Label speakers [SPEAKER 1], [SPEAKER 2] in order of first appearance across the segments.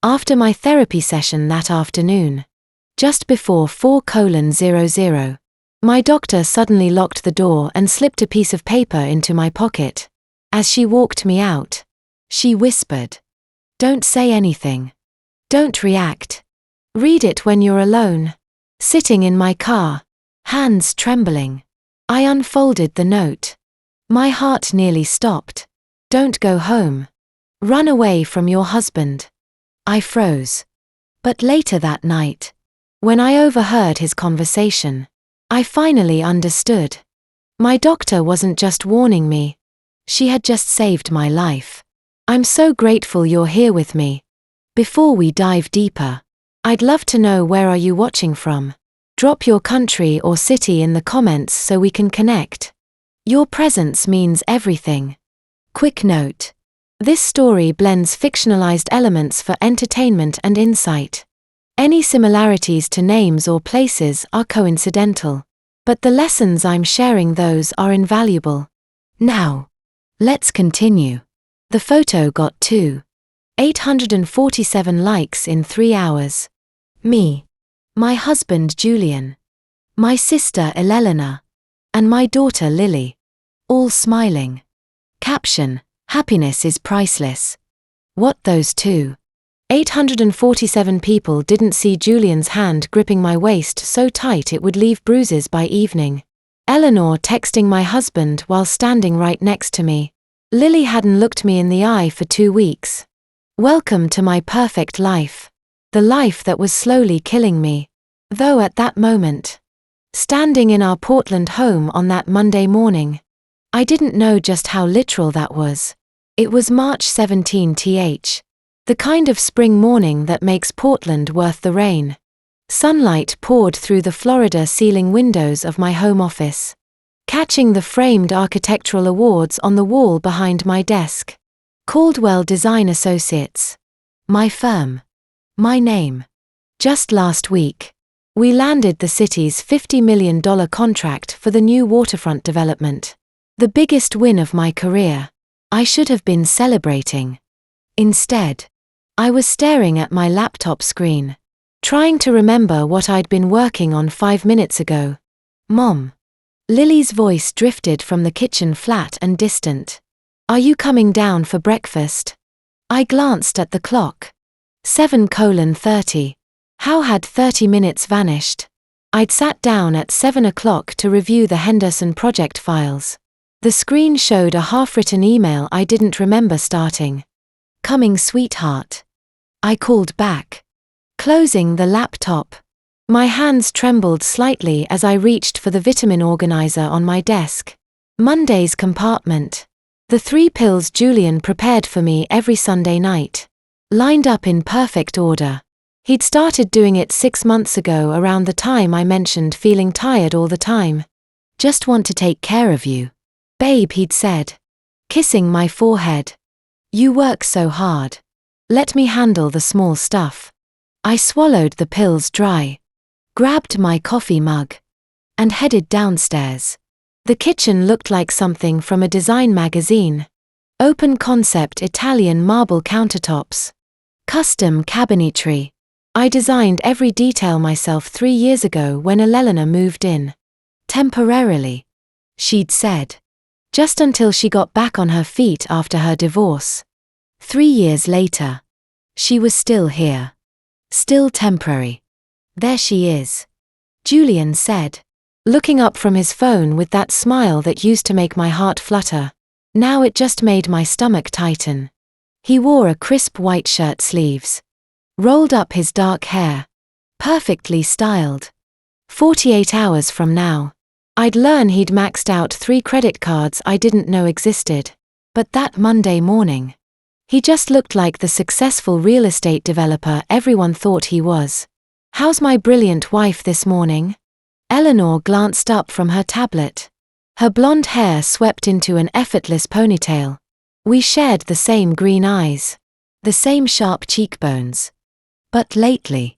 [SPEAKER 1] After my therapy session that afternoon, just before 4:00, my doctor suddenly locked the door and slipped a piece of paper into my pocket. As she walked me out, she whispered, "Don't say anything. Don't react. Read it when you're alone." Sitting in my car, hands trembling, I unfolded the note. My heart nearly stopped. "Don't go home. Run away from your husband." I froze. But later that night, when I overheard his conversation, I finally understood. My doctor wasn't just warning me. She had just saved my life. I'm so grateful you're here with me. Before we dive deeper, I'd love to know, where are you watching from? Drop your country or city in the comments so we can connect. Your presence means everything. Quick note. This story blends fictionalized elements for entertainment and insight. Any similarities to names or places are coincidental, but the lessons I'm sharing, those are invaluable. Now, let's continue. The photo got 847 likes in 3 hours. Me, my husband Julian, my sister Elena, and my daughter Lily, all smiling. Caption: happiness is priceless. What those 847 people didn't see Julian's hand gripping my waist so tight it would leave bruises by evening. Eleanor texting my husband while standing right next to me. Lily hadn't looked me in the eye for 2 weeks. Welcome to my perfect life. The life that was slowly killing me. Though at that moment, standing in our Portland home on that Monday morning, I didn't know just how literal that was. It was March 17th. The kind of spring morning that makes Portland worth the rain. Sunlight poured through the Florida ceiling windows of my home office, catching the framed architectural awards on the wall behind my desk. Caldwell Design Associates. My firm. My name. Just last week, we landed the city's $50 million contract for the new waterfront development. The biggest win of my career. I should have been celebrating. Instead, I was staring at my laptop screen, trying to remember what I'd been working on 5 minutes ago. "Mom." Lily's voice drifted from the kitchen, flat and distant. "Are you coming down for breakfast?" I glanced at the clock. 7:30. How had 30 minutes vanished? I'd sat down at 7 o'clock to review the Henderson project files. The screen showed a half-written email I didn't remember starting. "Coming, sweetheart." I called back, closing the laptop. My hands trembled slightly as I reached for the vitamin organizer on my desk. Monday's compartment. The 3 pills Julian prepared for me every Sunday night, lined up in perfect order. He'd started doing it 6 months ago, around the time I mentioned feeling tired all the time. "Just want to take care of you, babe," he'd said, kissing my forehead. "You work so hard. Let me handle the small stuff." I swallowed the pills dry, grabbed my coffee mug, and headed downstairs. The kitchen looked like something from a design magazine. Open concept Italian marble countertops. Custom cabinetry. I designed every detail myself 3 years ago when Elena moved in. Temporarily, she'd said. Just until she got back on her feet after her divorce. 3 years later, she was still here. Still temporary. "There she is," Julian said, looking up from his phone with that smile that used to make my heart flutter. Now it just made my stomach tighten. He wore a crisp white shirt sleeves, rolled up his dark hair, perfectly styled. 48 hours from now, I'd learn he'd maxed out 3 credit cards I didn't know existed. But that Monday morning, he just looked like the successful real estate developer everyone thought he was. "How's my brilliant wife this morning?" Eleanor glanced up from her tablet. Her blonde hair swept into an effortless ponytail. We shared the same green eyes, the same sharp cheekbones. But lately,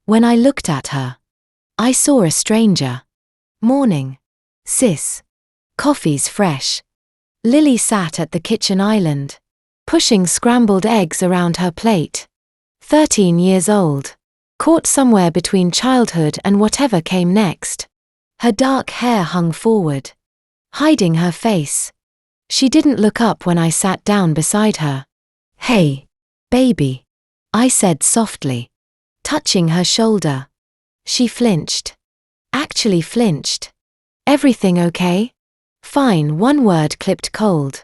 [SPEAKER 1] when I looked at her, I saw a stranger. "Morning, sis. Coffee's fresh." Lily sat at the kitchen island, pushing scrambled eggs around her plate. 13 years old. Caught somewhere between childhood and whatever came next. Her dark hair hung forward, hiding her face. She didn't look up when I sat down beside her. "Hey, baby," I said softly, touching her shoulder. She flinched. Actually flinched. "Everything okay?" "Fine," one word clipped cold.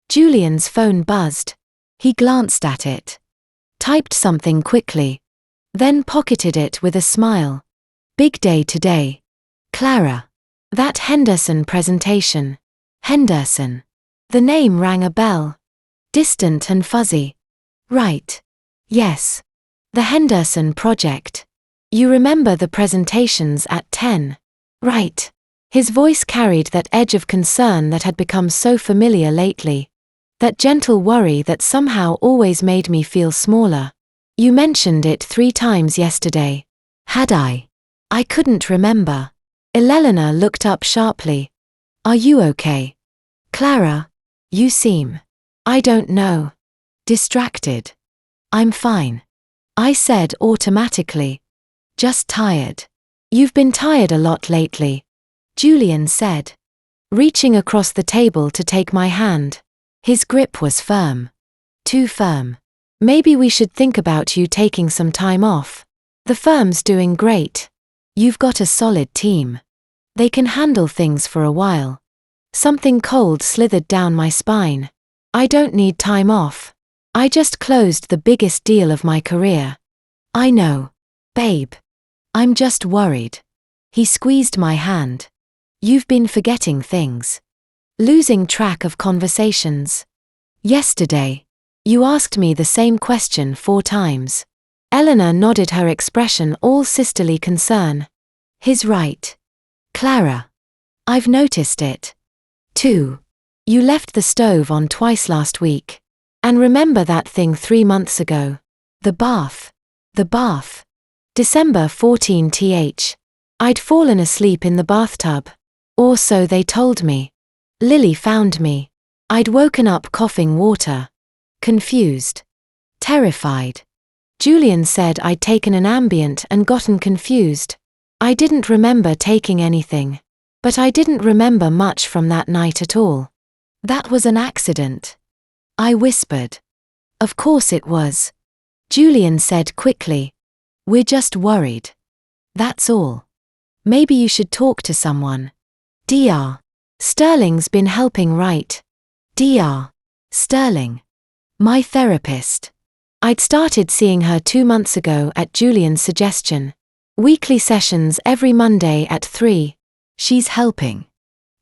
[SPEAKER 1] Julian's phone buzzed. He glanced at it. Typed something quickly. Then pocketed it with a smile. "Big day today. Clara. That Henderson presentation." Henderson. The name rang a bell. Distant and fuzzy. "Right. Yes. The Henderson project. You remember the presentations at 10. Right." His voice carried that edge of concern that had become so familiar lately. That gentle worry that somehow always made me feel smaller. "You mentioned it 3 times yesterday." "Had I?" I couldn't remember. Elena looked up sharply. "Are you okay?" "Clara, you seem—" "I don't know." "Distracted." "I'm fine," I said automatically. "Just tired." "You've been tired a lot lately," Julian said, reaching across the table to take my hand. His grip was firm. Too firm. "Maybe we should think about you taking some time off. The firm's doing great. You've got a solid team. They can handle things for a while." Something cold slithered down my spine. "I don't need time off. I just closed the biggest deal of my career." "I know, babe. I'm just worried." He squeezed my hand. "You've been forgetting things. Losing track of conversations. Yesterday, you asked me the same question 4 times. Eleanor nodded, her expression all sisterly concern. "He's right. Clara. I've noticed it. Too. You left the stove on twice last week. And remember that thing 3 months ago? The bath. The bath. December 14th. I'd fallen asleep in the bathtub. Or so they told me. Lily found me. I'd woken up coughing water. Confused. Terrified. Julian said I'd taken an Ambient and gotten confused. I didn't remember taking anything. But I didn't remember much from that night at all. That was an accident," I whispered. "Of course it was," Julian said quickly. "We're just worried. That's all. Maybe you should talk to someone." Dr. Sterling's been helping, right?" Dr. Sterling. My therapist. I'd started seeing her 2 months ago at Julian's suggestion. Weekly sessions every Monday at 3. "She's helping,"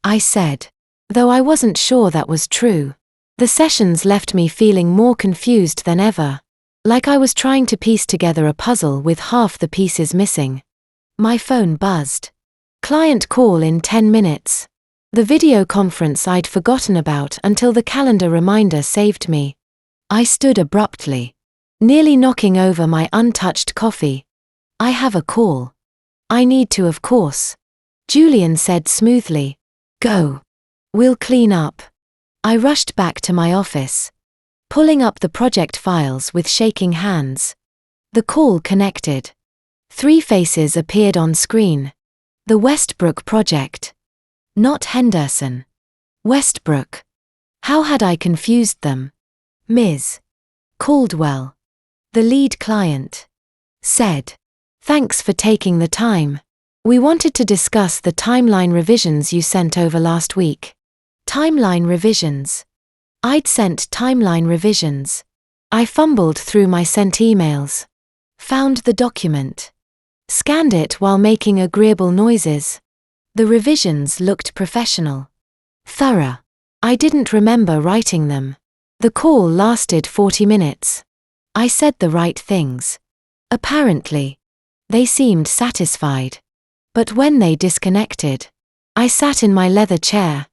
[SPEAKER 1] I said. Though I wasn't sure that was true. The sessions left me feeling more confused than ever. Like I was trying to piece together a puzzle with half the pieces missing. My phone buzzed. Client call in 10 minutes. The video conference I'd forgotten about until the calendar reminder saved me. I stood abruptly, nearly knocking over my untouched coffee. "I have a call." "I need to, of course," Julian said smoothly. "Go. We'll clean up." I rushed back to my office, pulling up the project files with shaking hands. The call connected. 3 faces appeared on screen. The Westbrook project. Not Henderson. Westbrook. How had I confused them? Ms. Caldwell, the lead client, said, "Thanks for taking the time. We wanted to discuss the timeline revisions you sent over last week." Timeline revisions. I'd sent timeline revisions. I fumbled through my sent emails. Found the document. Scanned it while making agreeable noises. The revisions looked professional. Thorough. I didn't remember writing them. The call lasted 40 minutes. I said the right things. Apparently. They seemed satisfied. But when they disconnected, I sat in my leather chair,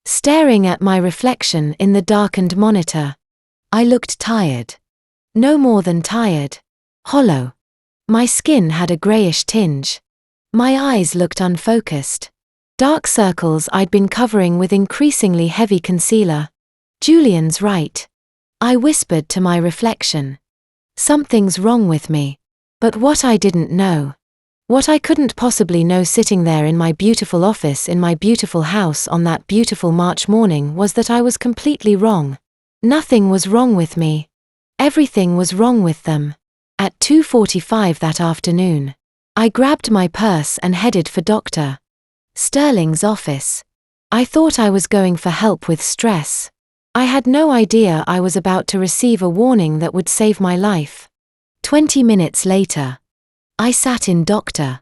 [SPEAKER 1] staring at my reflection in the darkened monitor. I looked tired. No more than tired. Hollow. My skin had a grayish tinge. My eyes looked unfocused. Dark circles I'd been covering with increasingly heavy concealer. "Julian's right," I whispered to my reflection. Something's wrong with me. But what I didn't know, what I couldn't possibly know sitting there in my beautiful office in my beautiful house on that beautiful March morning, was that I was completely wrong. Nothing was wrong with me. Everything was wrong with them. At 2:45 that afternoon, I grabbed my purse and headed for Dr. Sterling's office. I thought I was going for help with stress. I had no idea I was about to receive a warning that would save my life. 20 minutes later, I sat in Dr.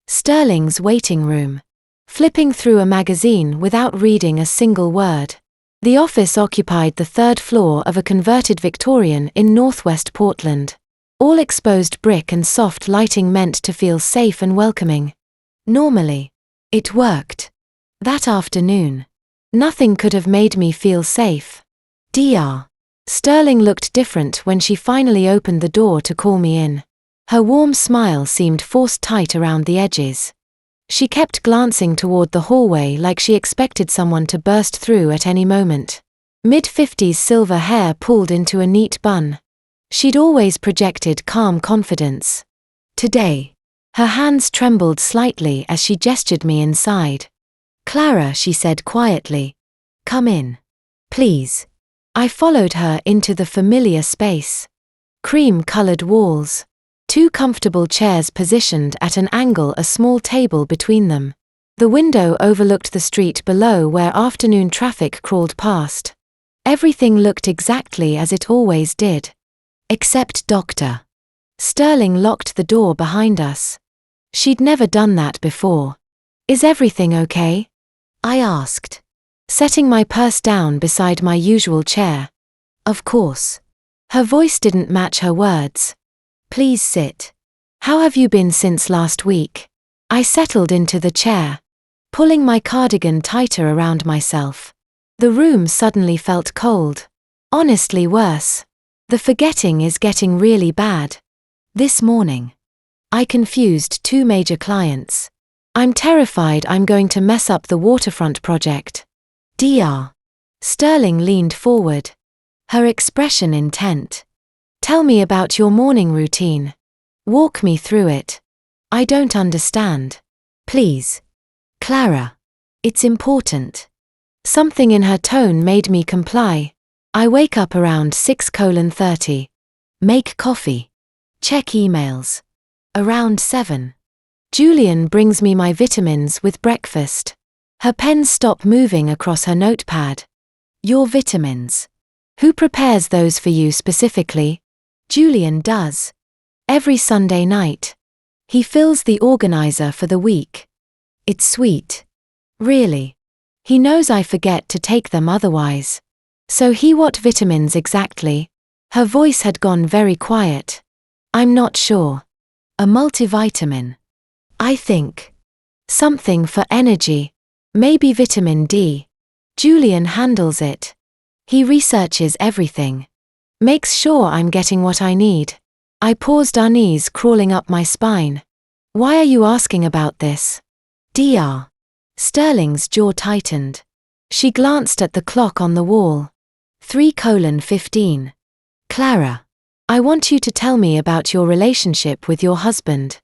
[SPEAKER 1] Sterling's waiting room, flipping through a magazine without reading a single word. The office occupied the third floor of a converted Victorian in northwest Portland. All exposed brick and soft lighting meant to feel safe and welcoming. Normally, it worked. That afternoon, nothing could have made me feel safe. Dr. Sterling looked different when she finally opened the door to call me in. Her warm smile seemed forced tight around the edges. She kept glancing toward the hallway like she expected someone to burst through at any moment. Mid-50s silver hair pulled into a neat bun. She'd always projected calm confidence. Today, her hands trembled slightly as she gestured me inside. "Clara," she said quietly. "Come in. Please." I followed her into the familiar space. Cream-colored walls. 2 comfortable chairs positioned at an angle, a small table between them. The window overlooked the street below where afternoon traffic crawled past. Everything looked exactly as it always did. Except Dr. Sterling locked the door behind us. She'd never done that before. "Is everything okay?" I asked, setting my purse down beside my usual chair. "Of course." Her voice didn't match her words. "Please sit. How have you been since last week?" I settled into the chair, pulling my cardigan tighter around myself. The room suddenly felt cold. Honestly, worse. The forgetting is getting really bad. This morning, I confused 2 major clients. I'm terrified I'm going to mess up the waterfront project. Dr. Sterling leaned forward, her expression intent. "Tell me about your morning routine. Walk me through it. I don't understand. Please." "Clara, it's important." Something in her tone made me comply. "I wake up around 6:30. Make coffee. Check emails. Around 7. Julian brings me my vitamins with breakfast." Her pen stopped moving across her notepad. "Your vitamins. Who prepares those for you specifically?" "Julian does. Every Sunday night. He fills the organizer for the week. It's sweet. Really. He knows I forget to take them otherwise." "So what vitamins exactly?" Her voice had gone very quiet. "I'm not sure. A multivitamin. I think. Something for energy. Maybe vitamin D. Julian handles it. He researches everything. Makes sure I'm getting what I need." I paused, unease crawling up my spine. "Why are you asking about this?" Dr. Sterling's jaw tightened. She glanced at the clock on the wall. 3:15. "Clara, I want you to tell me about your relationship with your husband.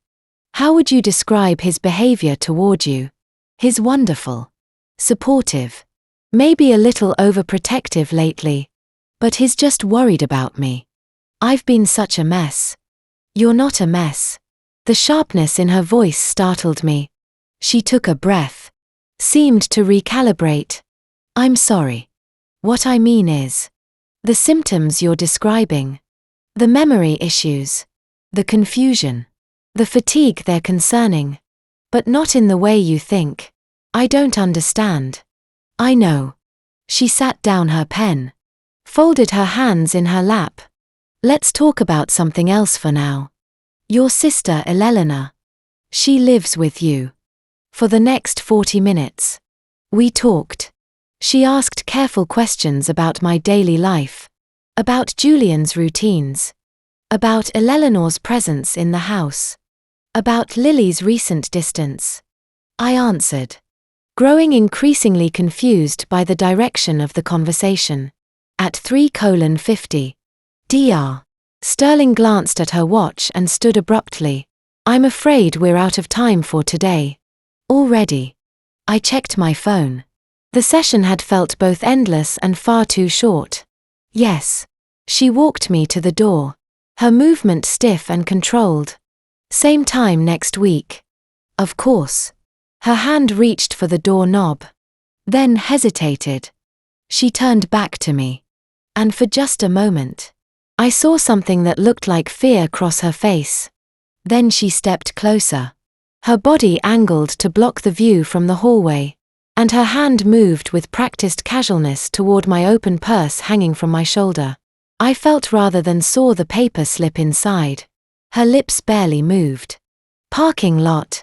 [SPEAKER 1] How would you describe his behavior toward you?" "He's wonderful. Supportive. Maybe a little overprotective lately. But he's just worried about me. I've been such a mess." "You're not a mess." The sharpness in her voice startled me. She took a breath. Seemed to recalibrate. "I'm sorry. What I mean is, the symptoms you're describing. The memory issues. The confusion. The fatigue, they're concerning. But not in the way you think. I don't understand." "I know." She sat down her pen, folded her hands in her lap. "Let's talk about something else for now. Your sister Eleanor. She lives with you." For the next 40 minutes, we talked. She asked careful questions about my daily life, about Julian's routines, about Eleanor's presence in the house, about Lily's recent distance. I answered, growing increasingly confused by the direction of the conversation. At 3:50, Dr. Sterling glanced at her watch and stood abruptly. I'm afraid we're out of time for today. Already. I checked my phone. The session had felt both endless and far too short. Yes. She walked me to the door. Her movement stiff and controlled. Same time next week. Of course. Her hand reached for the door knob. Then hesitated. She turned back to me. And for just a moment, I saw something that looked like fear cross her face. Then she stepped closer. Her body angled to block the view from the hallway, and her hand moved with practiced casualness toward my open purse hanging from my shoulder. I felt rather than saw the paper slip inside. Her lips barely moved. Parking lot.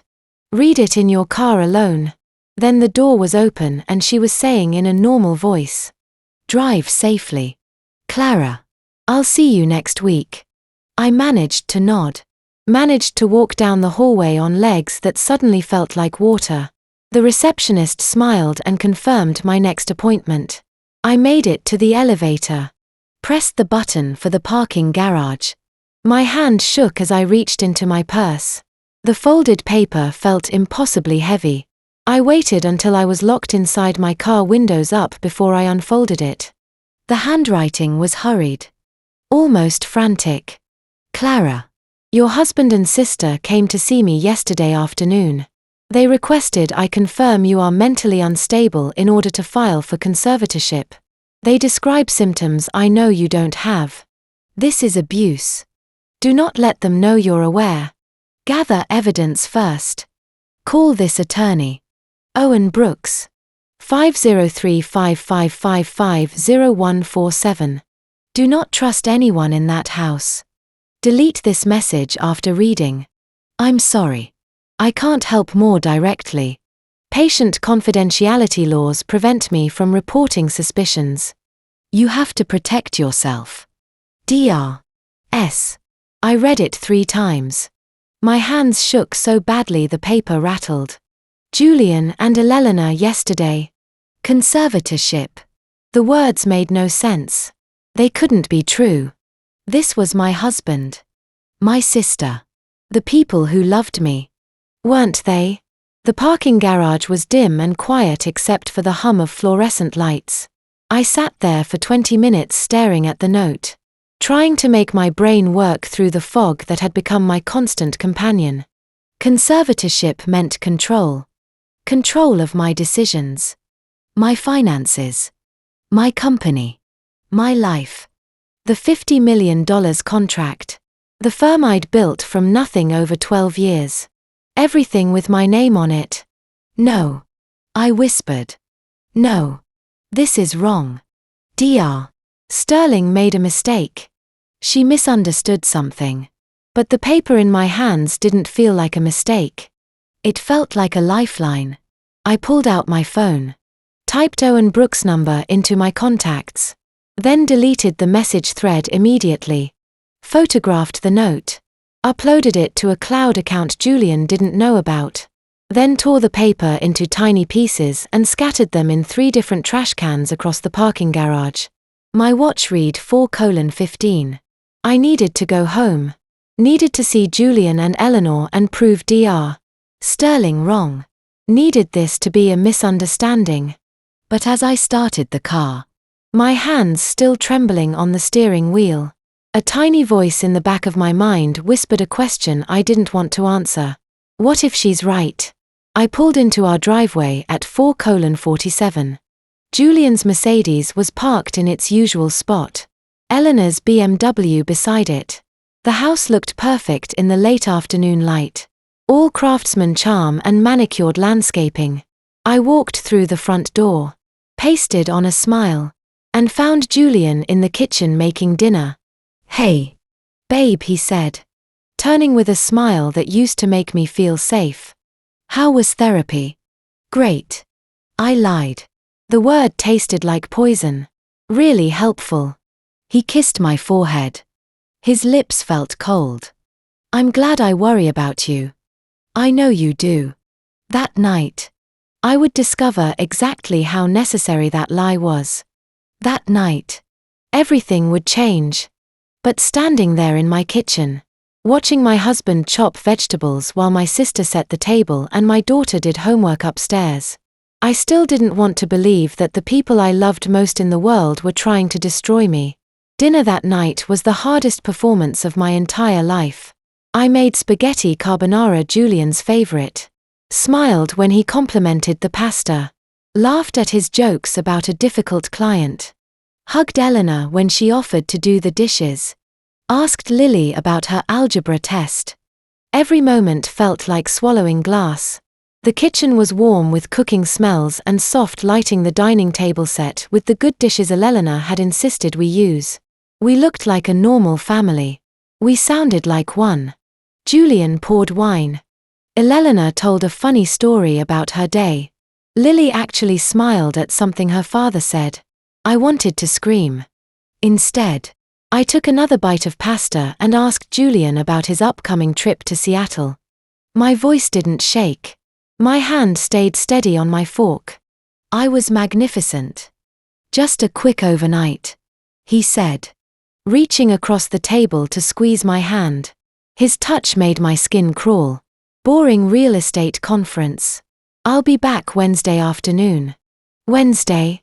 [SPEAKER 1] Read it in your car alone. Then the door was open and she was saying in a normal voice. Drive safely. Clara. I'll see you next week. I managed to nod. Managed to walk down the hallway on legs that suddenly felt like water. The receptionist smiled and confirmed my next appointment. I made it to the elevator. Pressed the button for the parking garage. My hand shook as I reached into my purse. The folded paper felt impossibly heavy. I waited until I was locked inside my car, windows up, before I unfolded it. The handwriting was hurried. Almost frantic. Clara. Your husband and sister came to see me yesterday afternoon. They requested I confirm you are mentally unstable in order to file for conservatorship. They describe symptoms I know you don't have. This is abuse. Do not let them know you're aware. Gather evidence first. Call this attorney. Owen Brooks. 503-555-0147. Do not trust anyone in that house. Delete this message after reading. I'm sorry. I can't help more directly. Patient confidentiality laws prevent me from reporting suspicions. You have to protect yourself. Dr. S. I read it 3 times. My hands shook so badly the paper rattled. Julian and Elena yesterday. Conservatorship. The words made no sense. They couldn't be true. This was my husband. My sister. The people who loved me. Weren't they? The parking garage was dim and quiet except for the hum of fluorescent lights. I sat there for 20 minutes staring at the note, trying to make my brain work through the fog that had become my constant companion. Conservatorship meant control. Control of my decisions. My finances. My company. My life. The $50 million contract. The firm I'd built from nothing over 12 years. Everything with my name on it. No. I whispered. No. This is wrong. Dr. Sterling made a mistake. She misunderstood something. But the paper in my hands didn't feel like a mistake. It felt like a lifeline. I pulled out my phone. Typed Owen Brooks' number into my contacts. Then deleted the message thread immediately. Photographed the note. Uploaded it to a cloud account Julian didn't know about. Then tore the paper into tiny pieces and scattered them in 3 different trash cans across the parking garage. My watch read 4:15. I needed to go home. Needed to see Julian and Eleanor and prove Dr. Sterling wrong. Needed this to be a misunderstanding. But as I started the car, my hands still trembling on the steering wheel, a tiny voice in the back of my mind whispered a question I didn't want to answer. What if she's right? I pulled into our driveway at 4:47. Julian's Mercedes was parked in its usual spot. Eleanor's BMW beside it. The house looked perfect in the late afternoon light. All craftsman charm and manicured landscaping. I walked through the front door, pasted on a smile, and found Julian in the kitchen making dinner. Hey, babe, he said, turning with a smile that used to make me feel safe. How was therapy? Great. I lied. The word tasted like poison. Really helpful. He kissed my forehead. His lips felt cold. I'm glad I worry about you. I know you do. That night, I would discover exactly how necessary that lie was. That night, everything would change. But standing there in my kitchen, watching my husband chop vegetables while my sister set the table and my daughter did homework upstairs, I still didn't want to believe that the people I loved most in the world were trying to destroy me. Dinner that night was the hardest performance of my entire life. I made spaghetti carbonara, Julian's favorite, smiled when he complimented the pasta, laughed at his jokes about a difficult client, hugged Eleanor when she offered to do the dishes, asked Lily about her algebra test. Every moment felt like swallowing glass. The kitchen was warm with cooking smells and soft lighting, the dining table set with the good dishes Eleanor had insisted we use. We looked like a normal family. We sounded like one. Julian poured wine. Eleanor told a funny story about her day. Lily actually smiled at something her father said. I wanted to scream. Instead, I took another bite of pasta and asked Julian about his upcoming trip to Seattle. My voice didn't shake. My hand stayed steady on my fork. I was magnificent. Just a quick overnight, he said, reaching across the table to squeeze my hand. His touch made my skin crawl. Boring real estate conference. I'll be back Wednesday afternoon. Wednesday?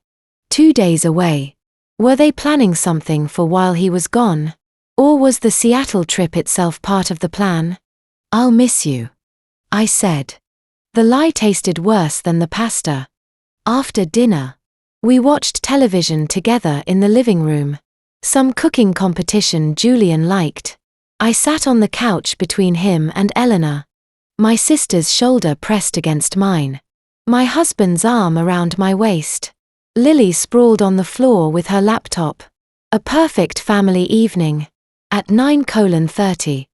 [SPEAKER 1] 2 days away. Were they planning something for while he was gone? Or was the Seattle trip itself part of the plan? I'll miss you, I said. The lie tasted worse than the pasta. After dinner, we watched television together in the living room. Some cooking competition Julian liked. I sat on the couch between him and Eleanor. My sister's shoulder pressed against mine. My husband's arm around my waist. Lily sprawled on the floor with her laptop. A perfect family evening. At 9:30.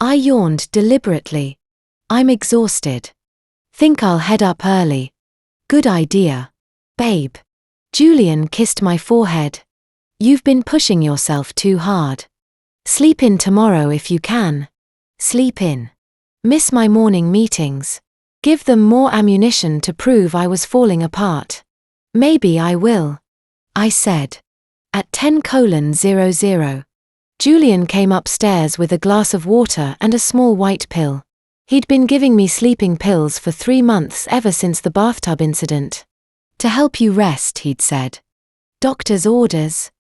[SPEAKER 1] I yawned deliberately. I'm exhausted. Think I'll head up early. Good idea, babe. Julian kissed my forehead. You've been pushing yourself too hard. Sleep in tomorrow if you can. Sleep in. Miss my morning meetings. Give them more ammunition to prove I was falling apart. Maybe I will, I said. At 10:00. Julian came upstairs with a glass of water and a small white pill. He'd been giving me sleeping pills for 3 months ever since the bathtub incident. To help you rest, he'd said. Doctor's orders.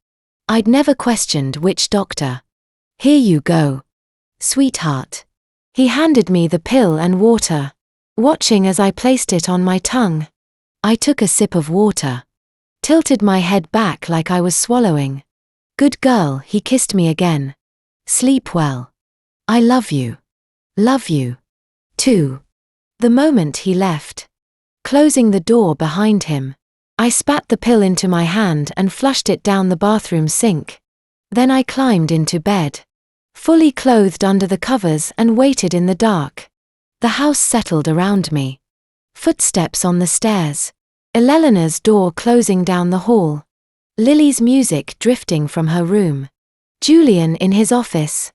[SPEAKER 1] I'd never questioned which doctor. Here you go, sweetheart. He handed me the pill and water, watching as I placed it on my tongue. I took a sip of water, tilted my head back like I was swallowing. Good girl, he kissed me again. Sleep well. I love you. Love you. Too. The moment he left, closing the door behind him, I spat the pill into my hand and flushed it down the bathroom sink. Then I climbed into bed, fully clothed under the covers, and waited in the dark. The house settled around me. Footsteps on the stairs. Eleanor's door closing down the hall. Lily's music drifting from her room. Julian in his office.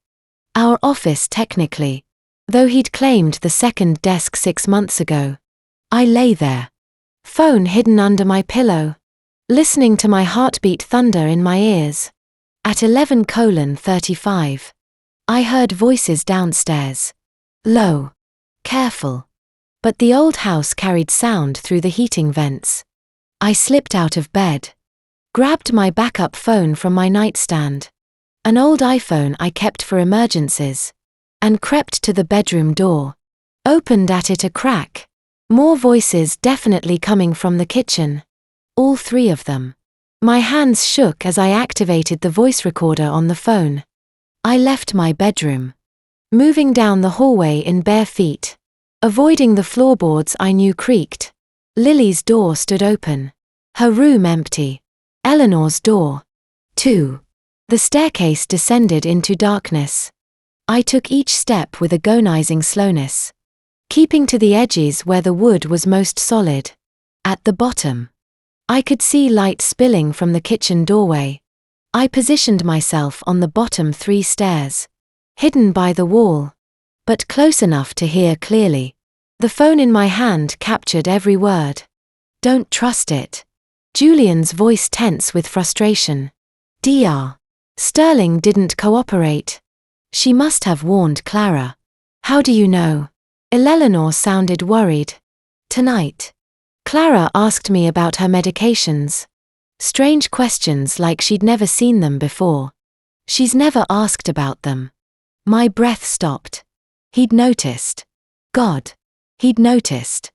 [SPEAKER 1] Our office technically, though he'd claimed the second desk 6 months ago. I lay there, phone hidden under my pillow, listening to my heartbeat thunder in my ears. At 11:35, I heard voices downstairs. Low, careful. But the old house carried sound through the heating vents. I slipped out of bed, grabbed my backup phone from my nightstand, an old iPhone I kept for emergencies, and crept to the bedroom door, opened at it a crack. More voices definitely coming from the kitchen. All 3 of them. My hands shook as I activated the voice recorder on the phone. I left my bedroom, moving down the hallway in bare feet, avoiding the floorboards I knew creaked. Lily's door stood open, her room empty. Eleanor's door, too. The staircase descended into darkness. I took each step with agonizing slowness, keeping to the edges where the wood was most solid. At the bottom, I could see light spilling from the kitchen doorway. I positioned myself on the bottom 3 stairs, hidden by the wall, but close enough to hear clearly. The phone in my hand captured every word. Don't trust it. Julian's voice tense with frustration. Dr. Sterling didn't cooperate. She must have warned Clara. How do you know? Eleanor sounded worried. Tonight. Clara asked me about her medications. Strange questions like she'd never seen them before. She's never asked about them. My breath stopped. He'd noticed. God. He'd noticed.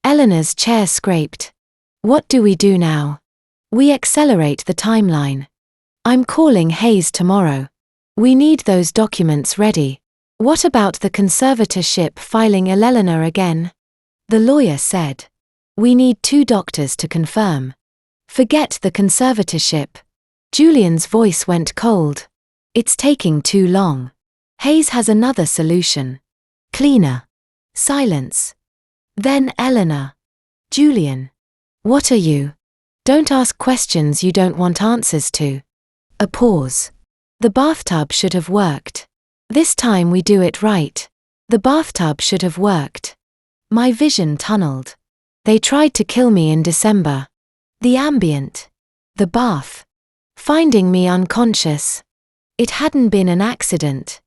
[SPEAKER 1] Eleanor's chair scraped. What do we do now? We accelerate the timeline. I'm calling Hayes tomorrow. We need those documents ready. What about the conservatorship filing Eleanor again? The lawyer said. We need 2 doctors to confirm. Forget the conservatorship. Julian's voice went cold. It's taking too long. Hayes has another solution. Cleaner. Silence. Then Eleanor. Julian. What are you? Don't ask questions you don't want answers to. A pause. The bathtub should have worked. This time we do it right. The bathtub should have worked. My vision tunneled. They tried to kill me in December. The ambient. The bath. Finding me unconscious. It hadn't been an accident.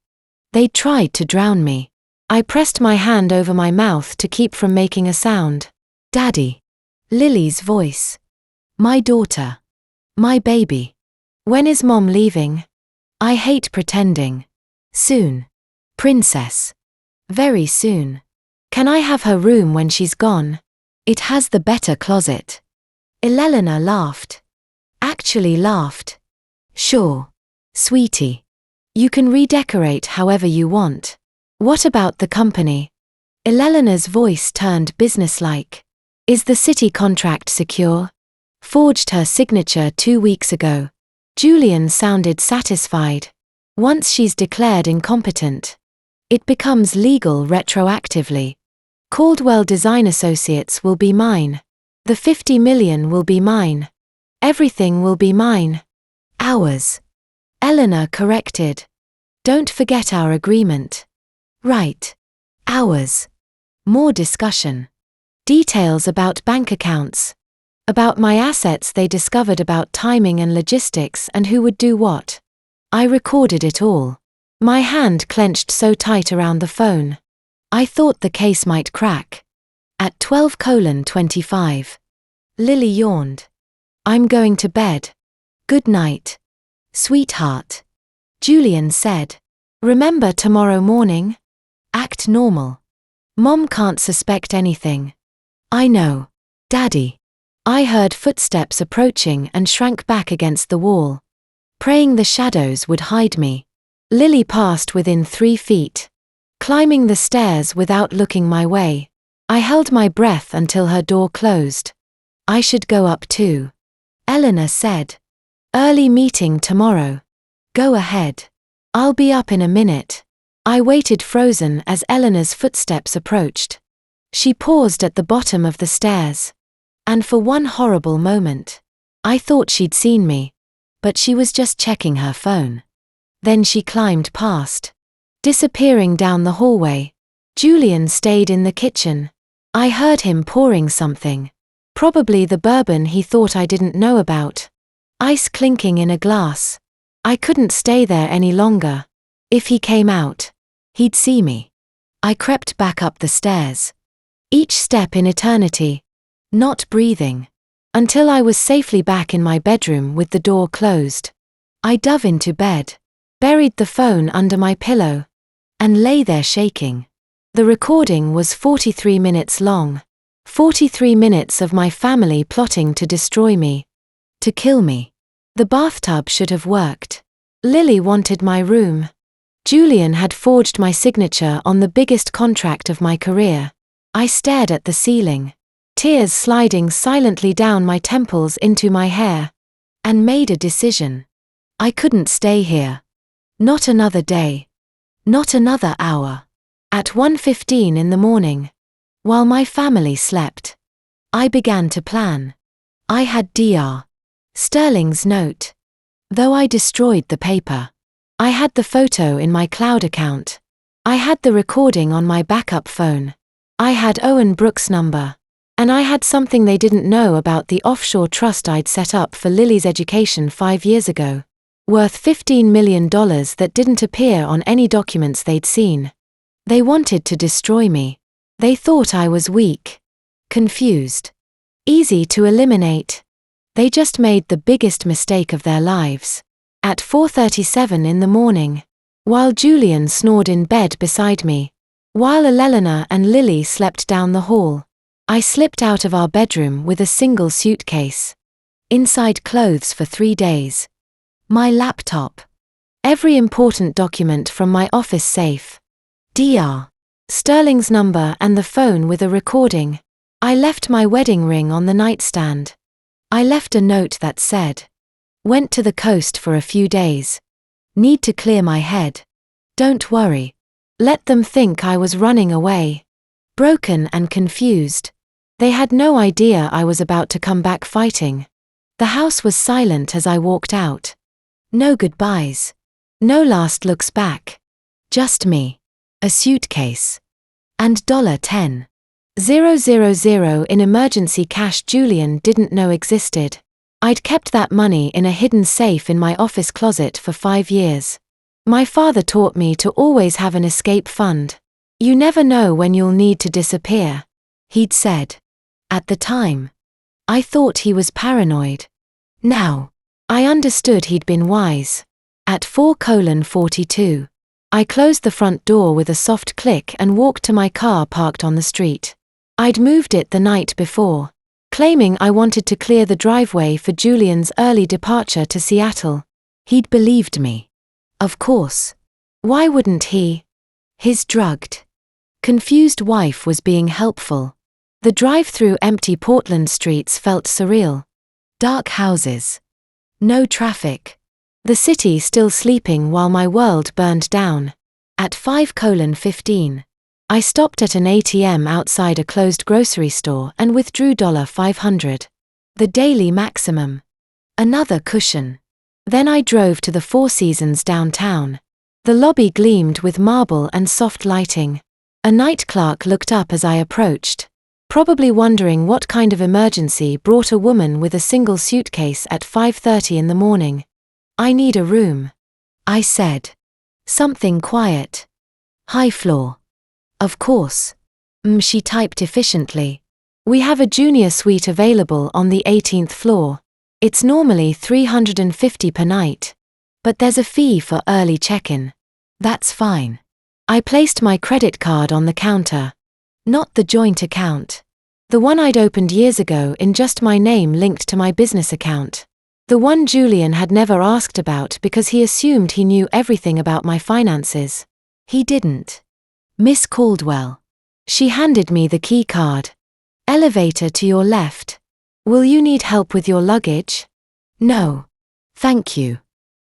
[SPEAKER 1] They tried to drown me. I pressed my hand over my mouth to keep from making a sound. Daddy. Lily's voice. My daughter. My baby. When is Mom leaving? I hate pretending. Soon. Princess. Very soon. Can I have her room when she's gone? It has the better closet. Eleanor laughed. Actually laughed. Sure. Sweetie. You can redecorate however you want. What about the company? Eleanor's voice turned businesslike. Is the city contract secure? Forged her signature 2 weeks ago. Julian sounded satisfied. Once she's declared incompetent, it becomes legal retroactively. Caldwell Design Associates will be mine. The 50 million will be mine. Everything will be mine. Ours. Eleanor corrected. Don't forget our agreement. Right. Ours. More discussion. Details about bank accounts. About my assets they discovered about timing and logistics and who would do what. I recorded it all. My hand clenched so tight around the phone. I thought the case might crack. At 12:25. Lily yawned. I'm going to bed. Good night. Sweetheart. Julian said. Remember tomorrow morning? Act normal. Mom can't suspect anything. I know. Daddy. I heard footsteps approaching and shrank back against the wall. Praying the shadows would hide me. Lily passed within 3 feet. Climbing the stairs without looking my way. I held my breath until her door closed. I should go up too. Eleanor said. Early meeting tomorrow. Go ahead. I'll be up in a minute. I waited frozen as Eleanor's footsteps approached. She paused at the bottom of the stairs. And for one horrible moment, I thought she'd seen me. But she was just checking her phone. Then she climbed past. Disappearing down the hallway. Julian stayed in the kitchen. I heard him pouring something. Probably the bourbon he thought I didn't know about. Ice clinking in a glass. I couldn't stay there any longer. If he came out, he'd see me. I crept back up the stairs. Each step in eternity. Not breathing. Until I was safely back in my bedroom with the door closed. I dove into bed. Buried the phone under my pillow. And lay there shaking. The recording was 43 minutes long. 43 minutes of my family plotting to destroy me. To kill me. The bathtub should have worked. Lily wanted my room. Julian had forged my signature on the biggest contract of my career. I stared at the ceiling. Tears sliding silently down my temples into my hair. And made a decision. I couldn't stay here. Not another day. Not another hour. At 1:15 in the morning. While my family slept. I began to plan. I had Dr. Sterling's note. Though I destroyed the paper. I had the photo in my cloud account. I had the recording on my backup phone. I had Owen Brooks' number. And I had something they didn't know about the offshore trust I'd set up for Lily's education 5 years ago. worth $15 million that didn't appear on any documents they'd seen. They wanted to destroy me. They thought I was weak, confused, easy to eliminate. They just made the biggest mistake of their lives. At 4:37 in the morning, while Julian snored in bed beside me, while Elena and Lily slept down the hall, I slipped out of our bedroom with a single suitcase. Inside clothes for 3 days. My laptop. Every important document from my office safe. Dr. Sterling's number and the phone with a recording. I left my wedding ring on the nightstand. I left a note that said, "Went to the coast for a few days. Need to clear my head. Don't worry. Let them think I was running away." Broken and confused. They had no idea I was about to come back fighting. The house was silent as I walked out. No goodbyes. No last looks back. Just me. A suitcase. And $10,000 in emergency cash Julian didn't know existed. I'd kept that money in a hidden safe in my office closet for 5 years. My father taught me to always have an escape fund. You never know when you'll need to disappear, he'd said. At the time, I thought he was paranoid. Now, I understood he'd been wise. At 4:42, I closed the front door with a soft click and walked to my car parked on the street. I'd moved it the night before, claiming I wanted to clear the driveway for Julian's early departure to Seattle. He'd believed me. Of course. Why wouldn't he? His drugged, confused wife was being helpful. The drive through empty Portland streets felt surreal. Dark houses. No traffic. The city still sleeping while my world burned down. At 5:15, I stopped at an ATM outside a closed grocery store and withdrew $500. The daily maximum. Another cushion. Then I drove to the Four Seasons downtown. The lobby gleamed with marble and soft lighting. A night clerk looked up as I approached, probably wondering what kind of emergency brought a woman with a single suitcase at 5:30 in the morning. "I need a room," I said. "Something quiet. High floor." "Of course." She typed efficiently. "We have a junior suite available on the 18th floor. It's normally $350 per night. But there's a fee for early check-in." "That's fine." I placed my credit card on the counter. Not the joint account. The one I'd opened years ago in just my name linked to my business account. The one Julian had never asked about because he assumed he knew everything about my finances. He didn't. "Miss Caldwell." She handed me the key card. "Elevator to your left. Will you need help with your luggage?" "No. Thank you."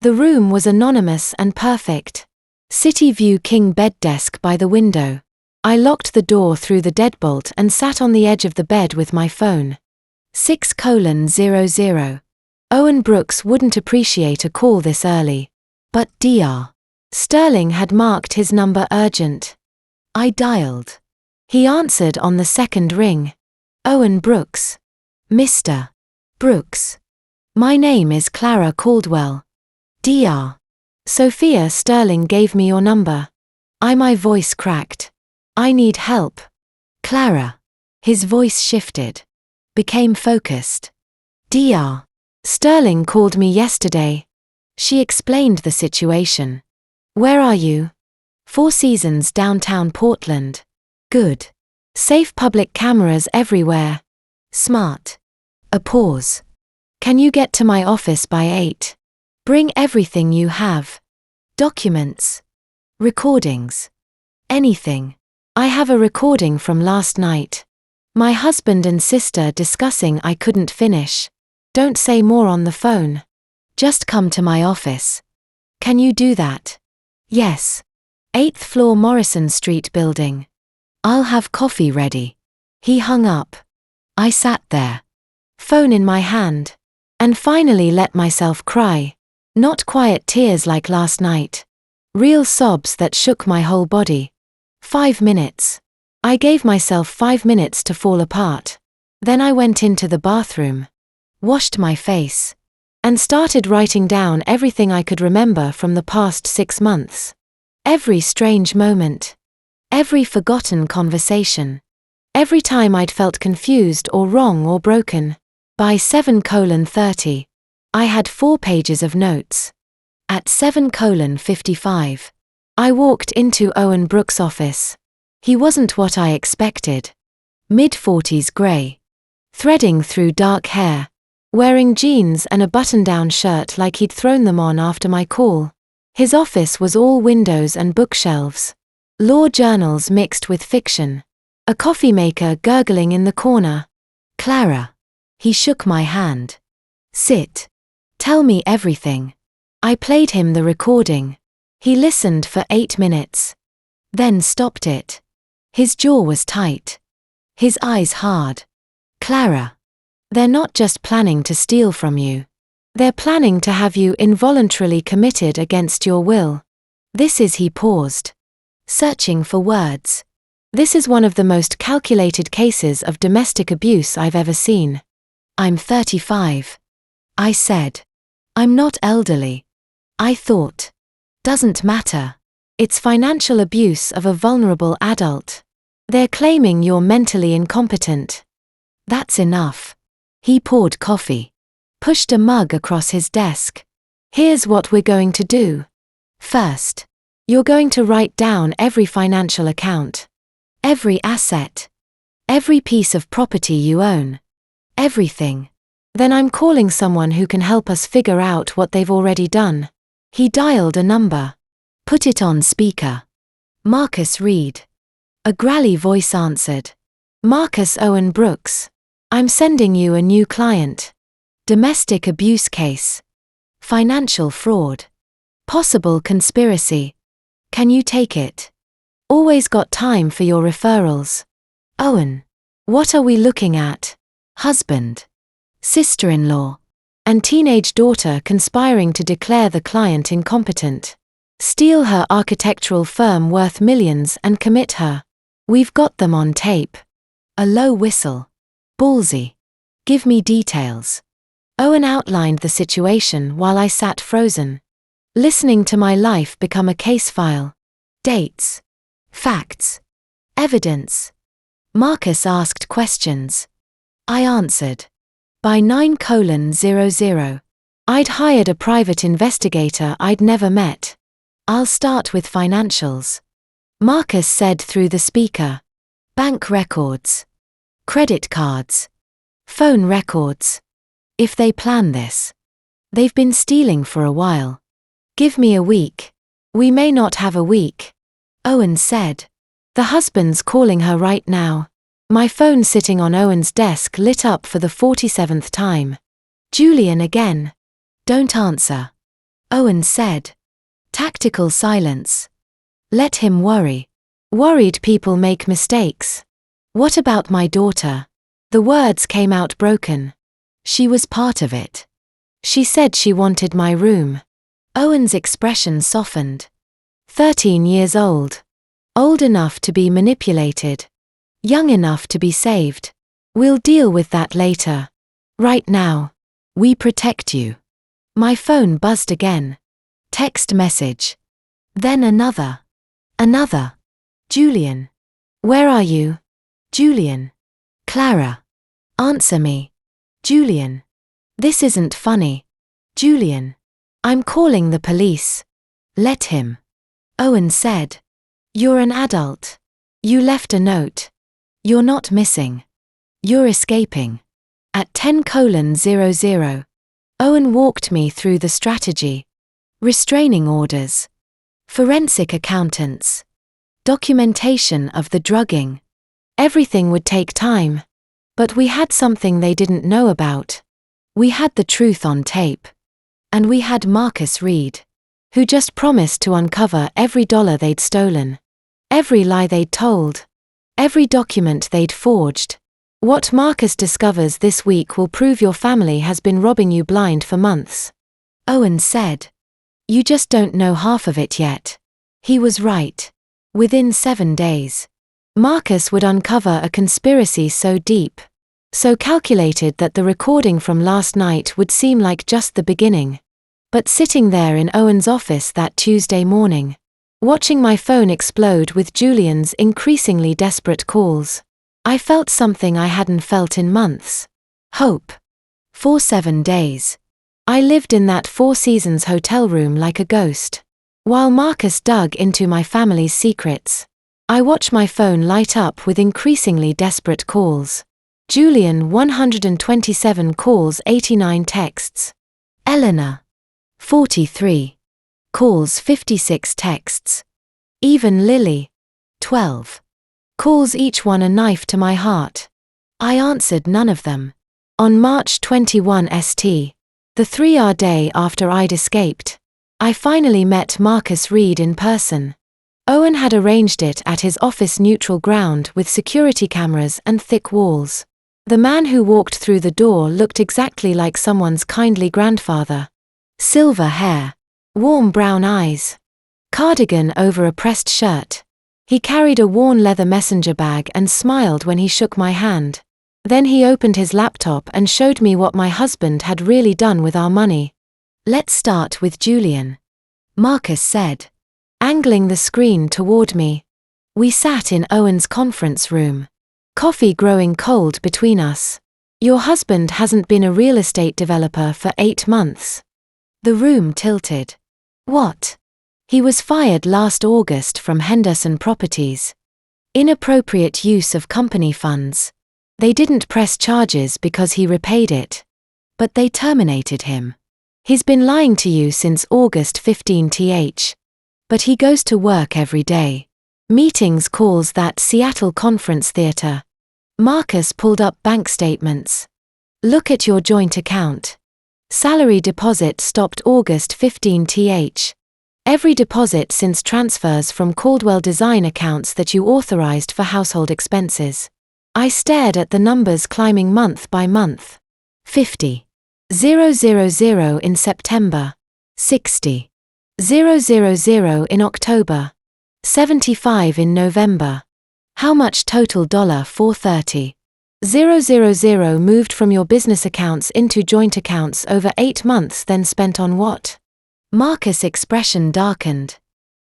[SPEAKER 1] The room was anonymous and perfect. City view king bed desk by the window. I locked the door through the deadbolt and sat on the edge of the bed with my phone. 6:00. Owen Brooks wouldn't appreciate a call this early. But Dr. Sterling had marked his number urgent. I dialed. He answered on the second ring. "Owen Brooks." "Mr. Brooks. My name is Clara Caldwell." "Dr. Sophia Sterling gave me your number." My voice cracked. "I need help." "Clara." His voice shifted. Became focused. "Dr. Sterling called me yesterday." She explained the situation. "Where are you?" "Four Seasons downtown Portland." "Good. Safe public cameras everywhere." "Smart." A pause. "Can you get to my office by 8? Bring everything you have. Documents. Recordings. Anything. I have a recording from last night. My husband and sister discussing I couldn't finish. Don't say more on the phone. Just come to my office." "Can you do that?" "Yes. 8th floor Morrison Street building." "I'll have coffee ready." He hung up. I sat there, phone in my hand, and finally let myself cry. Not quiet tears like last night. Real sobs that shook my whole body. 5 minutes. I gave myself 5 minutes to fall apart. Then I went into the bathroom, washed my face, and started writing down everything I could remember from the past 6 months. Every strange moment. Every forgotten conversation. Every time I'd felt confused or wrong or broken. By 7:30, I had 4 pages of notes. At 7:55, I walked into Owen Brooks' office. He wasn't what I expected. Mid-40s grey. Threading through dark hair. Wearing jeans and a button-down shirt like he'd thrown them on after my call. His office was all windows and bookshelves. Law journals mixed with fiction. A coffee maker gurgling in the corner. "Clara." He shook my hand. "Sit. Tell me everything." I played him the recording. He listened for 8 minutes. Then stopped it. His jaw was tight. His eyes hard. "Clara. They're not just planning to steal from you. They're planning to have you involuntarily committed against your will." He paused. Searching for words. "This is one of the most calculated cases of domestic abuse I've ever seen." "I'm 35. I said. "I'm not elderly." I thought. "Doesn't matter. It's financial abuse of a vulnerable adult. They're claiming you're mentally incompetent." "That's enough." He poured coffee. Pushed a mug across his desk. "Here's what we're going to do. First, you're going to write down every financial account. Every asset. Every piece of property you own. Everything. Then I'm calling someone who can help us figure out what they've already done." He dialed a number. Put it on speaker. "Marcus Reed." A growly voice answered. "Marcus Owen Brooks. I'm sending you a new client. Domestic abuse case. Financial fraud. Possible conspiracy. Can you take it? Always got time for your referrals." "Owen. What are we looking at?" "Husband. Sister-in-law. And teenage daughter conspiring to declare the client incompetent. Steal her architectural firm worth millions and commit her. We've got them on tape." A low whistle. "Ballsy. Give me details." Owen outlined the situation while I sat frozen. Listening to my life become a case file. Dates. Facts. Evidence. Marcus asked questions. I answered. By 9:00, I'd hired a private investigator I'd never met. "I'll start with financials." Marcus said through the speaker. "Bank records. Credit cards. Phone records. If they plan this. They've been stealing for a while. Give me a week." "We may not have a week." Owen said. "The husband's calling her right now." My phone sitting on Owen's desk lit up for the 47th time. "Julian again." "Don't answer." Owen said. Tactical silence. "Let him worry. Worried people make mistakes." "What about my daughter?" The words came out broken. "She was part of it. She said she wanted my room." Owen's expression softened. 13 years old. Old enough to be manipulated. Young enough to be saved. "We'll deal with that later. Right now. We protect you." My phone buzzed again. Text message. Then another. Another. "Julian. Where are you?" "Julian. Clara. Answer me." "Julian. This isn't funny." "Julian. I'm calling the police." "Let him." Owen said. "You're an adult. You left a note. You're not missing. You're escaping." At 10:00, Owen walked me through the strategy. Restraining orders. Forensic accountants. Documentation of the drugging. Everything would take time. But we had something they didn't know about. We had the truth on tape. And we had Marcus Reed, who just promised to uncover every dollar they'd stolen. Every lie they'd told. Every document they'd forged. What Marcus discovers this week will prove your family has been robbing you blind for months. Owen said. You just don't know half of it yet. He was right. Within 7 days, Marcus would uncover a conspiracy so deep, So calculated that the recording from last night would seem like just the beginning. But sitting there in Owen's office that Tuesday morning, watching my phone explode with Julian's increasingly desperate calls, I felt something I hadn't felt in months. Hope. For 7 days. I lived in that Four Seasons hotel room like a ghost. While Marcus dug into my family's secrets, I watched my phone light up with increasingly desperate calls. Julian 127 calls, 89 texts. Eleanor 43 calls, 56 texts. Even Lily 12 calls, each one a knife to my heart. I answered none of them. On March 21 St, the 3-hour day after I'd escaped, I finally met Marcus Reed in person. Owen had arranged it at his office, neutral ground with security cameras and thick walls. The man who walked through the door looked exactly like someone's kindly grandfather. Silver hair, warm brown eyes, cardigan over a pressed shirt. He carried a worn leather messenger bag and smiled when he shook my hand. Then he opened his laptop and showed me what my husband had really done with our money. "Let's start with Julian," Marcus said, angling the screen toward me. We sat in Owen's conference room, coffee growing cold between us. "Your husband hasn't been a real estate developer for 8 months. The room tilted. "What?" "He was fired last August from Henderson Properties. Inappropriate use of company funds. They didn't press charges because he repaid it. But they terminated him. He's been lying to you since August 15th. But he goes to work every day. Meetings, calls, that Seattle conference theater." Marcus pulled up bank statements. "Look at your joint account. Salary deposit stopped August 15th. Every deposit since transfers from Caldwell Design accounts that you authorized for household expenses." I stared at the numbers climbing month by month. 50,000 in September. 60,000 in October. 75 in November. How much total? $430,000 moved from your business accounts into joint accounts over 8 months, then spent on what? Marcus' expression darkened.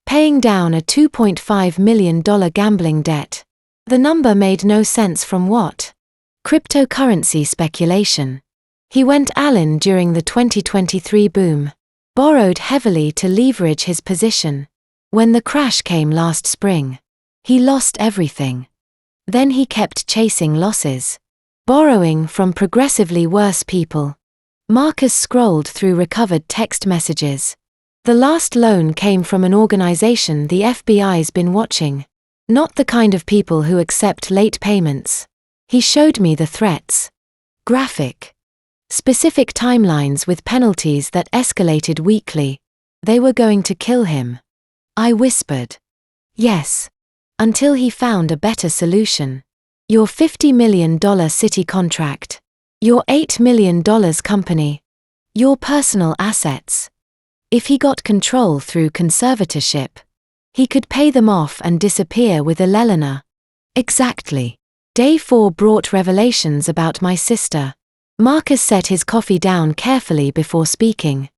[SPEAKER 1] Paying down a $2.5 million gambling debt. The number made no sense. From what? Cryptocurrency speculation. He went all-in during the 2023 boom. Borrowed heavily to leverage his position. When the crash came last spring, he lost everything. Then he kept chasing losses. Borrowing from progressively worse people. Marcus scrolled through recovered text messages. The last loan came from an organization the FBI's been watching. Not the kind of people who accept late payments. He showed me the threats. Graphic. Specific timelines with penalties that escalated weekly. They were going to kill him. I whispered. Yes. Until he found a better solution. Your $50 million city contract. Your $8 million company. Your personal assets. If he got control through conservatorship, he could pay them off and disappear with Eleanor. Exactly. Day 4 brought revelations about my sister. Marcus set his coffee down carefully before speaking.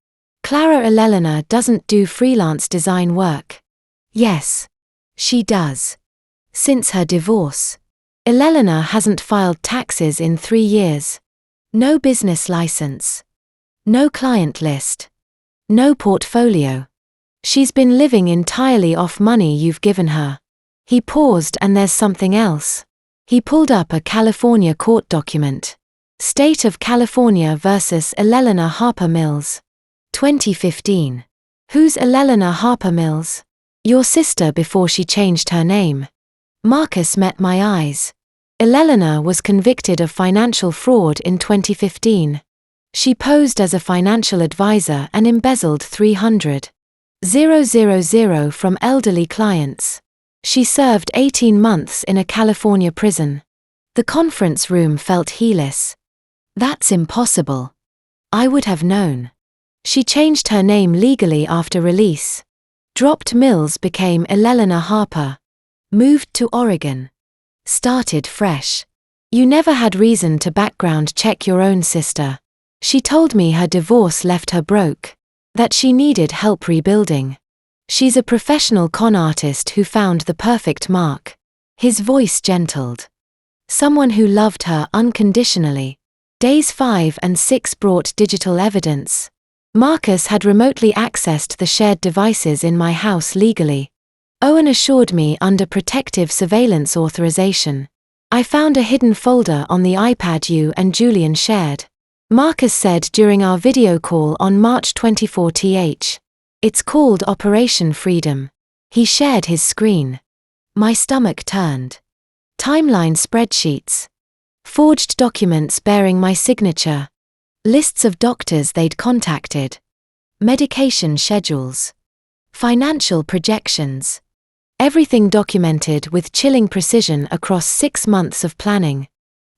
[SPEAKER 1] Clara, Eleanor doesn't do freelance design work. Yes. She does. Since her divorce. Eleanor hasn't filed taxes in 3 years. No business license. No client list. No portfolio. She's been living entirely off money you've given her. He paused. And there's something else. He pulled up a California court document. State of California versus Eleanor Harper Mills. 2015. Who's Eleanor Harper Mills? Your sister before she changed her name. Marcus met my eyes. Eleanor was convicted of financial fraud in 2015. She posed as a financial advisor and embezzled $300,000 from elderly clients. She served 18 months in a California prison. The conference room felt heelless. That's impossible. I would have known. She changed her name legally after release. Dropped Mills, became Eleanor Harper. Moved to Oregon. Started fresh. You never had reason to background check your own sister. She told me her divorce left her broke, that she needed help rebuilding. She's a professional con artist who found the perfect mark. His voice gentled. Someone who loved her unconditionally. Days 5 and 6 brought digital evidence. Marcus had remotely accessed the shared devices in my house legally. Owen assured me under protective surveillance authorization. I found a hidden folder on the iPad you and Julian shared. Marcus said during our video call on March 24 It's called Operation Freedom. He shared his screen. My stomach turned. Timeline spreadsheets. Forged documents bearing my signature. Lists of doctors they'd contacted. Medication schedules. Financial projections. Everything documented with chilling precision across 6 months of planning.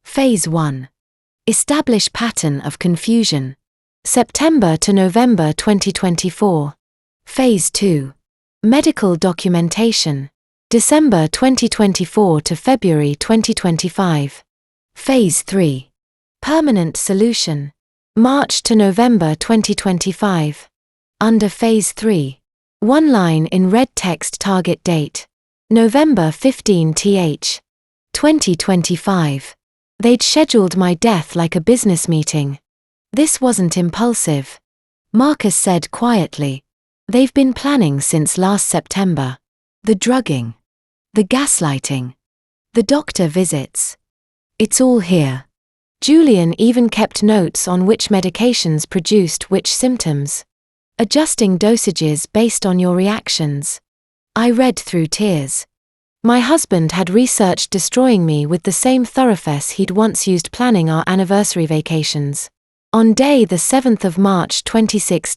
[SPEAKER 1] Phase 1. Establish pattern of confusion. September to November 2024. Phase 2. Medical documentation. December 2024 to February 2025. Phase 3. Permanent solution. March to November 2025. Under Phase 3. One line in red text target date. November 15 2025. They'd scheduled my death like a business meeting. This wasn't impulsive. Marcus said quietly. They've been planning since last September. The drugging. The gaslighting. The doctor visits. It's all here. Julian even kept notes on which medications produced which symptoms. Adjusting dosages based on your reactions. I read through tears. My husband had researched destroying me with the same thoroughness he'd once used planning our anniversary vacations. On day the 7th of March 26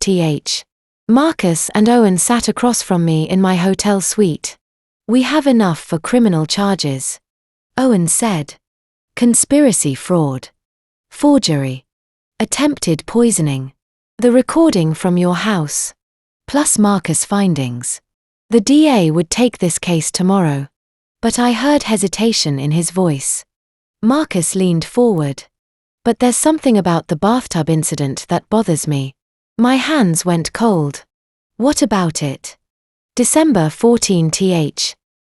[SPEAKER 1] Marcus and Owen sat across from me in my hotel suite. We have enough for criminal charges. Owen said. Conspiracy fraud. Forgery. Attempted poisoning. The recording from your house. Plus Marcus' findings. The DA would take this case tomorrow. But I heard hesitation in his voice. Marcus leaned forward. But there's something about the bathtub incident that bothers me. My hands went cold. What about it? December 14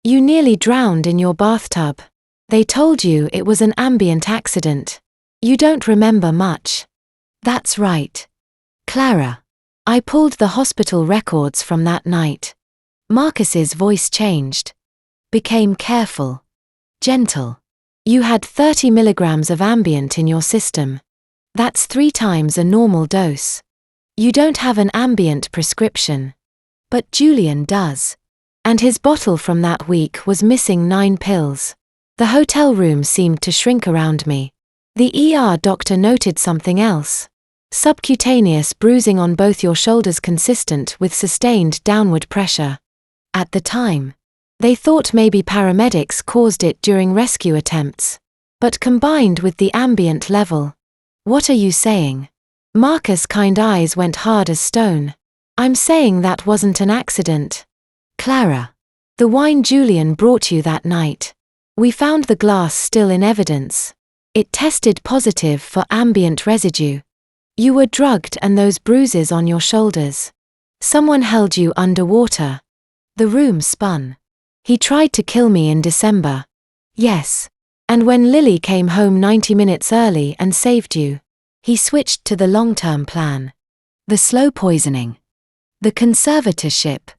[SPEAKER 1] You nearly drowned in your bathtub. They told you it was an ambient accident. You don't remember much. That's right. Clara. I pulled the hospital records from that night. Marcus's voice changed. Became careful. Gentle. You had 30 milligrams of ambient in your system. That's 3 times a normal dose. You don't have an ambient prescription. But Julian does. And his bottle from that week was missing 9 pills. The hotel room seemed to shrink around me. The ER doctor noted something else. Subcutaneous bruising on both your shoulders consistent with sustained downward pressure. At the time, they thought maybe paramedics caused it during rescue attempts. But combined with the ambient level. What are you saying? Marcus' kind eyes went hard as stone. I'm saying that wasn't an accident. Clara. The wine Julian brought you that night. We found the glass still in evidence. It tested positive for ambient residue. You were drugged and those bruises on your shoulders. Someone held you underwater. The room spun. He tried to kill me in December. Yes. And when Lily came home 90 minutes early and saved you, he switched to the long-term plan. The slow poisoning. The conservatorship.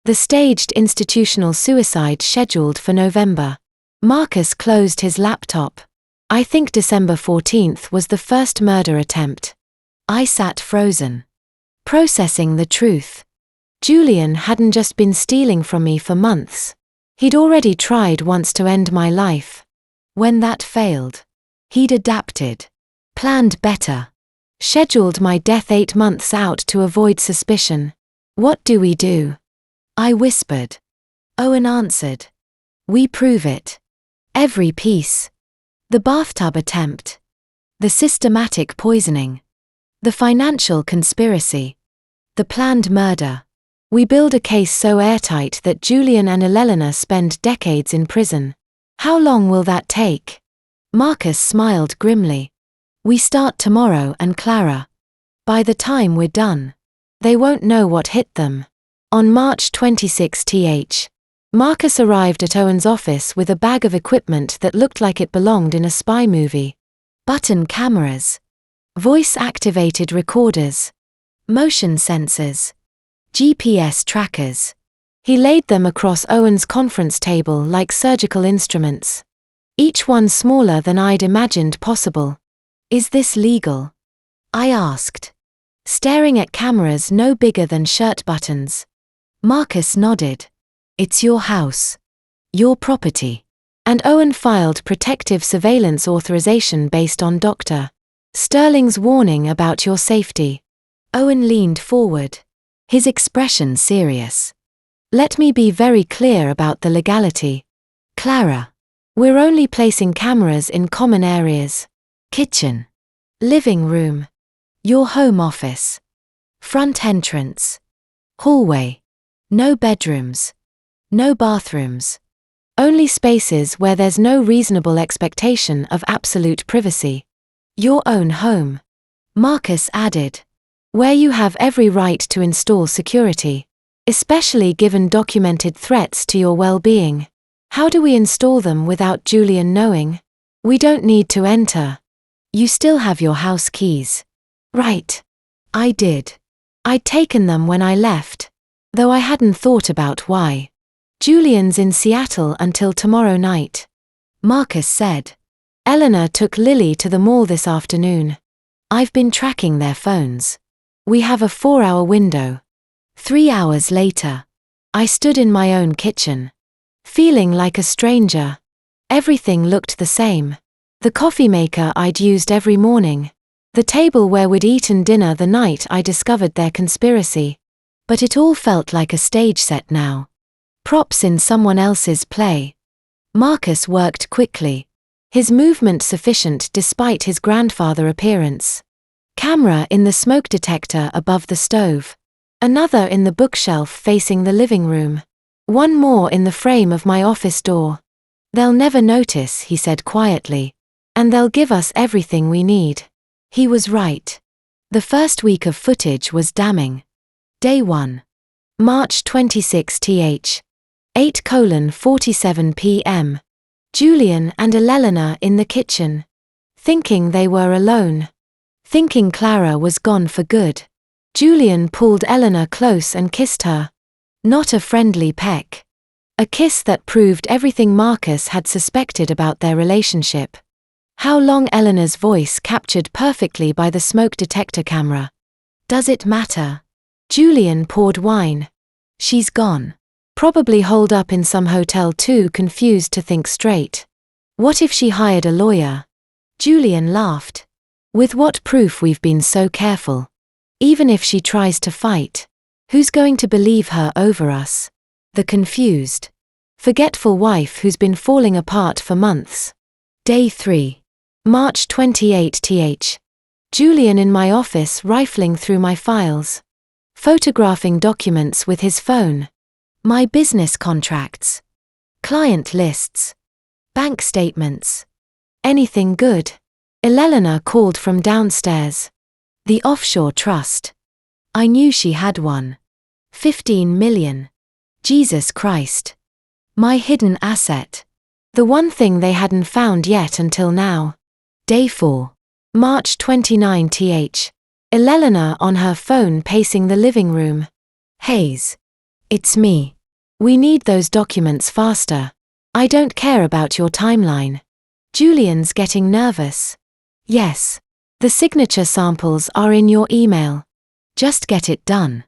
[SPEAKER 1] The staged institutional suicide scheduled for November. Marcus closed his laptop. I think December 14th was the first murder attempt. I sat frozen. Processing the truth. Julian hadn't just been stealing from me for months. He'd already tried once to end my life. When that failed, he'd adapted. Planned better. Scheduled my death 8 months out to avoid suspicion. What do we do? I whispered. Owen answered. We prove it. Every piece. The bathtub attempt. The systematic poisoning. The financial conspiracy. The planned murder. We build a case so airtight that Julian and Elena spend decades in prison. How long will that take? Marcus smiled grimly. We start tomorrow, and Clara. By the time we're done, they won't know what hit them. On March 26th, Marcus arrived at Owen's office with a bag of equipment that looked like it belonged in a spy movie. Button cameras, voice-activated recorders, motion sensors, GPS trackers. He laid them across Owen's conference table like surgical instruments, each one smaller than I'd imagined possible. Is this legal? I asked, staring at cameras no bigger than shirt buttons. Marcus nodded. It's your house. Your property. And Owen filed protective surveillance authorization based on Dr. Sterling's warning about your safety. Owen leaned forward, his expression serious. Let me be very clear about the legality. Clara, we're only placing cameras in common areas. Kitchen. Living room. Your home office. Front entrance. Hallway. No bedrooms. No bathrooms. Only spaces where there's no reasonable expectation of absolute privacy. Your own home. Marcus added. Where you have every right to install security, especially given documented threats to your well-being. How do we install them without Julian knowing? We don't need to enter. You still have your house keys. Right. I did. I'd taken them when I left, though I hadn't thought about why. Julian's in Seattle until tomorrow night. Marcus said. Eleanor took Lily to the mall this afternoon. I've been tracking their phones. We have a 4-hour window. 3 hours later, I stood in my own kitchen, feeling like a stranger. Everything looked the same. The coffee maker I'd used every morning. The table where we'd eaten dinner the night I discovered their conspiracy. But it all felt like a stage set now. Props in someone else's play. Marcus worked quickly, his movement sufficient despite his grandfather appearance. Camera in the smoke detector above the stove. Another in the bookshelf facing the living room. One more in the frame of my office door. They'll never notice, he said quietly. And they'll give us everything we need. He was right. The first week of footage was damning. Day 1. March 26th. 8:47 p.m. Julian and Eleanor in the kitchen. Thinking they were alone. Thinking Clara was gone for good. Julian pulled Eleanor close and kissed her. Not a friendly peck. A kiss that proved everything Marcus had suspected about their relationship. How long Eleanor's voice captured perfectly by the smoke detector camera. Does it matter? Julian poured wine. She's gone. Probably holed up in some hotel too confused to think straight. What if she hired a lawyer? Julian laughed. With what proof we've been so careful? Even if she tries to fight, who's going to believe her over us? The confused, forgetful wife who's been falling apart for months. Day 3. March 28th. Julian in my office rifling through my files. Photographing documents with his phone. My business contracts. Client lists. Bank statements. Anything good? Eleanor called from downstairs. The offshore trust. I knew she had one. 15 million. Jesus Christ. My hidden asset. The one thing they hadn't found yet until now. Day 4. March 29th. Eleanor on her phone pacing the living room. Hayes. It's me. We need those documents faster. I don't care about your timeline. Julian's getting nervous. Yes. The signature samples are in your email. Just get it done.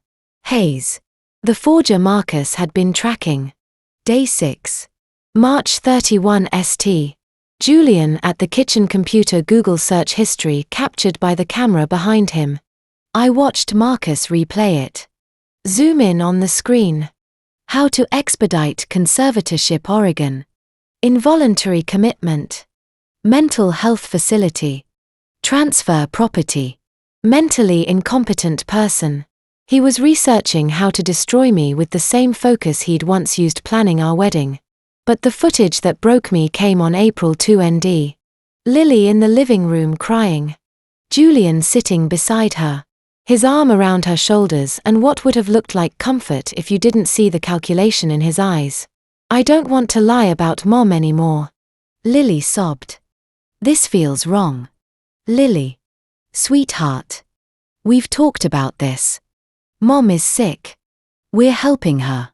[SPEAKER 1] Hayes. The forger Marcus had been tracking. Day 6. March 31 St. Julian at the kitchen computer, Google search history captured by the camera behind him. I watched Marcus replay it. Zoom in on the screen. How to expedite conservatorship, Oregon. Involuntary commitment. Mental health facility. Transfer property. Mentally incompetent person. He was researching how to destroy me with the same focus he'd once used planning our wedding. But the footage that broke me came on April 2 ND. Lily in the living room crying. Julian sitting beside her, his arm around her shoulders and what would have looked like comfort if you didn't see the calculation in his eyes. I don't want to lie about Mom anymore. Lily sobbed. This feels wrong. Lily. Sweetheart. We've talked about this. Mom is sick. We're helping her.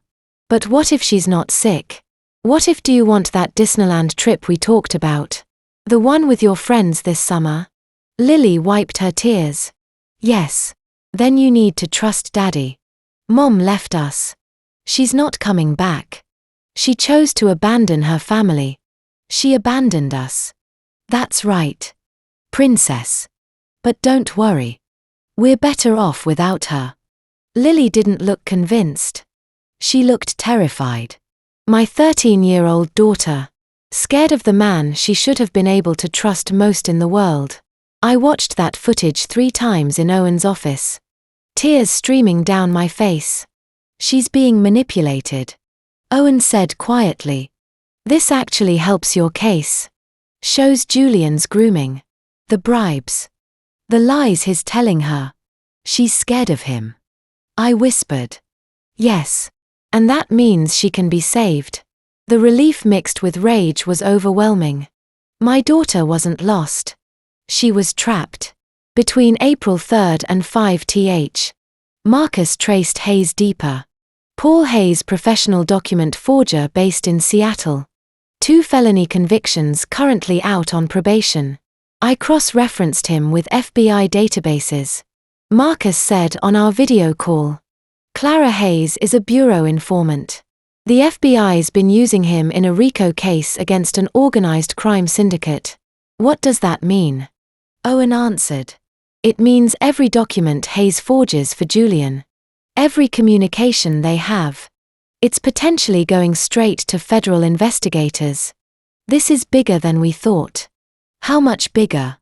[SPEAKER 1] But what if she's not sick? What if do you want that Disneyland trip we talked about? The one with your friends this summer? Lily wiped her tears. Yes. Then you need to trust Daddy. Mom left us. She's not coming back. She chose to abandon her family. She abandoned us. That's right. Princess. But don't worry. We're better off without her. Lily didn't look convinced. She looked terrified. My 13-year-old daughter. Scared of the man she should have been able to trust most in the world. I watched that footage 3 times in Owen's office. Tears streaming down my face. She's being manipulated. Owen said quietly. This actually helps your case. Shows Julian's grooming. The bribes. The lies he's telling her. She's scared of him. I whispered. Yes. And that means she can be saved. The relief mixed with rage was overwhelming. My daughter wasn't lost. She was trapped. Between April 3rd and 5th. Marcus traced Hayes deeper. Paul Hayes, professional document forger based in Seattle. 2 felony convictions, currently out on probation. I cross-referenced him with FBI databases. Marcus said on our video call. Clara Hayes is a bureau informant. The FBI's been using him in a RICO case against an organized crime syndicate. What does that mean? Owen answered. It means every document Hayes forges for Julian. Every communication they have. It's potentially going straight to federal investigators. This is bigger than we thought. How much bigger?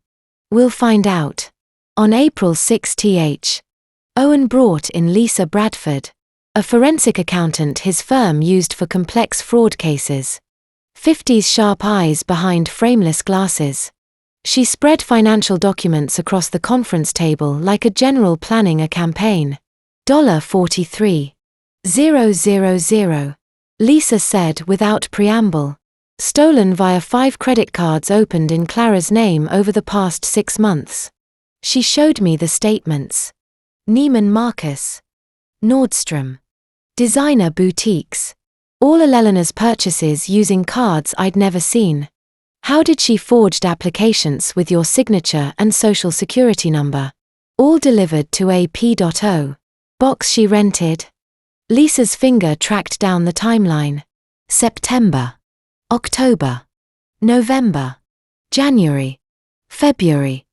[SPEAKER 1] We'll find out. On April 6th, Owen brought in Lisa Bradford, a forensic accountant his firm used for complex fraud cases. 50s sharp eyes behind frameless glasses. She spread financial documents across the conference table like a general planning a campaign. $43,000. Lisa said without preamble. Stolen via 5 credit cards opened in Clara's name over the past 6 months. She showed me the statements. Neiman Marcus. Nordstrom. Designer boutiques. All Elena's purchases using cards I'd never seen. How did she forged applications with your signature and social security number? All delivered to a P.O. box she rented. Lisa's finger tracked down the timeline. September. October. November. January. February.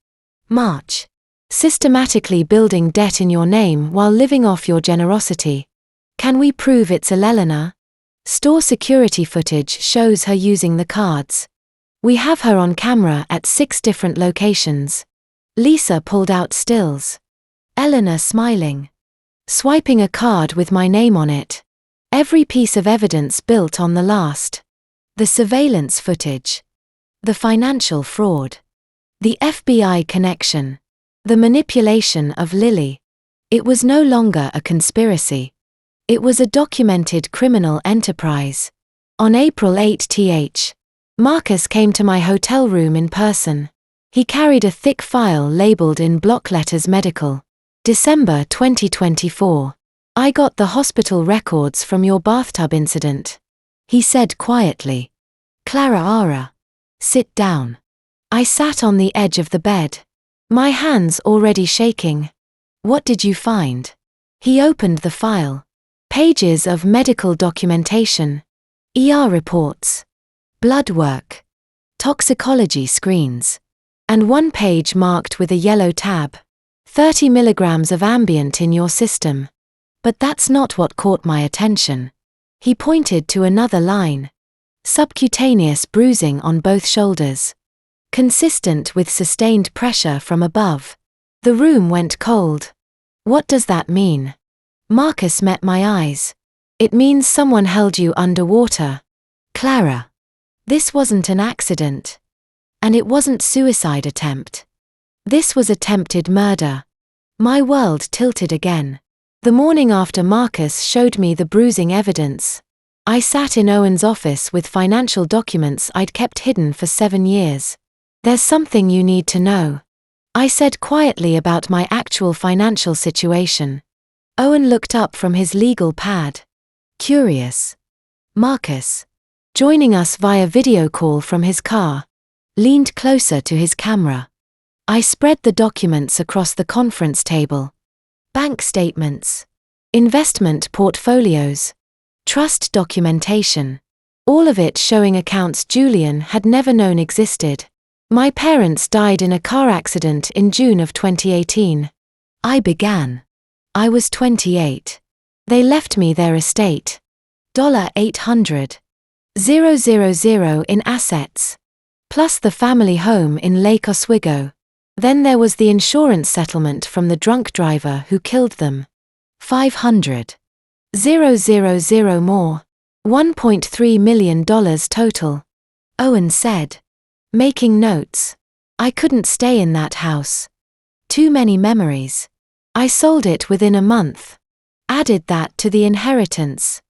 [SPEAKER 1] March. Systematically building debt in your name while living off your generosity. Can we prove it's Elena? Store security footage shows her using the cards. We have her on camera at 6 different locations. Lisa pulled out stills. Eleanor smiling. Swiping a card with my name on it. Every piece of evidence built on the last. The surveillance footage. The financial fraud. The FBI connection. The manipulation of Lily. It was no longer a conspiracy. It was a documented criminal enterprise. On April 8th, Marcus came to my hotel room in person. He carried a thick file labeled in block letters medical. December 2024. I got the hospital records from your bathtub incident. He said quietly. Clara. Sit down. I sat on the edge of the bed. My hands already shaking. What did you find? He opened the file. Pages of medical documentation. ER reports. Blood work. Toxicology screens. And 1 page marked with a yellow tab. 30 milligrams of ambient in your system. But that's not what caught my attention. He pointed to another line. Subcutaneous bruising on both shoulders. Consistent with sustained pressure from above. The room went cold. What does that mean? Marcus met my eyes. It means someone held you underwater. Clara. This wasn't an accident. And it wasn't suicide attempt. This was attempted murder. My world tilted again. The morning after Marcus showed me the bruising evidence, I sat in Owen's office with financial documents I'd kept hidden for 7 years. "There's something you need to know," I said quietly about my actual financial situation. Owen looked up from his legal pad. Curious. Marcus, joining us via video call from his car, leaned closer to his camera. I spread the documents across the conference table. Bank statements, investment portfolios, trust documentation, all of it showing accounts Julian had never known existed. My parents died in a car accident in June of 2018. I began. I was 28. They left me their estate. $800,000 in assets. Plus the family home in Lake Oswego. Then there was the insurance settlement from the drunk driver who killed them. $500,000 more. $1.3 million total. Owen said, making notes. I couldn't stay in that house. Too many memories. I sold it within a month. Added that to the inheritance.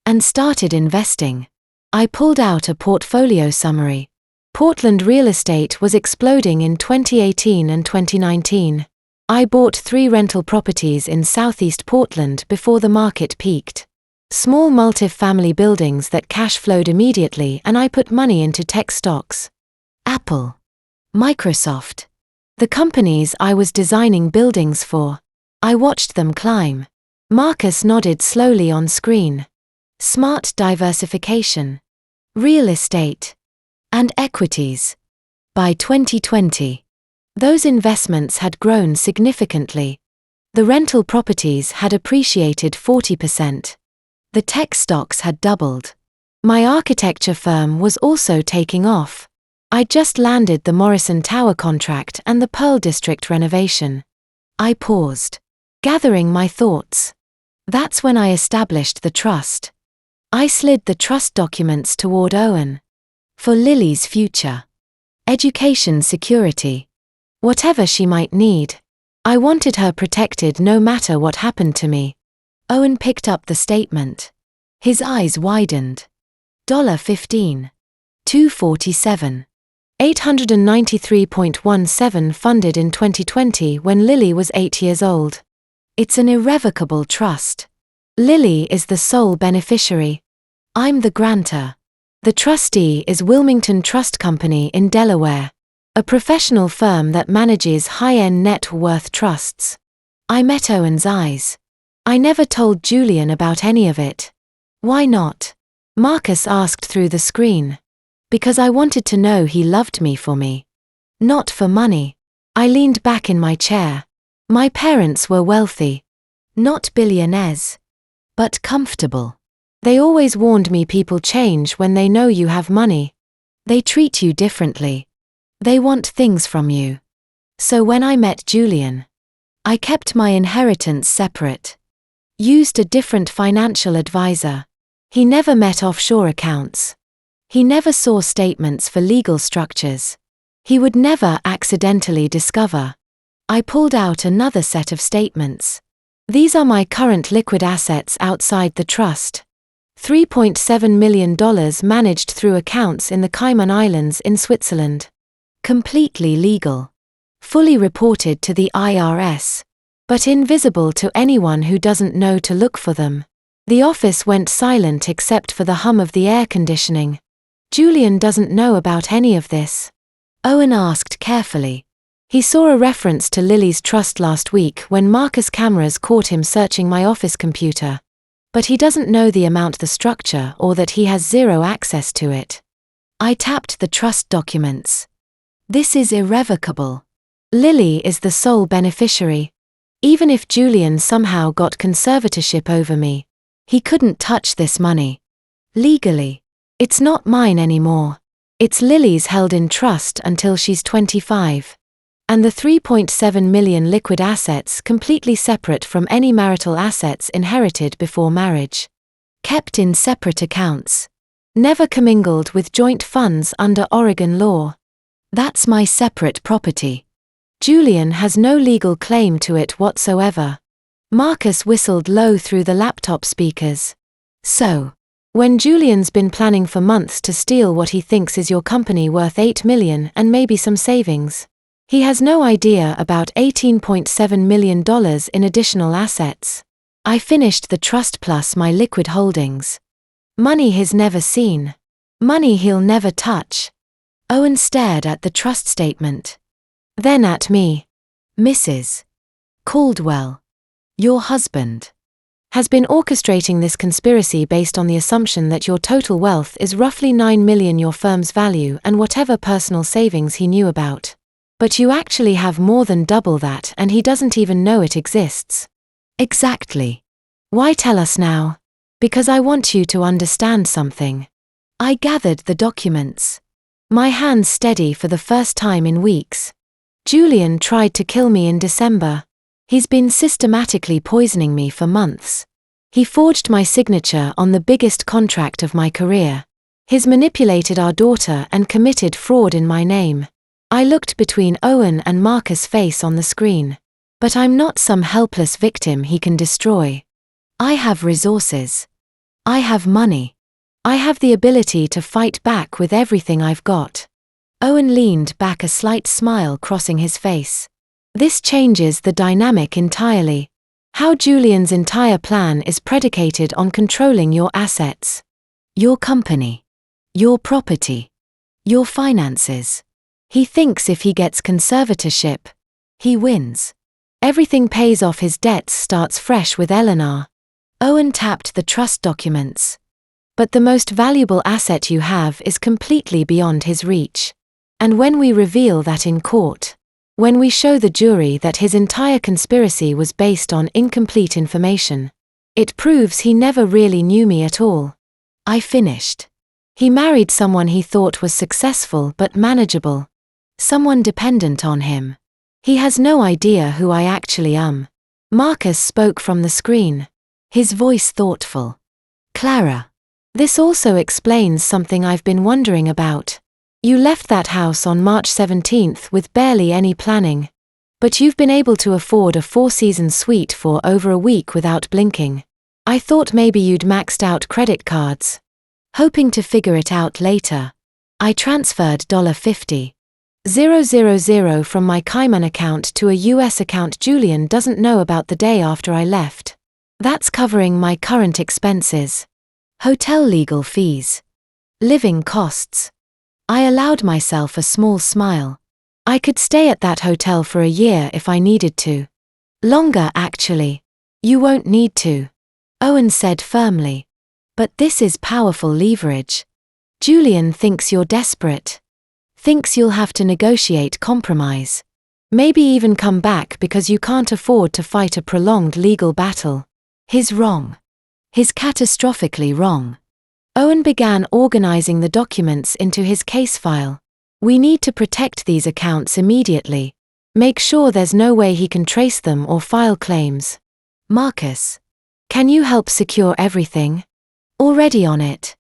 [SPEAKER 1] And started investing. I pulled out a portfolio summary. Portland real estate was exploding in 2018 and 2019. I bought 3 rental properties in southeast Portland before the market peaked. Small multi-family buildings that cash flowed immediately, and I put money into tech stocks. Apple. Microsoft. The companies I was designing buildings for. I watched them climb. Marcus nodded slowly on screen. Smart diversification. Real estate. And equities. By 2020, those investments had grown significantly. The rental properties had appreciated 40%. The tech stocks had doubled. My architecture firm was also taking off. I'd just landed the Morrison Tower contract and the Pearl District renovation. I paused, gathering my thoughts. That's when I established the trust. I slid the trust documents toward Owen. For Lily's future. Education security. Whatever she might need. I wanted her protected no matter what happened to me. Owen picked up the statement. His eyes widened. $15. $247. $893.17 funded in 2020 when Lily was 8 years old. It's an irrevocable trust. Lily is the sole beneficiary. I'm the grantor. The trustee is Wilmington Trust Company in Delaware, a professional firm that manages high-end net worth trusts. I met Owen's eyes. I never told Julian about any of it. Why not? Marcus asked through the screen. Because I wanted to know he loved me for me. Not for money. I leaned back in my chair. My parents were wealthy. Not billionaires. But comfortable. They always warned me people change when they know you have money. They treat you differently. They want things from you. So when I met Julian, I kept my inheritance separate. Used a different financial advisor. He never met offshore accounts. He never saw statements for legal structures. He would never accidentally discover. I pulled out another set of statements. These are my current liquid assets outside the trust. $3.7 million managed through accounts in the Cayman Islands in Switzerland. Completely legal. Fully reported to the IRS. But invisible to anyone who doesn't know to look for them. The office went silent except for the hum of the air conditioning. Julian doesn't know about any of this. Owen asked carefully. He saw a reference to Lily's trust last week when Marcus' cameras caught him searching my office computer. But he doesn't know the amount, the structure, or that he has zero access to it. I tapped the trust documents. This is irrevocable. Lily is the sole beneficiary. Even if Julian somehow got conservatorship over me, he couldn't touch this money. Legally. It's not mine anymore. It's Lily's, held in trust until she's 25. And the $3.7 million liquid assets completely separate from any marital assets inherited before marriage. Kept in separate accounts. Never commingled with joint funds under Oregon law. That's my separate property. Julian has no legal claim to it whatsoever. Marcus whistled low through the laptop speakers. So, when Julian's been planning for months to steal what he thinks is your company worth $8 million and maybe some savings, he has no idea about $18.7 million in additional assets. I finished the trust plus my liquid holdings. Money he's never seen. Money he'll never touch. Owen stared at the trust statement. Then at me. Mrs. Caldwell, your husband, has been orchestrating this conspiracy based on the assumption that your total wealth is roughly $9 million, your firm's value, and whatever personal savings he knew about. But you actually have more than double that, and he doesn't even know it exists. Exactly. Why tell us now? Because I want you to understand something. I gathered the documents. My hands steady for the first time in weeks. Julian tried to kill me in December. He's been systematically poisoning me for months. He forged my signature on the biggest contract of my career. He's manipulated our daughter and committed fraud in my name. I looked between Owen and Marcus' face on the screen. But I'm not some helpless victim he can destroy. I have resources. I have money. I have the ability to fight back with everything I've got. Owen leaned back, a slight smile crossing his face. This changes the dynamic entirely. How Julian's entire plan is predicated on controlling your assets. Your company. Your property. Your finances. He thinks if he gets conservatorship, he wins. Everything pays off, his debts, starts fresh with Eleanor. Owen tapped the trust documents. But the most valuable asset you have is completely beyond his reach. And when we reveal that in court, when we show the jury that his entire conspiracy was based on incomplete information, it proves he never really knew me at all. I finished. He married someone he thought was successful but manageable. Someone dependent on him. He has no idea who I actually am. Marcus spoke from the screen. His voice thoughtful. Clara. This also explains something I've been wondering about. You left that house on March 17th with barely any planning. But you've been able to afford a 4-season suite for over a week without blinking. I thought maybe you'd maxed out credit cards. Hoping to figure it out later, I transferred $50,000 from my Cayman account to a US account Julian doesn't know about the day after I left. That's covering my current expenses. Hotel legal fees. Living costs. I allowed myself a small smile. I could stay at that hotel for a year if I needed to. Longer, actually. You won't need to. Owen said firmly. But this is powerful leverage. Julian thinks you're desperate. Thinks you'll have to negotiate compromise. Maybe even come back because you can't afford to fight a prolonged legal battle. He's wrong. He's catastrophically wrong. Owen began organizing the documents into his case file. We need to protect these accounts immediately. Make sure there's no way he can trace them or file claims. Marcus. Can you help secure everything? Already on it.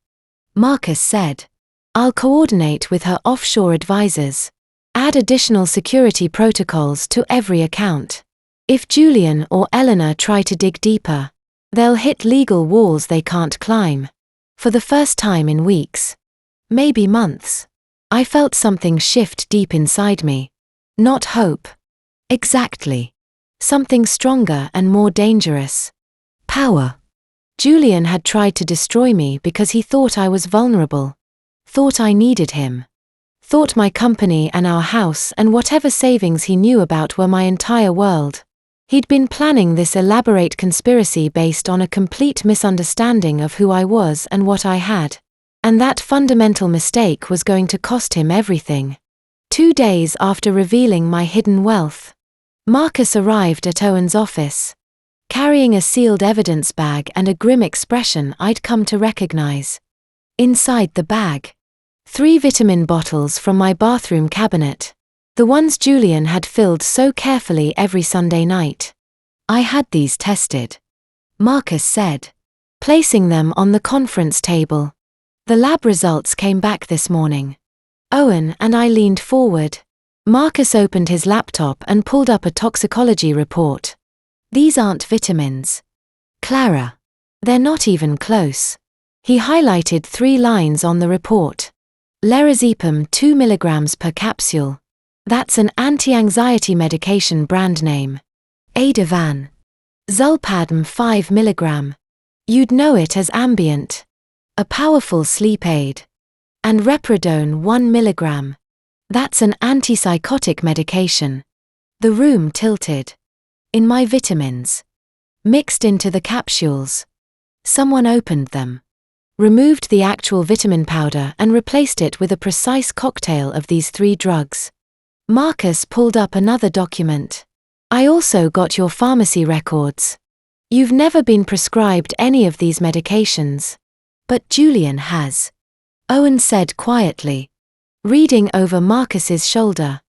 [SPEAKER 1] Marcus said. I'll coordinate with her offshore advisors. Add additional security protocols to every account. If Julian or Eleanor try to dig deeper, they'll hit legal walls they can't climb. For the first time in weeks, maybe months, I felt something shift deep inside me. Not hope. Exactly. Something stronger and more dangerous. Power. Julian had tried to destroy me because he thought I was vulnerable. Thought I needed him. Thought my company and our house and whatever savings he knew about were my entire world. He'd been planning this elaborate conspiracy based on a complete misunderstanding of who I was and what I had. And that fundamental mistake was going to cost him everything. 2 days after revealing my hidden wealth, Marcus arrived at Owen's office, carrying a sealed evidence bag and a grim expression I'd come to recognize. Inside the bag, 3 vitamin bottles from my bathroom cabinet. The ones Julian had filled so carefully every Sunday night. I had these tested, Marcus said, placing them on the conference table. The lab results came back this morning. Owen and I leaned forward. Marcus opened his laptop and pulled up a toxicology report. These aren't vitamins, Clara. They're not even close. He highlighted 3 lines on the report. Lerazepam 2 mg per capsule. That's an anti-anxiety medication brand name. Ativan. Zolpidem 5 mg. You'd know it as Ambient. A powerful sleep aid. And Reprodone 1 mg. That's an antipsychotic medication. The room tilted. In my vitamins. Mixed into the capsules. Someone opened them. Removed the actual vitamin powder and replaced it with a precise cocktail of these 3 drugs. Marcus pulled up another document. I also got your pharmacy records. You've never been prescribed any of these medications. But Julian has. Owen said quietly, reading over Marcus's shoulder.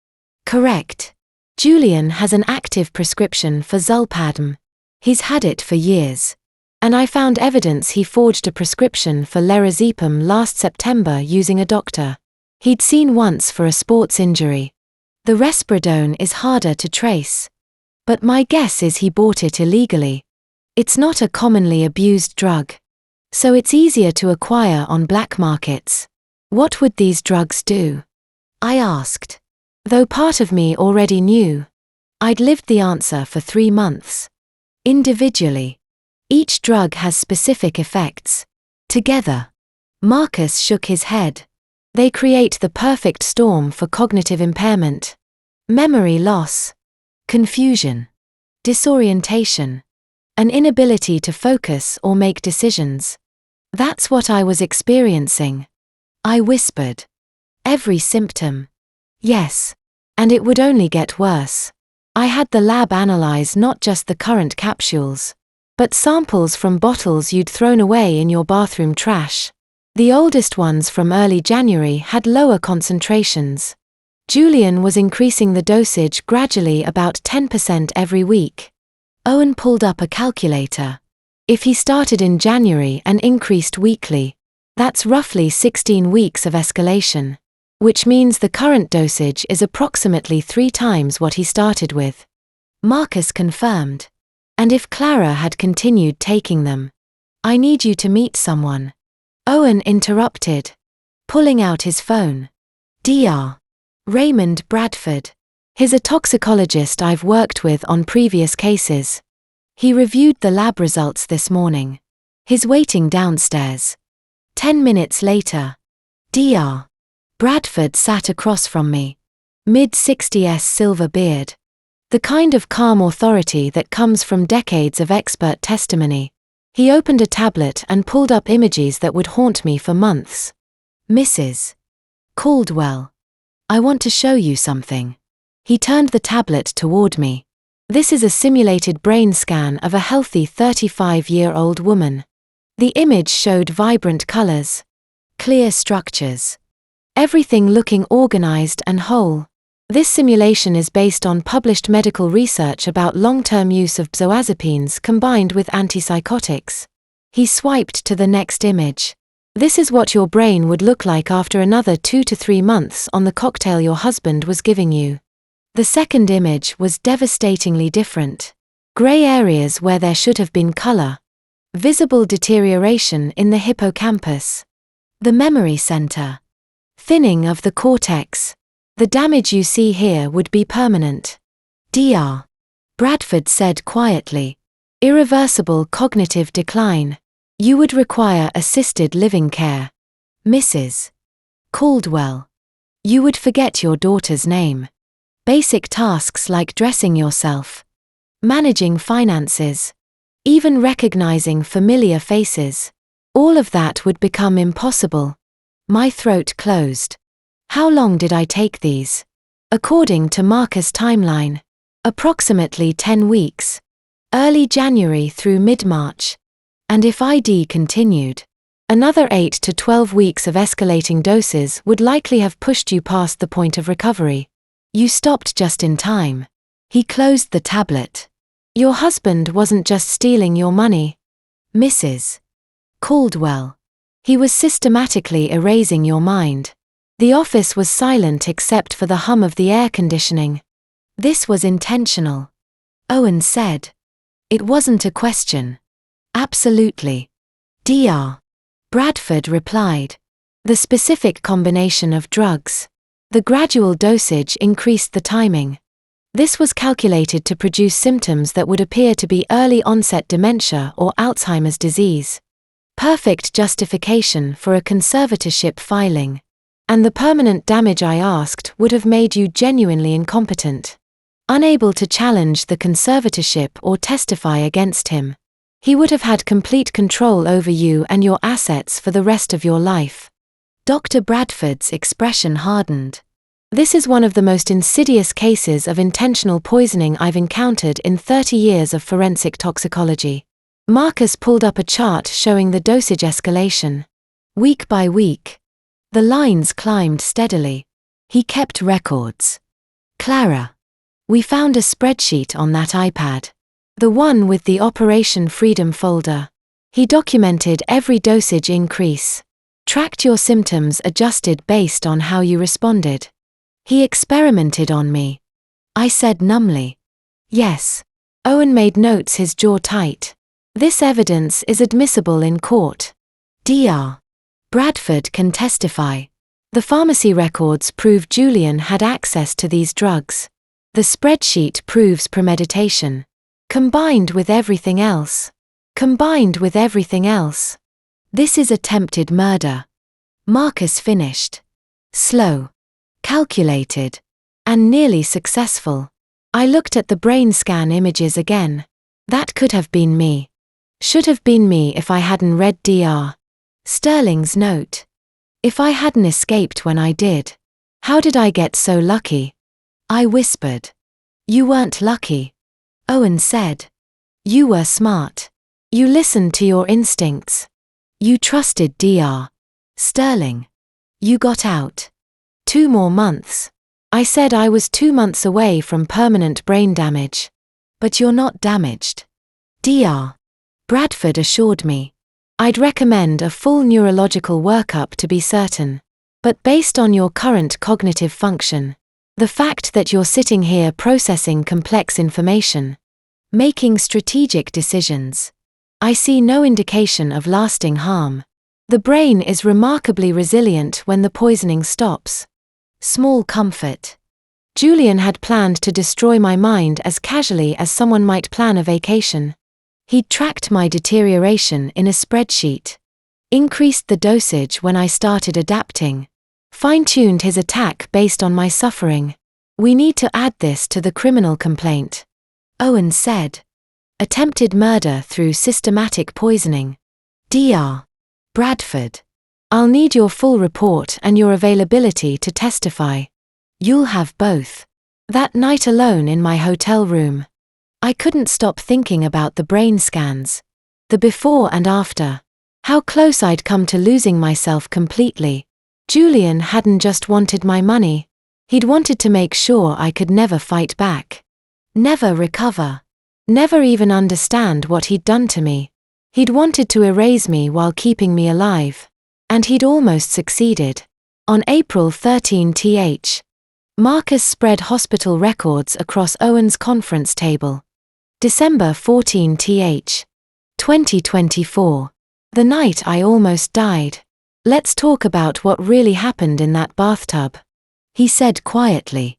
[SPEAKER 1] Correct. Julian has an active prescription for Zolpidem. He's had it for years. And I found evidence he forged a prescription for Lerazepam last September using a doctor he'd seen once for a sports injury. The Resprodone is harder to trace. But my guess is he bought it illegally. It's not a commonly abused drug. So it's easier to acquire on black markets. What would these drugs do? I asked. Though part of me already knew. I'd lived the answer for 3 months. Individually. Each drug has specific effects. Together. Marcus shook his head. They create the perfect storm for cognitive impairment. Memory loss. Confusion. Disorientation. An inability to focus or make decisions. That's what I was experiencing. I whispered. Every symptom. Yes. And it would only get worse. I had the lab analyze not just the current capsules, but samples from bottles you'd thrown away in your bathroom trash. The oldest ones from early January had lower concentrations. Julian was increasing the dosage gradually, about 10% every week. Owen pulled up a calculator. If he started in January and increased weekly, that's roughly 16 weeks of escalation, which means the current dosage is approximately 3 times what he started with. Marcus confirmed. And if Clara had continued taking them, I need you to meet someone. Owen interrupted, pulling out his phone. Dr. Raymond Bradford. He's a toxicologist I've worked with on previous cases. He reviewed the lab results this morning. He's waiting downstairs. 10 minutes later. Dr. Bradford sat across from me. Mid-60s silver beard. The kind of calm authority that comes from decades of expert testimony. He opened a tablet and pulled up images that would haunt me for months. Mrs. Caldwell. I want to show you something. He turned the tablet toward me. This is a simulated brain scan of a healthy 35-year-old woman. The image showed vibrant colors, clear structures, everything looking organized and whole. This simulation is based on published medical research about long-term use of benzodiazepines combined with antipsychotics. He swiped to the next image. This is what your brain would look like after another 2 to 3 months on the cocktail your husband was giving you. The second image was devastatingly different. Gray areas where there should have been color. Visible deterioration in the hippocampus. The memory center. Thinning of the cortex. The damage you see here would be permanent. Dr. Bradford said quietly. Irreversible cognitive decline. You would require assisted living care. Mrs. Caldwell. You would forget your daughter's name. Basic tasks like dressing yourself, managing finances, even recognizing familiar faces. All of that would become impossible. My throat closed. How long did I take these? According to Marcus' timeline, approximately 10 weeks. Early January through mid-March. And if ID continued, another 8 to 12 weeks of escalating doses would likely have pushed you past the point of recovery. You stopped just in time. He closed the tablet. Your husband wasn't just stealing your money, Mrs. Caldwell. He was systematically erasing your mind. The office was silent except for the hum of the air conditioning. This was intentional, Owen said. It wasn't a question. Absolutely. Dr. Bradford replied. The specific combination of drugs. The gradual dosage increased the timing. This was calculated to produce symptoms that would appear to be early onset dementia or Alzheimer's disease. Perfect justification for a conservatorship filing. And the permanent damage I asked would have made you genuinely incompetent. Unable to challenge the conservatorship or testify against him. He would have had complete control over you and your assets for the rest of your life. Dr. Bradford's expression hardened. This is one of the most insidious cases of intentional poisoning I've encountered in 30 years of forensic toxicology. Marcus pulled up a chart showing the dosage escalation. Week by week. The lines climbed steadily. He kept records. Clara. We found a spreadsheet on that iPad. The one with the Operation Freedom folder. He documented every dosage increase. Tracked your symptoms adjusted based on how you responded. He experimented on me. I said numbly. Yes. Owen made notes, his jaw tight. This evidence is admissible in court. Dr. Bradford can testify. The pharmacy records prove Julian had access to these drugs. The spreadsheet proves premeditation. Combined with everything else. This is attempted murder. Marcus finished. Slow. Calculated. And nearly successful. I looked at the brain scan images again. That could have been me. Should have been me if I hadn't read Dr. Sterling's note. If I hadn't escaped when I did. How did I get so lucky? I whispered. You weren't lucky. Owen said. You were smart. You listened to your instincts. You trusted Dr. Sterling. You got out. 2 more months. I said I was 2 months away from permanent brain damage. But you're not damaged. Dr. Bradford assured me. I'd recommend a full neurological workup to be certain. But based on your current cognitive function, the fact that you're sitting here processing complex information, making strategic decisions, I see no indication of lasting harm. The brain is remarkably resilient when the poisoning stops. Small comfort. Julian had planned to destroy my mind as casually as someone might plan a vacation. He'd tracked my deterioration in a spreadsheet. Increased the dosage when I started adapting. Fine-tuned his attack based on my suffering. We need to add this to the criminal complaint. Owen said. Attempted murder through systematic poisoning. Dr. Bradford. I'll need your full report and your availability to testify. You'll have both. That night alone in my hotel room. I couldn't stop thinking about the brain scans. The before and after. How close I'd come to losing myself completely. Julian hadn't just wanted my money. He'd wanted to make sure I could never fight back. Never recover. Never even understand what he'd done to me. He'd wanted to erase me while keeping me alive. And he'd almost succeeded. On April 13 Marcus spread hospital records across Owen's conference table. December 14 2024. The night I almost died. Let's talk about what really happened in that bathtub. He said quietly.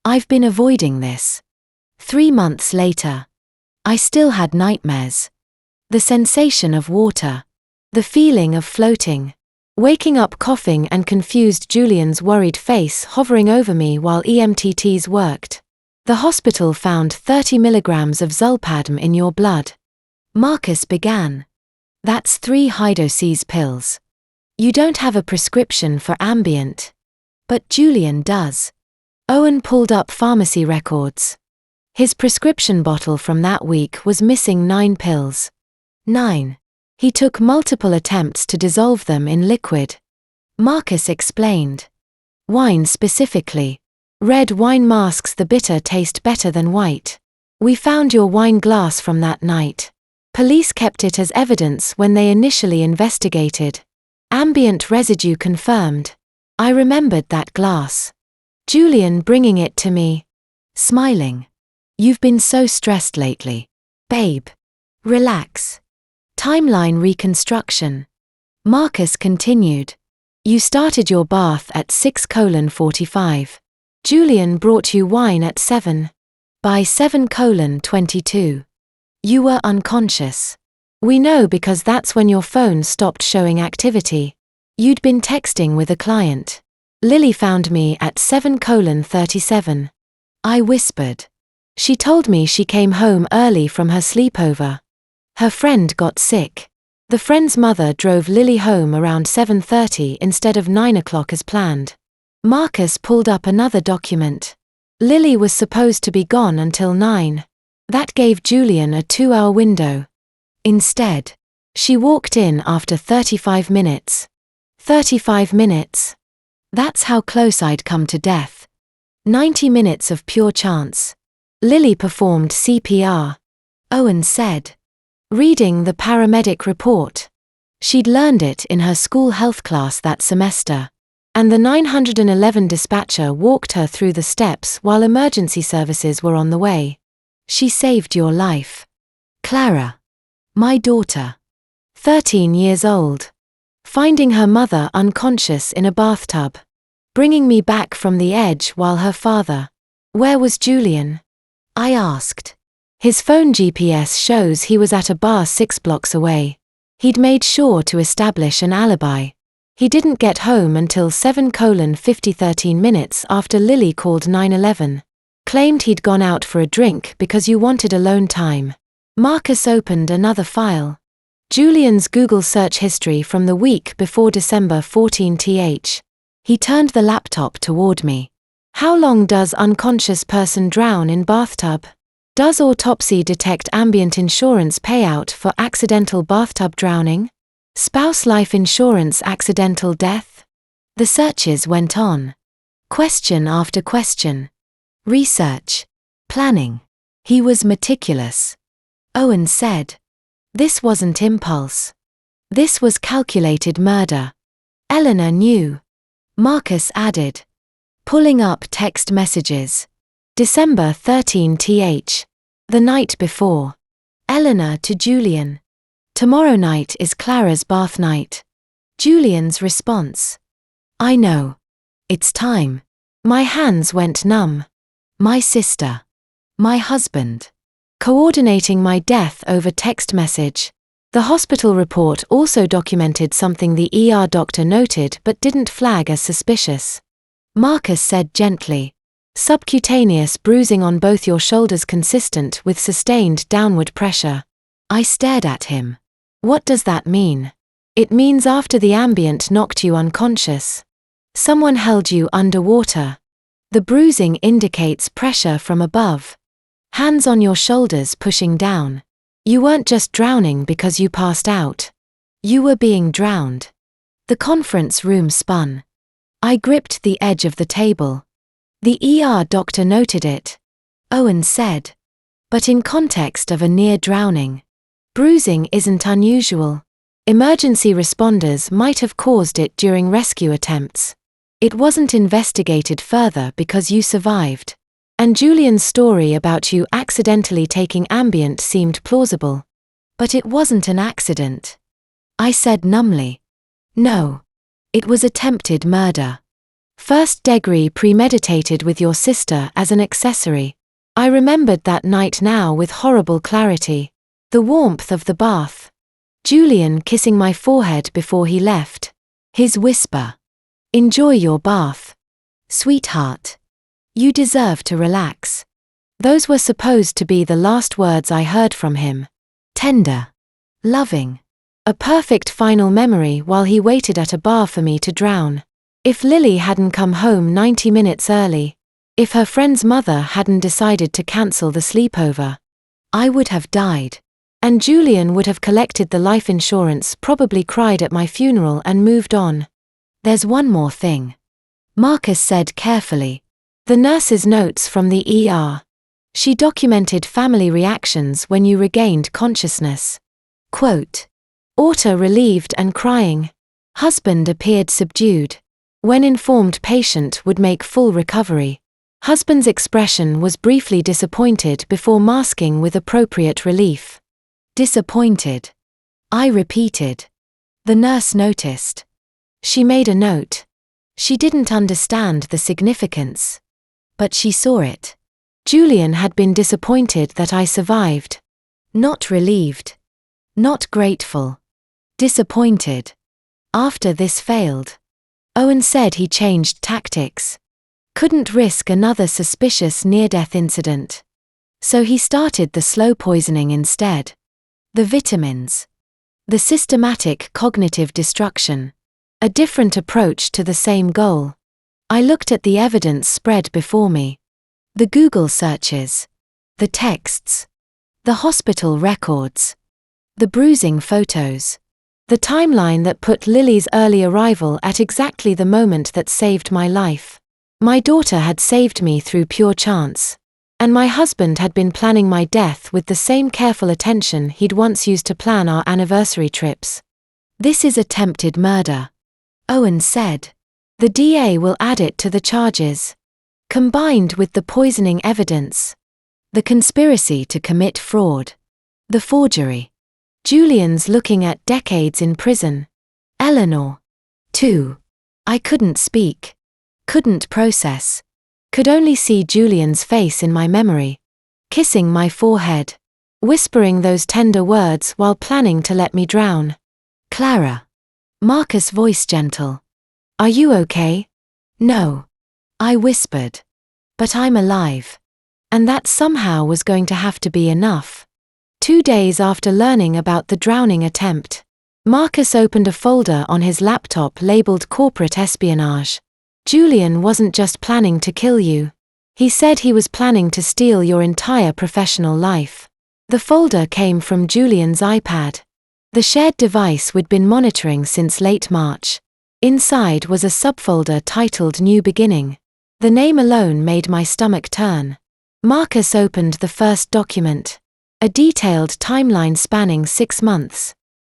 [SPEAKER 1] I've been avoiding this. 3 months later. I still had nightmares. The sensation of water. The feeling of floating. Waking up coughing and confused Julian's worried face hovering over me while EMTTs worked. The hospital found 30 milligrams of Zolpadem in your blood. Marcus began. That's 3 high-doses pills. You don't have a prescription for Ambient. But Julian does. Owen pulled up pharmacy records. His prescription bottle from that week was missing 9 pills. 9. He took multiple attempts to dissolve them in liquid. Marcus explained. Wine specifically. Red wine masks the bitter taste better than white. We found your wine glass from that night. Police kept it as evidence when they initially investigated. Ambient residue confirmed. I remembered that glass. Julian bringing it to me. Smiling. You've been so stressed lately. Babe. Relax. Timeline reconstruction. Marcus continued. You started your bath at 6:45. Julian brought you wine at 7. By 7:22. You were unconscious. We know because that's when your phone stopped showing activity. You'd been texting with a client. Lily found me at 7:37. I whispered. She told me she came home early from her sleepover. Her friend got sick. The friend's mother drove Lily home around 7:30 instead of 9 o'clock as planned. Marcus pulled up another document. Lily was supposed to be gone until 9. That gave Julian a 2-hour window. Instead, she walked in after 35 minutes. 35 minutes. That's how close I'd come to death. 90 minutes of pure chance. Lily performed CPR. Owen said. Reading the paramedic report. She'd learned it in her school health class that semester. And the 911 dispatcher walked her through the steps while emergency services were on the way. She saved your life. Clara. My daughter. 13 years old. Finding her mother unconscious in a bathtub. Bringing me back from the edge while her father. Where was Julian? I asked. His phone GPS shows he was at a bar 6 blocks away. He'd made sure to establish an alibi. He didn't get home until 7:13 minutes after Lily called 911. Claimed he'd gone out for a drink because you wanted alone time. Marcus opened another file. Julian's Google search history from the week before December 14th. He turned the laptop toward me. How long does unconscious person drown in bathtub? Does autopsy detect ambient insurance payout for accidental bathtub drowning? Spouse life insurance accidental death? The searches went on. Question after question. Research. Planning. He was meticulous. Owen said. This wasn't impulse. This was calculated murder. Eleanor knew. Marcus added. Pulling up text messages. December 13th. The night before. Eleanor to Julian. Tomorrow night is Clara's bath night. Julian's response. I know. It's time. My hands went numb. My sister. My husband. Coordinating my death over text message. The hospital report also documented something the ER doctor noted but didn't flag as suspicious. Marcus said gently. Subcutaneous bruising on both your shoulders consistent with sustained downward pressure. I stared at him. What does that mean? It means after the ambient knocked you unconscious. Someone held you underwater. The bruising indicates pressure from above. Hands on your shoulders pushing down. You weren't just drowning because you passed out. You were being drowned. The conference room spun. I gripped the edge of the table. The ER doctor noted it. Owen said. But in context of a near drowning, bruising isn't unusual. Emergency responders might have caused it during rescue attempts. It wasn't investigated further because you survived. And Julian's story about you accidentally taking ambient seemed plausible. But it wasn't an accident. I said numbly. No. It was attempted murder. First degree premeditated with your sister as an accessory. I remembered that night now with horrible clarity. The warmth of the bath. Julian kissing my forehead before he left. His whisper. Enjoy your bath. Sweetheart. You deserve to relax. Those were supposed to be the last words I heard from him. Tender. Loving. A perfect final memory while he waited at a bar for me to drown. If Lily hadn't come home 90 minutes early, if her friend's mother hadn't decided to cancel the sleepover, I would have died. And Julian would have collected the life insurance, probably cried at my funeral and moved on. There's one more thing. Marcus said carefully. The nurse's notes from the ER. She documented family reactions when you regained consciousness. Quote. Daughter relieved and crying. Husband appeared subdued. When informed patient would make full recovery. Husband's expression was briefly disappointed before masking with appropriate relief. Disappointed. I repeated. The nurse noticed. She made a note. She didn't understand the significance. But she saw it. Julian had been disappointed that I survived. Not relieved. Not grateful. Disappointed. After this failed, Owen said he changed tactics. Couldn't risk another suspicious near-death incident. So he started the slow poisoning instead. The vitamins. The systematic cognitive destruction. A different approach to the same goal. I looked at the evidence spread before me. The Google searches. The texts. The hospital records. The bruising photos. The timeline that put Lily's early arrival at exactly the moment that saved my life. My daughter had saved me through pure chance. And my husband had been planning my death with the same careful attention he'd once used to plan our anniversary trips. This is attempted murder, Owen said. The DA will add it to the charges. Combined with the poisoning evidence. The conspiracy to commit fraud. The forgery. Julian's looking at decades in prison. Eleanor. 2. I couldn't speak. Couldn't process. Could only see Julian's face in my memory. Kissing my forehead. Whispering those tender words while planning to let me drown. Clara. Marcus' voice gentle. Are you okay? No. I whispered. But I'm alive. And that somehow was going to have to be enough. 2 days after learning about the drowning attempt, Marcus opened a folder on his laptop labeled Corporate Espionage. Julian wasn't just planning to kill you. He said he was planning to steal your entire professional life. The folder came from Julian's iPad. The shared device we'd been monitoring since late March. Inside was a subfolder titled New Beginning. The name alone made my stomach turn. Marcus opened the first document. A detailed timeline spanning 6 months.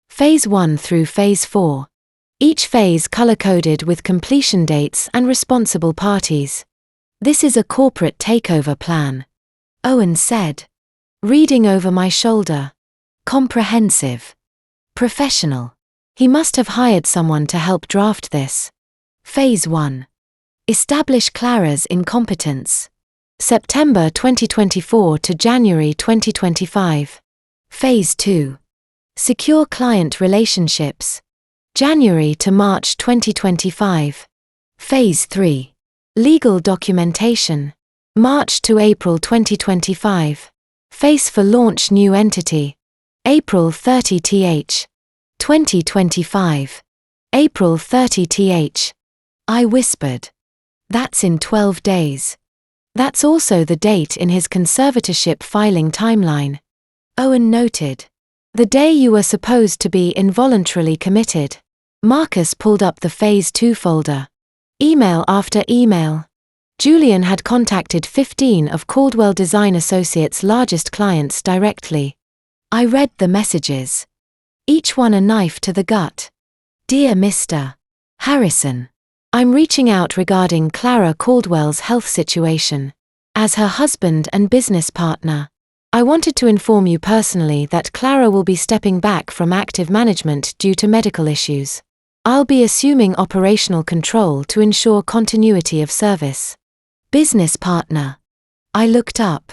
[SPEAKER 1] Phase 1 through Phase 4. Each phase color-coded with completion dates and responsible parties. This is a corporate takeover plan, Owen said. Reading over my shoulder. Comprehensive. Professional. He must have hired someone to help draft this. Phase 1. Establish Clara's incompetence. September 2024 to January 2025. Phase 2. Secure client relationships. January to March 2025. Phase 3. Legal documentation. March to April 2025. Phase for launch new entity. April 30th. 2025. April 30th. I whispered. That's in 12 days. That's also the date in his conservatorship filing timeline. Owen noted. The day you were supposed to be involuntarily committed. Marcus pulled up the Phase 2 folder. Email after email. Julian had contacted 15 of Caldwell Design Associates' largest clients directly. I read the messages. Each one a knife to the gut. Dear Mr. Harrison. I'm reaching out regarding Clara Caldwell's health situation. As her husband and business partner, I wanted to inform you personally that Clara will be stepping back from active management due to medical issues. I'll be assuming operational control to ensure continuity of service. Business partner. I looked up.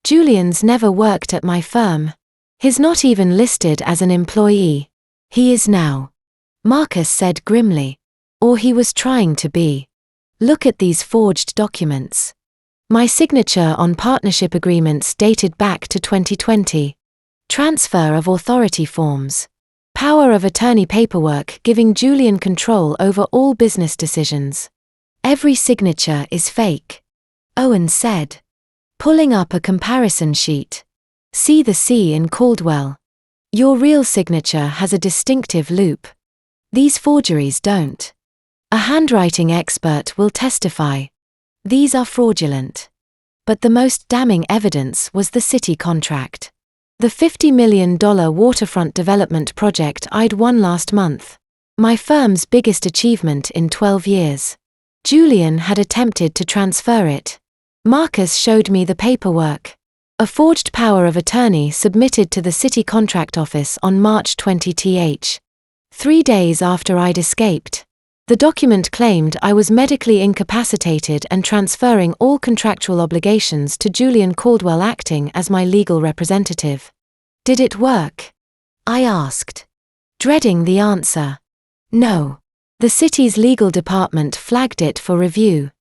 [SPEAKER 1] Julian's never worked at my firm. He's not even listed as an employee. He is now. Marcus said grimly. Or he was trying to be. Look at these forged documents. My signature on partnership agreements dated back to 2020. Transfer of authority forms. Power of attorney paperwork giving Julian control over all business decisions. Every signature is fake. Owen said. Pulling up a comparison sheet. See the C in Caldwell. Your real signature has a distinctive loop. These forgeries don't. A handwriting expert will testify. These are fraudulent. But the most damning evidence was the city contract. The $50 million waterfront development project I'd won last month. My firm's biggest achievement in 12 years. Julian had attempted to transfer it. Marcus showed me the paperwork. A forged power of attorney submitted to the city contract office on March 20th. 3 days after I'd escaped. The document claimed I was medically incapacitated and transferring all contractual obligations to Julian Caldwell acting as my legal representative. Did it work? I asked, dreading the answer. No. The city's legal department flagged it for review.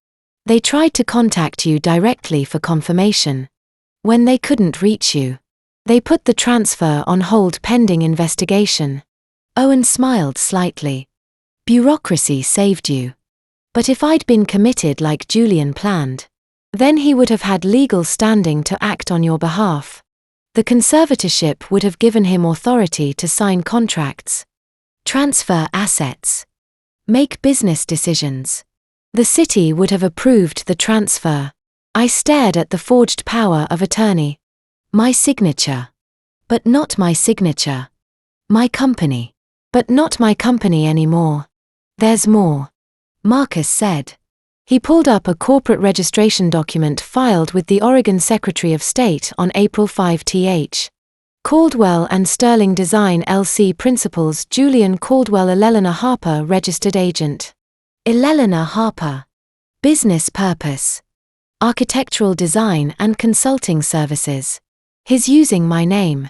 [SPEAKER 1] They tried to contact you directly for confirmation. When they couldn't reach you, they put the transfer on hold pending investigation. Owen smiled slightly. Bureaucracy saved you. But if I'd been committed like Julian planned, then he would have had legal standing to act on your behalf. The conservatorship would have given him authority to sign contracts, transfer assets, make business decisions. The city would have approved the transfer. I stared at the forged power of attorney. My signature. But not my signature. My company. But not my company anymore. There's more. Marcus said. He pulled up a corporate registration document filed with the Oregon Secretary of State on April 5th. Caldwell and Sterling Design LC Principals Julian Caldwell Elelena Harper Registered Agent. Elelena Harper. Business purpose. Architectural design and consulting services. His using my name.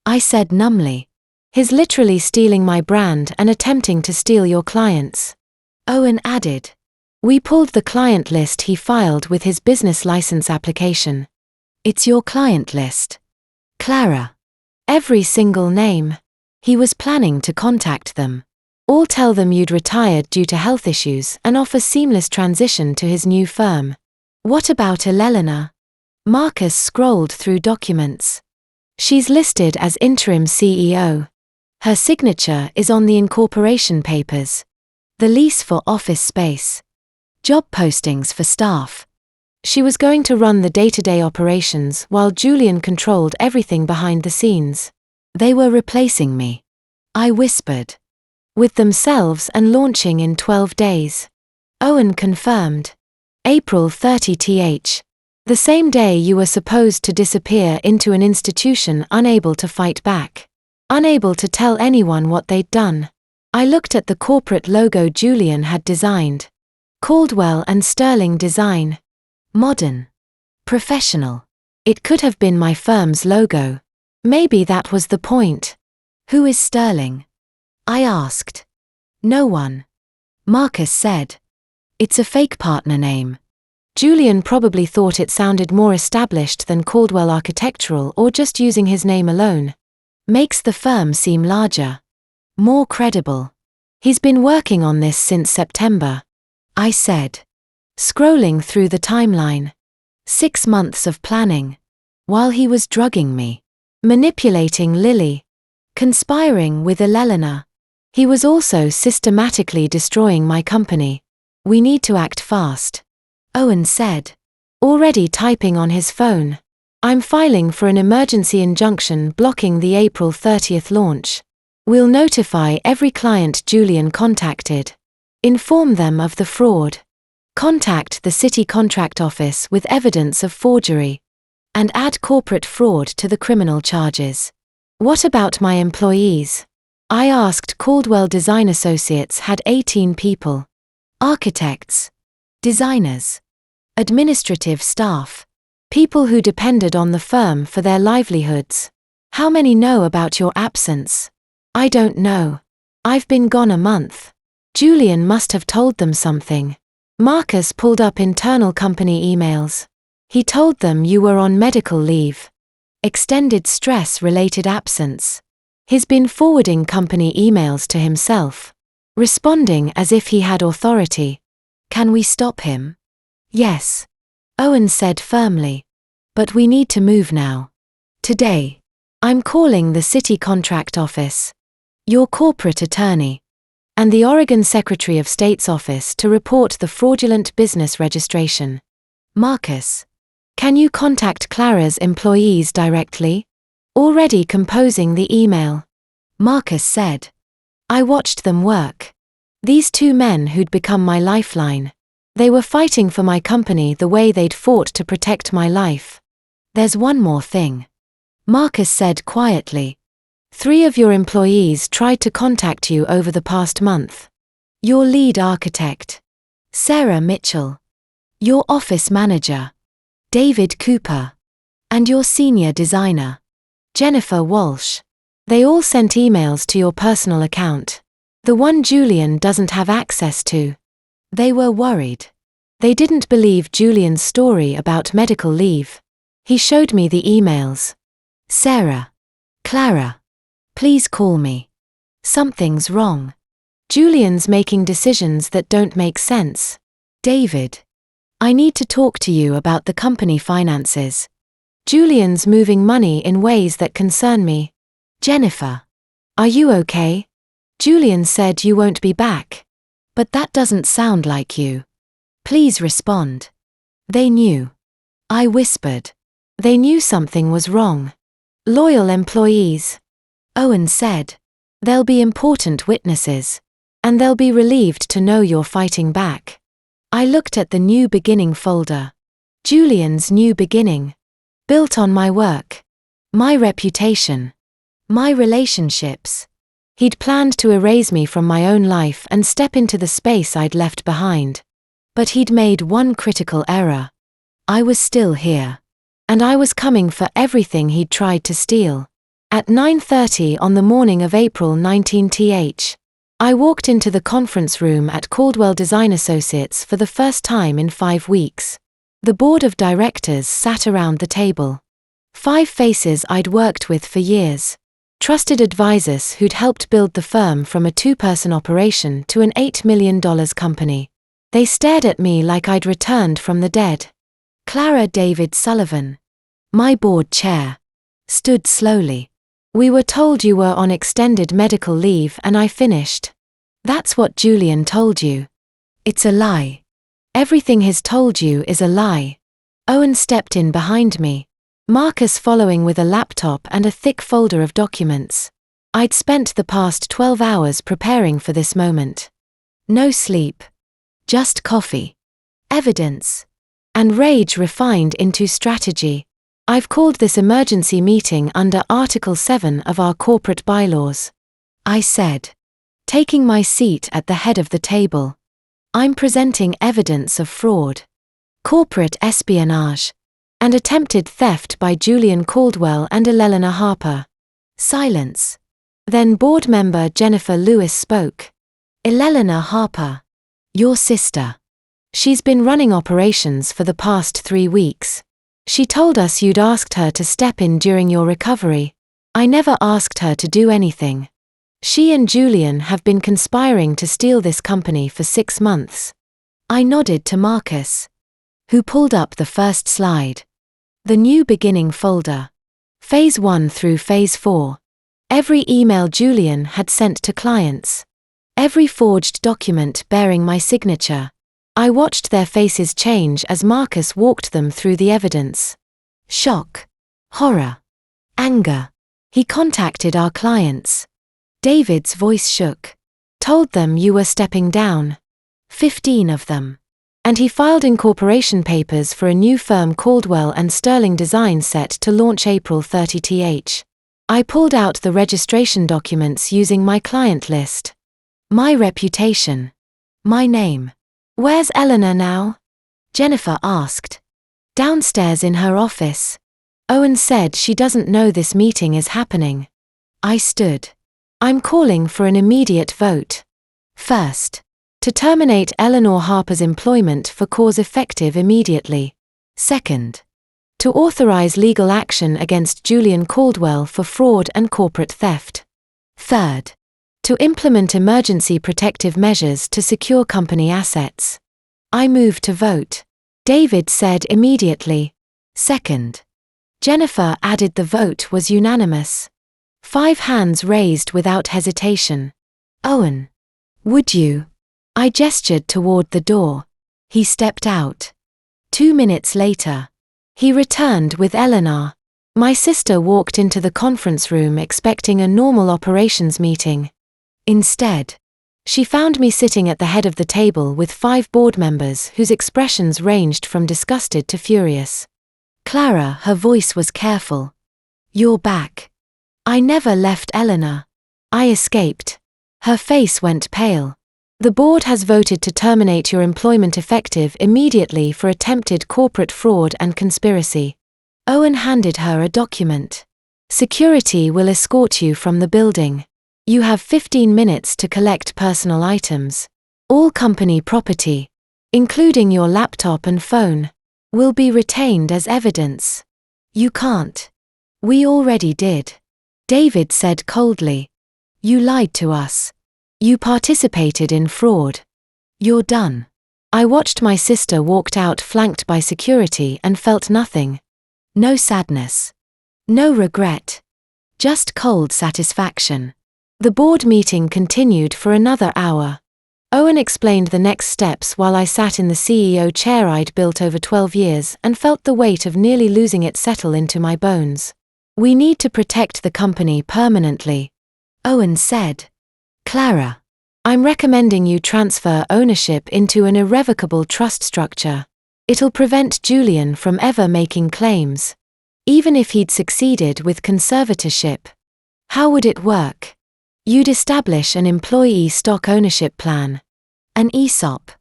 [SPEAKER 1] I said numbly. His literally stealing my brand and attempting to steal your clients. Owen added. We pulled the client list he filed with his business license application. It's your client list. Clara. Every single name. He was planning to contact them. All tell them you'd retired due to health issues and offer seamless transition to his new firm. What about Elelena? Marcus scrolled through documents. She's listed as interim CEO. Her signature is on the incorporation papers. The lease for office space. Job postings for staff. She was going to run the day-to-day operations while Julian controlled everything behind the scenes. They were replacing me. I whispered. With themselves and launching in 12 days. Owen confirmed. April 30th. The same day you were supposed to disappear into an institution unable to fight back. Unable to tell anyone what they'd done. I looked at the corporate logo Julian had designed. Caldwell and Sterling Design. Modern. Professional. It could have been my firm's logo. Maybe that was the point. Who is Sterling? I asked. No one. Marcus said. It's a fake partner name. Julian probably thought it sounded more established than Caldwell Architectural or just using his name alone. Makes the firm seem larger. More credible. He's been working on this since September. I said. Scrolling through the timeline. 6 months of planning. While he was drugging me. Manipulating Lily. Conspiring with Elelena. He was also systematically destroying my company. We need to act fast. Owen said. Already typing on his phone. I'm filing for an emergency injunction blocking the April 30th launch. We'll notify every client Julian contacted. Inform them of the fraud. Contact the city contract office with evidence of forgery. And add corporate fraud to the criminal charges. What about my employees? I asked. Caldwell Design Associates had 18 people. Architects. Designers. Administrative staff. People who depended on the firm for their livelihoods. How many know about your absence? I don't know. I've been gone a month. Julian must have told them something. Marcus pulled up internal company emails. He told them you were on medical leave. Extended stress-related absence. He's been forwarding company emails to himself. Responding as if he had authority. Can we stop him? Yes. Owen said firmly. But we need to move now. Today. I'm calling the city contract office. Your corporate attorney. And the Oregon Secretary of State's office to report the fraudulent business registration. Marcus. Can you contact Clara's employees directly? Already composing the email. Marcus said. I watched them work. These two men who'd become my lifeline. They were fighting for my company the way they'd fought to protect my life. There's one more thing, Marcus said quietly. 3 of your employees tried to contact you over the past month. Your lead architect, Sarah Mitchell. Your office manager, David Cooper. And your senior designer, Jennifer Walsh. They all sent emails to your personal account. The one Julian doesn't have access to. They were worried. They didn't believe Julian's story about medical leave. He showed me the emails. Sarah. Clara. Please call me. Something's wrong. Julian's making decisions that don't make sense. David. I need to talk to you about the company finances. Julian's moving money in ways that concern me. Jennifer. Are you okay? Julian said you won't be back. But that doesn't sound like you. Please respond. They knew. I whispered. They knew something was wrong. Loyal employees. Owen said. They'll be important witnesses. And they'll be relieved to know you're fighting back. I looked at the new beginning folder. Julian's new beginning. Built on my work. My reputation. My relationships. He'd planned to erase me from my own life and step into the space I'd left behind. But he'd made one critical error. I was still here. And I was coming for everything he'd tried to steal. At 9:30 on the morning of April 19th, I walked into the conference room at Caldwell Design Associates for the first time in 5 weeks. The board of directors sat around the table. 5 faces I'd worked with for years. Trusted advisors who'd helped build the firm from a 2-person operation to an $8 million company. They stared at me like I'd returned from the dead. Clara David Sullivan, my board chair, stood slowly. We were told you were on extended medical leave and I finished. That's what Julian told you. It's a lie. Everything he's told you is a lie. Owen stepped in behind me. Marcus following with a laptop and a thick folder of documents. I'd spent the past 12 hours preparing for this moment. No sleep. Just coffee. Evidence. And rage refined into strategy. I've called this emergency meeting under Article 7 of our corporate bylaws. I said. Taking my seat at the head of the table. I'm presenting evidence of fraud. Corporate espionage. And attempted theft by Julian Caldwell and Eleanor Harper. Silence. Then board member Jennifer Lewis spoke. Eleanor Harper. Your sister. She's been running operations for the past 3 weeks. She told us you'd asked her to step in during your recovery. I never asked her to do anything. She and Julian have been conspiring to steal this company for 6 months. I nodded to Marcus, who pulled up the first slide. The new beginning folder. Phase 1 through Phase 4. Every email Julian had sent to clients. Every forged document bearing my signature. I watched their faces change as Marcus walked them through the evidence. Shock. Horror. Anger. He contacted our clients. David's voice shook. Told them you were stepping down. 15 of them. And he filed incorporation papers for a new firm Caldwell and Sterling Design set to launch April 30th. I pulled out the registration documents using my client list. My reputation. My name. Where's Eleanor now? Jennifer asked. Downstairs in her office. Owen said she doesn't know this meeting is happening. I stood. I'm calling for an immediate vote. First. To terminate Eleanor Harper's employment for cause effective immediately. Second. To authorize legal action against Julian Caldwell for fraud and corporate theft. Third. To implement emergency protective measures to secure company assets. I move to vote. David said immediately. Second. Jennifer added the vote was unanimous. 5 hands raised without hesitation. Owen. Would you? I gestured toward the door. He stepped out. 2 minutes later. He returned with Eleanor. My sister walked into the conference room expecting a normal operations meeting. Instead, she found me sitting at the head of the table with 5 board members whose expressions ranged from disgusted to furious. Clara, her voice was careful. You're back. I never left Eleanor. I escaped. Her face went pale. The board has voted to terminate your employment effective immediately for attempted corporate fraud and conspiracy. Owen handed her a document. Security will escort you from the building. You have 15 minutes to collect personal items. All company property, including your laptop and phone, will be retained as evidence. You can't. We already did. David said coldly. You lied to us. You participated in fraud. You're done. I watched my sister walked out flanked by security and felt nothing. No sadness. No regret. Just cold satisfaction. The board meeting continued for another hour. Owen explained the next steps while I sat in the CEO chair I'd built over 12 years and felt the weight of nearly losing it settle into my bones. We need to protect the company permanently, Owen said. Clara, I'm recommending you transfer ownership into an irrevocable trust structure. It'll prevent Julian from ever making claims, even if he'd succeeded with conservatorship. How would it work? You'd establish an employee stock ownership plan, an ESOP,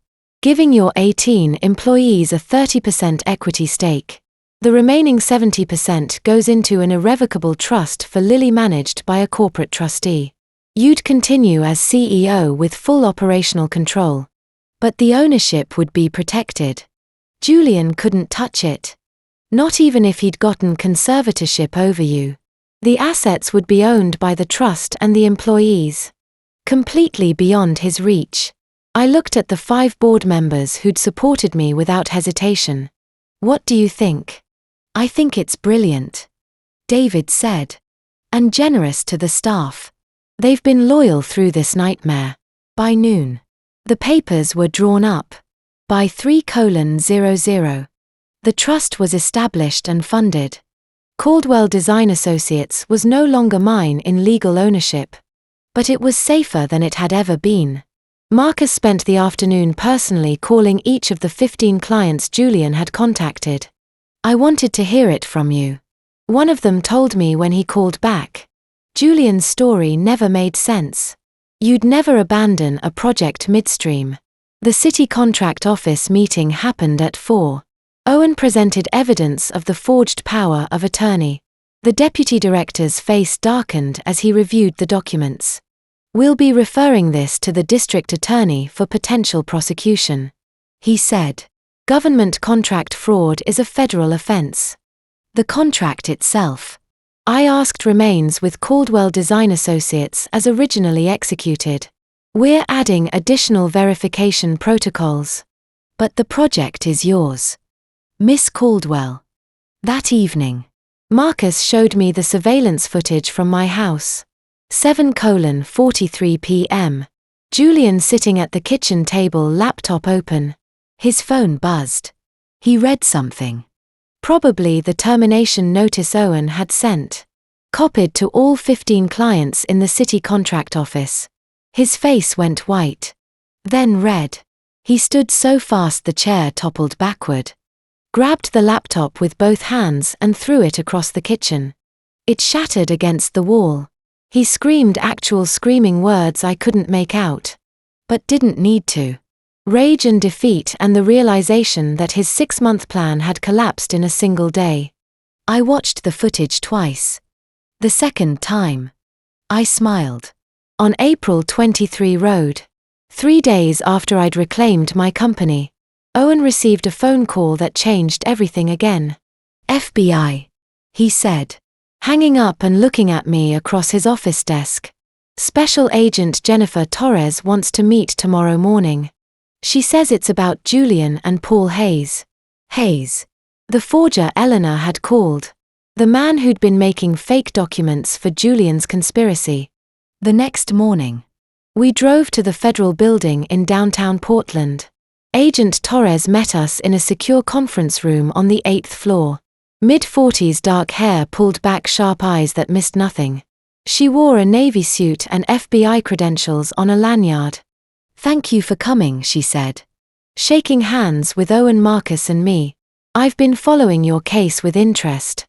[SPEAKER 1] giving your 18 employees a 30% equity stake. The remaining 70% goes into an irrevocable trust for Lily managed by a corporate trustee. You'd continue as CEO with full operational control. But the ownership would be protected. Julian couldn't touch it. Not even if he'd gotten conservatorship over you. The assets would be owned by the trust and the employees. Completely beyond his reach. I looked at the 5 board members who'd supported me without hesitation. What do you think? I think it's brilliant, David said. And generous to the staff. They've been loyal through this nightmare. By noon, the papers were drawn up. By 3:00, the trust was established and funded. Caldwell Design Associates was no longer mine in legal ownership. But it was safer than it had ever been. Marcus spent the afternoon personally calling each of the 15 clients Julian had contacted. I wanted to hear it from you. One of them told me when he called back. Julian's story never made sense. You'd never abandon a project midstream. The city contract office meeting happened at 4. Owen presented evidence of the forged power of attorney. The deputy director's face darkened as he reviewed the documents. We'll be referring this to the district attorney for potential prosecution, he said. Government contract fraud is a federal offense. The contract itself, I asked, remains with Caldwell Design Associates as originally executed. We're adding additional verification protocols. But the project is yours, Miss Caldwell. That evening, Marcus showed me the surveillance footage from my house. 7:43 p.m. Julian sitting at the kitchen table, laptop open. His phone buzzed. He read something. Probably the termination notice Owen had sent. Copied to all 15 clients in the city contract office. His face went white. Then red. He stood so fast the chair toppled backward. Grabbed the laptop with both hands and threw it across the kitchen. It shattered against the wall. He screamed actual screaming words I couldn't make out. But didn't need to. Rage and defeat and the realization that his 6-month plan had collapsed in a single day. I watched the footage twice. The second time, I smiled. On April 23 Road, 3 days after I'd reclaimed my company, Owen received a phone call that changed everything again. FBI, he said, hanging up and looking at me across his office desk. Special Agent Jennifer Torres wants to meet tomorrow morning. She says it's about Julian and Paul Hayes. Hayes, the forger Eleanor had called. The man who'd been making fake documents for Julian's conspiracy. The next morning, we drove to the federal building in downtown Portland. Agent Torres met us in a secure conference room on the 8th floor. Mid-40s, dark hair pulled back, sharp eyes that missed nothing. She wore a Navy suit and FBI credentials on a lanyard. "Thank you for coming," she said, shaking hands with Owen, Marcus and me. "I've been following your case with interest.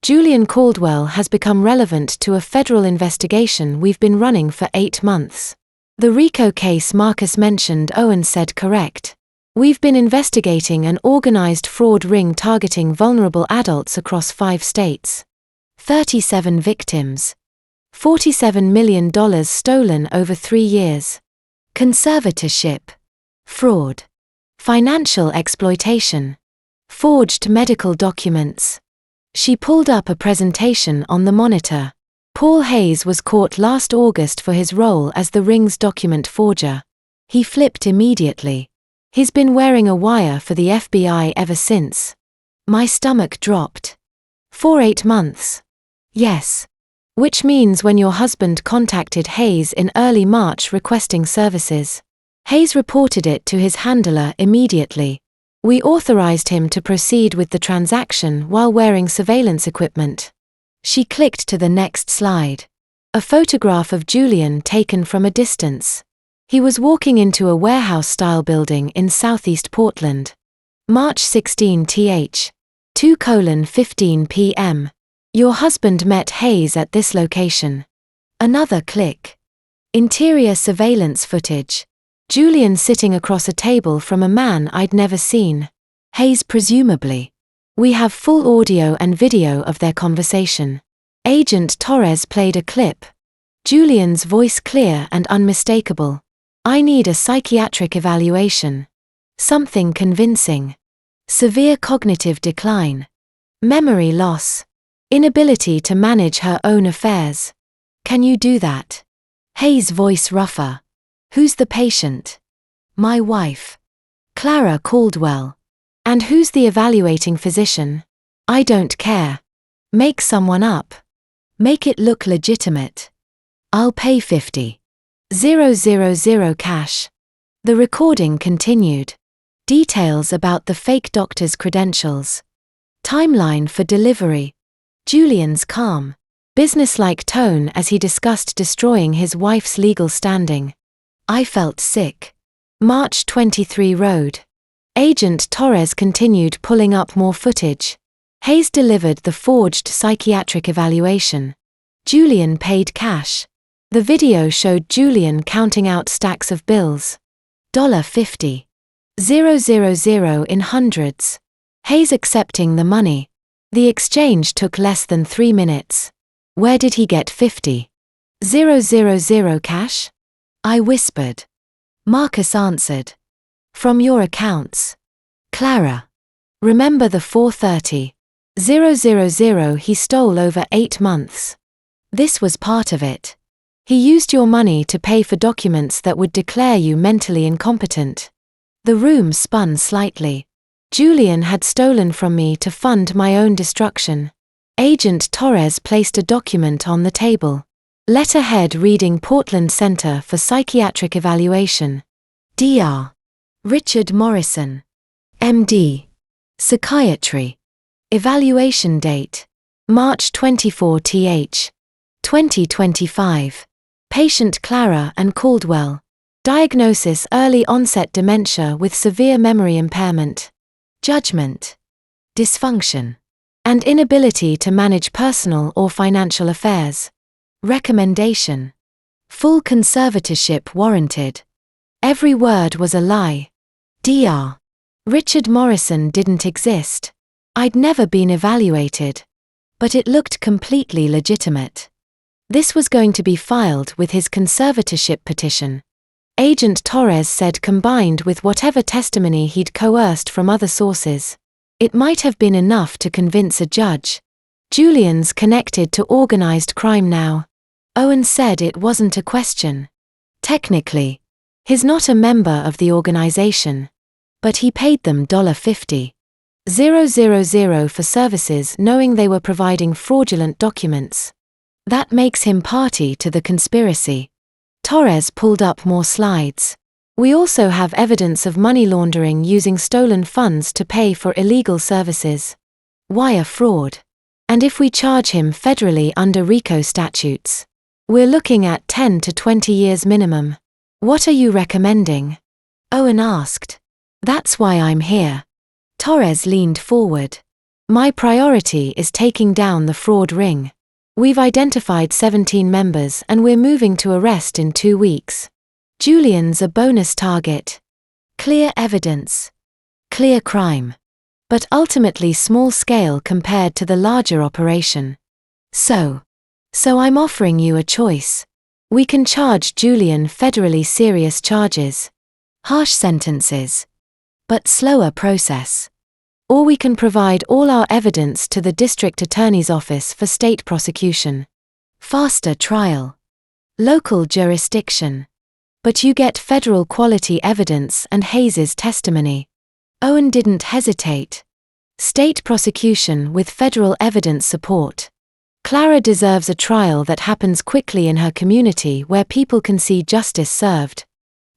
[SPEAKER 1] Julian Caldwell has become relevant to a federal investigation we've been running for 8 months. The RICO case Marcus mentioned," Owen said. "Correct. We've been investigating an organized fraud ring targeting vulnerable adults across 5 states. 37 victims. $47 million stolen over 3 years. Conservatorship. Fraud. Financial exploitation. Forged medical documents." She pulled up a presentation on the monitor. Paul Hayes was caught last August for his role as the ring's document forger. He flipped immediately. He's been wearing a wire for the FBI ever since. My stomach dropped. "For 8 months. Yes. Which means when your husband contacted Hayes in early March requesting services, Hayes reported it to his handler immediately. We authorized him to proceed with the transaction while wearing surveillance equipment." She clicked to the next slide. A photograph of Julian taken from a distance. He was walking into a warehouse-style building in southeast Portland. March 16 th. 2:15 p.m. Your husband met Hayes at this location. Another click. Interior surveillance footage. Julian sitting across a table from a man I'd never seen. Hayes presumably. We have full audio and video of their conversation. Agent Torres played a clip. Julian's voice clear and unmistakable. "I need a psychiatric evaluation. Something convincing. Severe cognitive decline. Memory loss. Inability to manage her own affairs. Can you do that?" Hayes' voice rougher. "Who's the patient?" "My wife. Clara Caldwell." "And who's the evaluating physician?" "I don't care. Make someone up. Make it look legitimate. I'll pay $50,000 cash." The recording continued. Details about the fake doctor's credentials. Timeline for delivery. Julian's calm, businesslike tone as he discussed destroying his wife's legal standing. I felt sick. March 23 Road. Agent Torres continued pulling up more footage. Hayes delivered the forged psychiatric evaluation. Julian paid cash. The video showed Julian counting out stacks of bills. $50,000 in hundreds. Hayes accepting the money. The exchange took less than 3 minutes. Where did he get $50,000 cash? I whispered. Marcus answered. From your accounts. Clara. Remember the $430,000 he stole over 8 months. This was part of it. He used your money to pay for documents that would declare you mentally incompetent. The room spun slightly. Julian had stolen from me to fund my own destruction. Agent Torres placed a document on the table. Letterhead reading Portland Center for Psychiatric Evaluation. Dr. Richard Morrison. MD. Psychiatry. Evaluation date. March 24 th. 2025. Patient Clara and Caldwell. Diagnosis: early onset dementia with severe memory impairment. Judgment: dysfunction, and inability to manage personal or financial affairs. Recommendation: full conservatorship warranted. Every word was a lie. Dr. Richard Morrison didn't exist. I'd never been evaluated. But it looked completely legitimate. This was going to be filed with his conservatorship petition. Agent Torres said combined with whatever testimony he'd coerced from other sources, it might have been enough to convince a judge. Julian's connected to organized crime now. Owen said it wasn't a question. Technically, he's not a member of the organization. But he paid them $50,000 for services knowing they were providing fraudulent documents. That makes him party to the conspiracy. Torres pulled up more slides. We also have evidence of money laundering using stolen funds to pay for illegal services. Wire fraud. And if we charge him federally under RICO statutes, We're looking at 10 to 20 years minimum. What are you recommending? Owen asked. That's why I'm here. Torres leaned forward. My priority is taking down the fraud ring. We've identified 17 members and we're moving to arrest in 2 weeks. Julian's a bonus target. Clear evidence. Clear crime. But ultimately small scale compared to the larger operation. So I'm offering you a choice. We can charge Julian federally serious charges. Harsh sentences. But slower process. Or we can provide all our evidence to the district attorney's office for state prosecution. Faster trial. Local jurisdiction. But you get federal quality evidence and Hayes's testimony. Owen didn't hesitate. State prosecution with federal evidence support. Clara deserves a trial that happens quickly in her community where people can see justice served.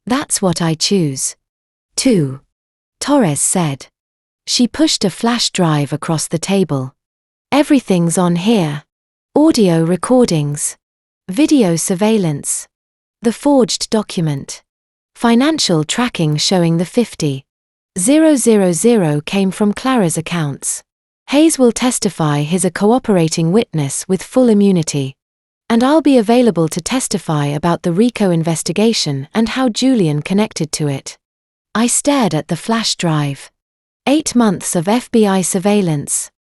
[SPEAKER 1] That's what I choose. 2. Torres said. She pushed a flash drive across the table. Everything's on here. Audio recordings. Video surveillance. The forged document. Financial tracking showing the 50,000 came from Clara's accounts. Hayes will testify he's a cooperating witness with full immunity. And I'll be available to testify about the RICO investigation and how Julian connected to it. I stared at the flash drive. 8 months of FBI surveillance.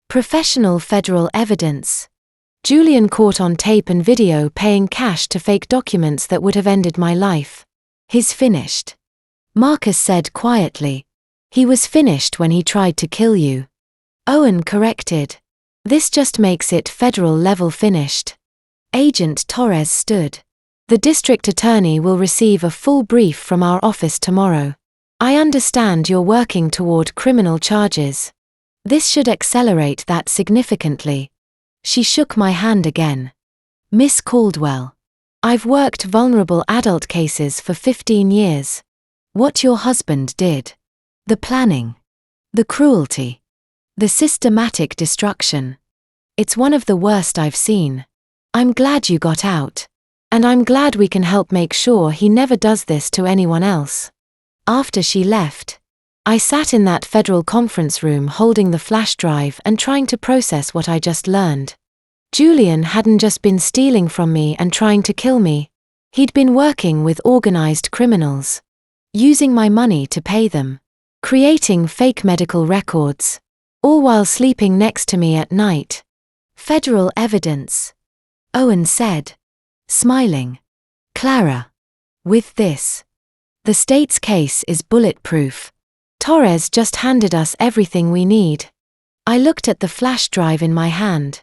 [SPEAKER 1] Professional federal evidence. Julian caught on tape and video paying cash to fake documents that would have ended my life. He's finished. Marcus said quietly. He was finished when he tried to kill you. Owen corrected. This just makes it federal level finished. Agent Torres stood. The district attorney will receive a full brief from our office tomorrow. I understand you're working toward criminal charges. This should accelerate that significantly. She shook my hand again. Miss Caldwell. I've worked vulnerable adult cases for 15 years. What your husband did. The planning. The cruelty. The systematic destruction. It's one of the worst I've seen. I'm glad you got out. And I'm glad we can help make sure he never does this to anyone else. After she left, I sat in that federal conference room holding the flash drive and trying to process what I just learned. Julian hadn't just been stealing from me and trying to kill me. He'd been working with organized criminals. Using my money to pay them. Creating fake medical records. All while sleeping next to me at night. Federal evidence. Owen said. Smiling. Clara. With this. The state's case is bulletproof. Torres just handed us everything we need. I looked at the flash drive in my hand.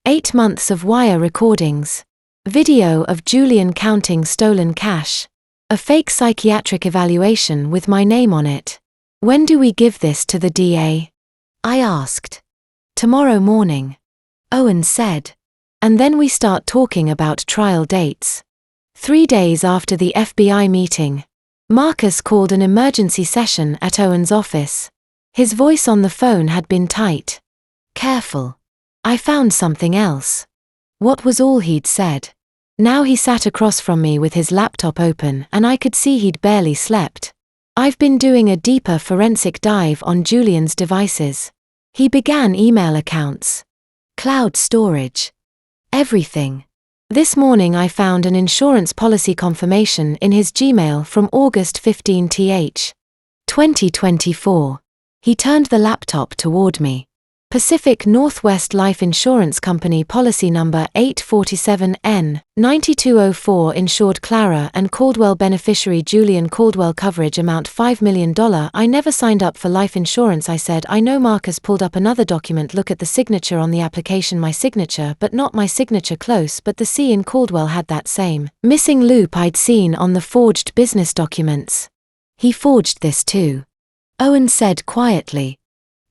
[SPEAKER 1] 8 months of wire recordings. Video of Julian counting stolen cash. A fake psychiatric evaluation with my name on it. When do we give this to the DA? I asked. Tomorrow morning. Owen said. And then we start talking about trial dates. 3 days after the FBI meeting. Marcus called an emergency session at Owen's office. His voice on the phone had been tight. Careful. I found something else. What was all he'd said? Now he sat across from me with his laptop open and I could see he'd barely slept. I've been doing a deeper forensic dive on Julian's devices. He began email accounts. Cloud storage. Everything. This morning I found an insurance policy confirmation in his Gmail from August 15, 2024. He turned the laptop toward me. Pacific Northwest Life Insurance Company policy number 847N9204 insured Clara and Caldwell beneficiary Julian Caldwell coverage amount $5 million. I never signed up for life insurance, I said. I know. Marcus pulled up another document. Look at the signature on the application. My signature, but not my signature. Close, but the C in Caldwell had that same missing loop I'd seen on the forged business documents. He forged this too. Owen said quietly.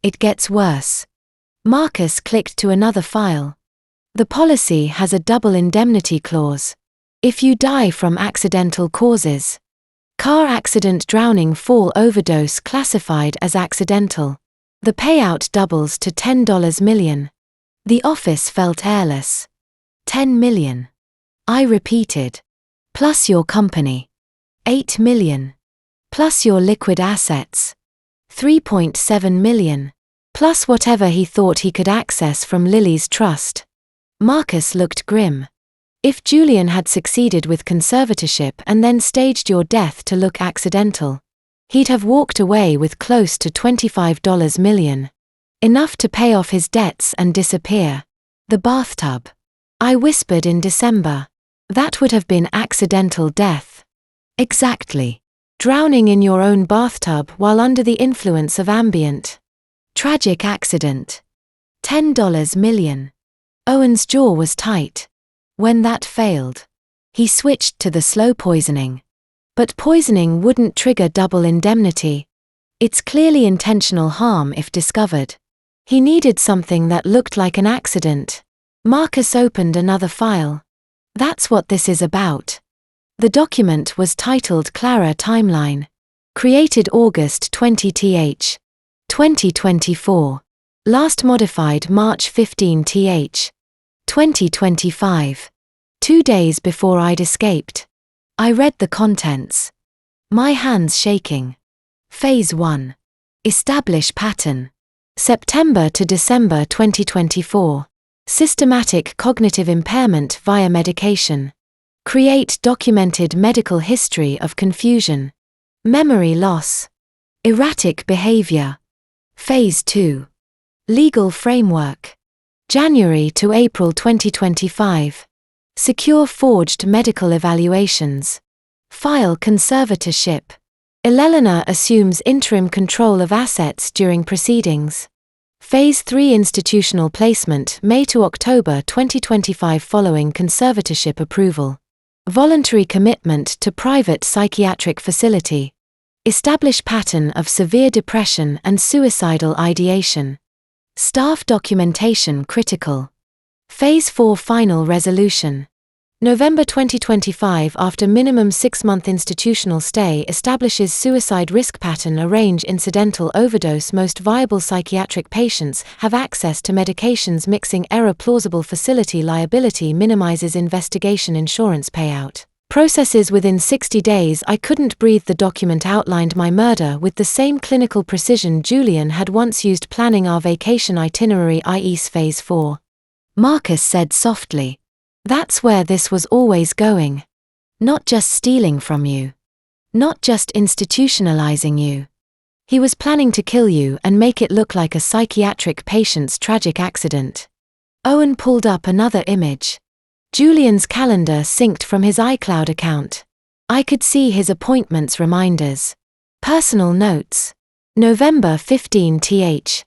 [SPEAKER 1] It gets worse. Marcus clicked to another file. The policy has a double indemnity clause. If you die from accidental causes. Car accident, drowning, fall, overdose classified as accidental. The payout doubles to $10 million. The office felt airless. $10 million. I repeated. Plus your company. 8 million. Plus your liquid assets. 3.7 million. Plus whatever he thought he could access from Lily's trust. Marcus looked grim. If Julian had succeeded with conservatorship and then staged your death to look accidental, he'd have walked away with close to $25 million. Enough to pay off his debts and disappear. The bathtub. I whispered in December. That would have been accidental death. Exactly. Drowning in your own bathtub while under the influence of ambient. Tragic accident. $10 million. Owen's jaw was tight. When that failed, he switched to the slow poisoning. But poisoning wouldn't trigger double indemnity. It's clearly intentional harm if discovered. He needed something that looked like an accident. Marcus opened another file. That's what this is about. The document was titled Clara Timeline. Created August 20th. 2024. Last modified March 15th. 2025. 2 days before I'd escaped. I read the contents. My hands shaking. Phase 1. Establish pattern. September to December 2024. Systematic cognitive impairment via medication. Create documented medical history of confusion. Memory loss. Erratic behavior. Phase 2. Legal framework. January to April 2025. Secure forged medical evaluations. File conservatorship. Elelena assumes interim control of assets during proceedings. Phase 3 institutional placement May to October 2025 following conservatorship approval. Voluntary commitment to private psychiatric facility. Establish pattern of severe depression and suicidal ideation. Staff documentation critical. Phase 4 final resolution. November 2025 after minimum 6-month institutional stay establishes suicide risk pattern arrange incidental overdose most viable psychiatric patients have access to medications mixing error plausible facility liability minimizes investigation insurance payout. Processes within 60 days I couldn't breathe. The document outlined my murder with the same clinical precision Julian had once used planning our vacation itinerary i.e. Phase 4. Marcus said softly. That's where this was always going. Not just stealing from you. Not just institutionalizing you. He was planning to kill you and make it look like a psychiatric patient's tragic accident. Owen pulled up another image. Julian's calendar synced from his iCloud account. I could see his appointments reminders. Personal notes. November 15th.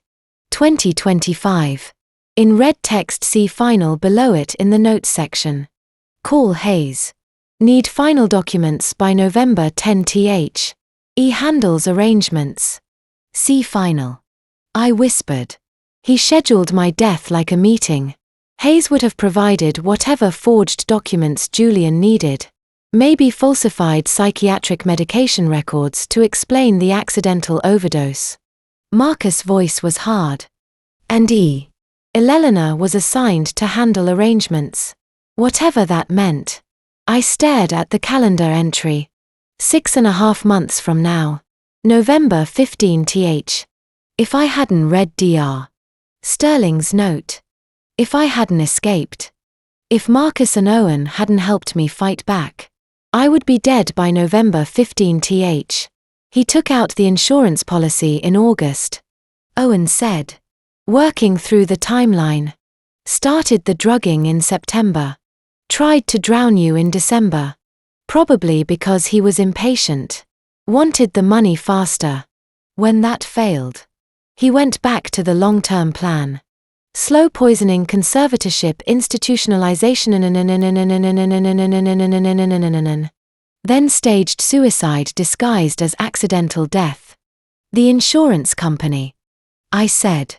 [SPEAKER 1] 2025. In red text see final below it in the notes section. Call Hayes. Need final documents by November 10th. Handles arrangements. See final. I whispered. He scheduled my death like a meeting. Hayes would have provided whatever forged documents Julian needed. Maybe falsified psychiatric medication records to explain the accidental overdose. Marcus' voice was hard. And Elelena was assigned to handle arrangements. Whatever that meant. I stared at the calendar entry. 6.5 months from now. November 15th. If I hadn't read Dr. Sterling's note. If I hadn't escaped. If Marcus and Owen hadn't helped me fight back. I would be dead by November 15th. He took out the insurance policy in August. Owen said. Working through the timeline. Started the drugging in September. Tried to drown you in December. Probably because he was impatient. Wanted the money faster. When that failed. He went back to the long-term plan. Slow poisoning conservatorship institutionalization then staged suicide disguised as accidental death. The insurance company. I said.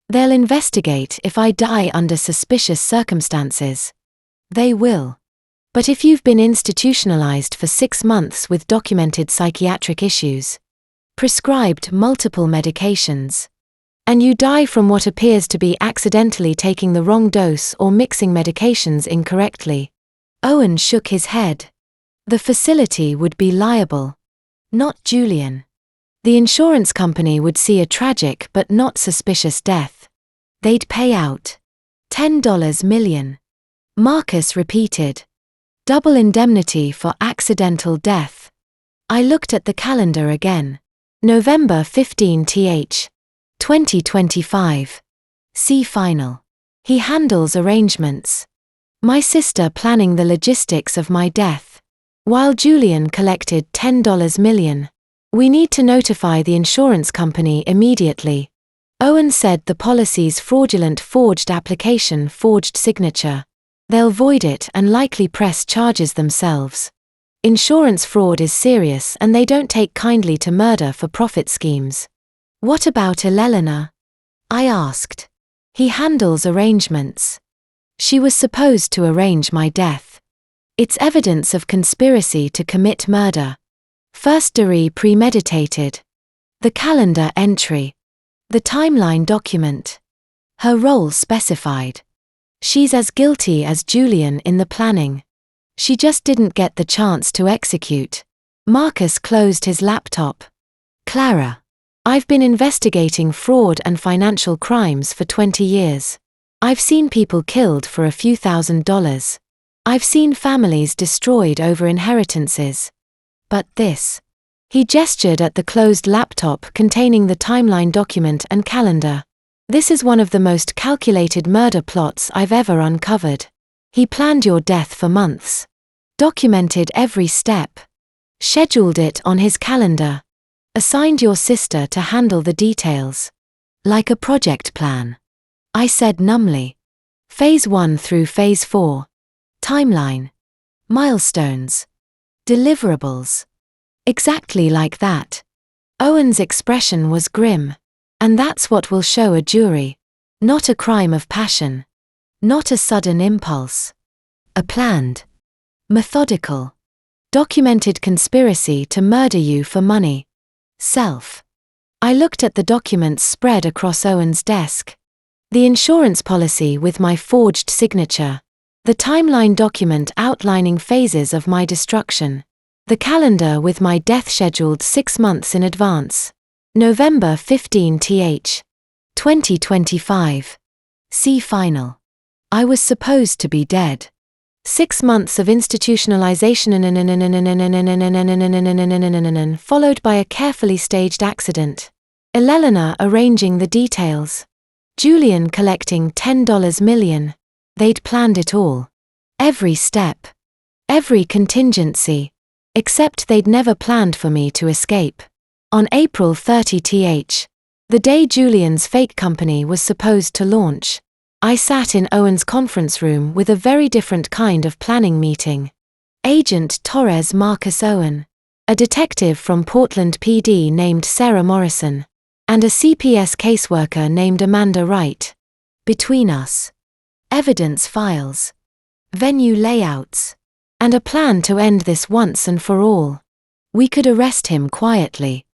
[SPEAKER 1] They'll investigate if I die under suspicious circumstances. They will. But if you've been institutionalized for 6 months with documented psychiatric issues, prescribed multiple medications, and you die from what appears to be accidentally taking the wrong dose or mixing medications incorrectly, Owen shook his head. The facility would be liable. Not Julian. The insurance company would see a tragic but not suspicious death. They'd pay out $10 million. Marcus repeated. Double indemnity for accidental death. I looked at the calendar again. November 15th, 2025. See final. He handles arrangements. My sister planning the logistics of my death. While Julian collected $10 million. We need to notify the insurance company immediately. Owen said the policy's fraudulent forged application, forged signature. They'll void it and likely press charges themselves. Insurance fraud is serious and they don't take kindly to murder for profit schemes. What about Eleanor? I asked. He handles arrangements. She was supposed to arrange my death. It's evidence of conspiracy to commit murder. First degree premeditated. The calendar entry. The timeline document. Her role specified. She's as guilty as Julian in the planning. She just didn't get the chance to execute. Marcus closed his laptop. Clara. I've been investigating fraud and financial crimes for 20 years. I've seen people killed for a few $1,000s. I've seen families destroyed over inheritances. But this. He gestured at the closed laptop containing the timeline document and calendar. This is one of the most calculated murder plots I've ever uncovered. He planned your death for months. Documented every step. Scheduled it on his calendar. Assigned your sister to handle the details. Like a project plan. I said numbly. Phase 1 through Phase 4. Timeline. Milestones. Deliverables. Exactly like that. Owen's expression was grim. And that's what will show a jury. Not a crime of passion. Not a sudden impulse. A planned, methodical, documented conspiracy to murder you for money. Self. I looked at the documents spread across Owen's desk. The insurance policy with my forged signature. The timeline document outlining phases of my destruction. The calendar with my death scheduled 6 months in advance. November 15th, 2025. See final. I was supposed to be dead. 6 months of institutionalization followed by a carefully staged accident. Eleanor arranging the details. Julian collecting $10 million. They'd planned it all. Every step. Every contingency. Except they'd never planned for me to escape. On April 30th, the day Julian's fake company was supposed to launch, I sat in Owen's conference room with a very different kind of planning meeting. Agent Torres Marcus Owen, a detective from Portland PD named Sarah Morrison, and a CPS caseworker named Amanda Wright. Between us. Evidence files. Venue layouts. And a plan to end this once and for all. We could arrest him quietly.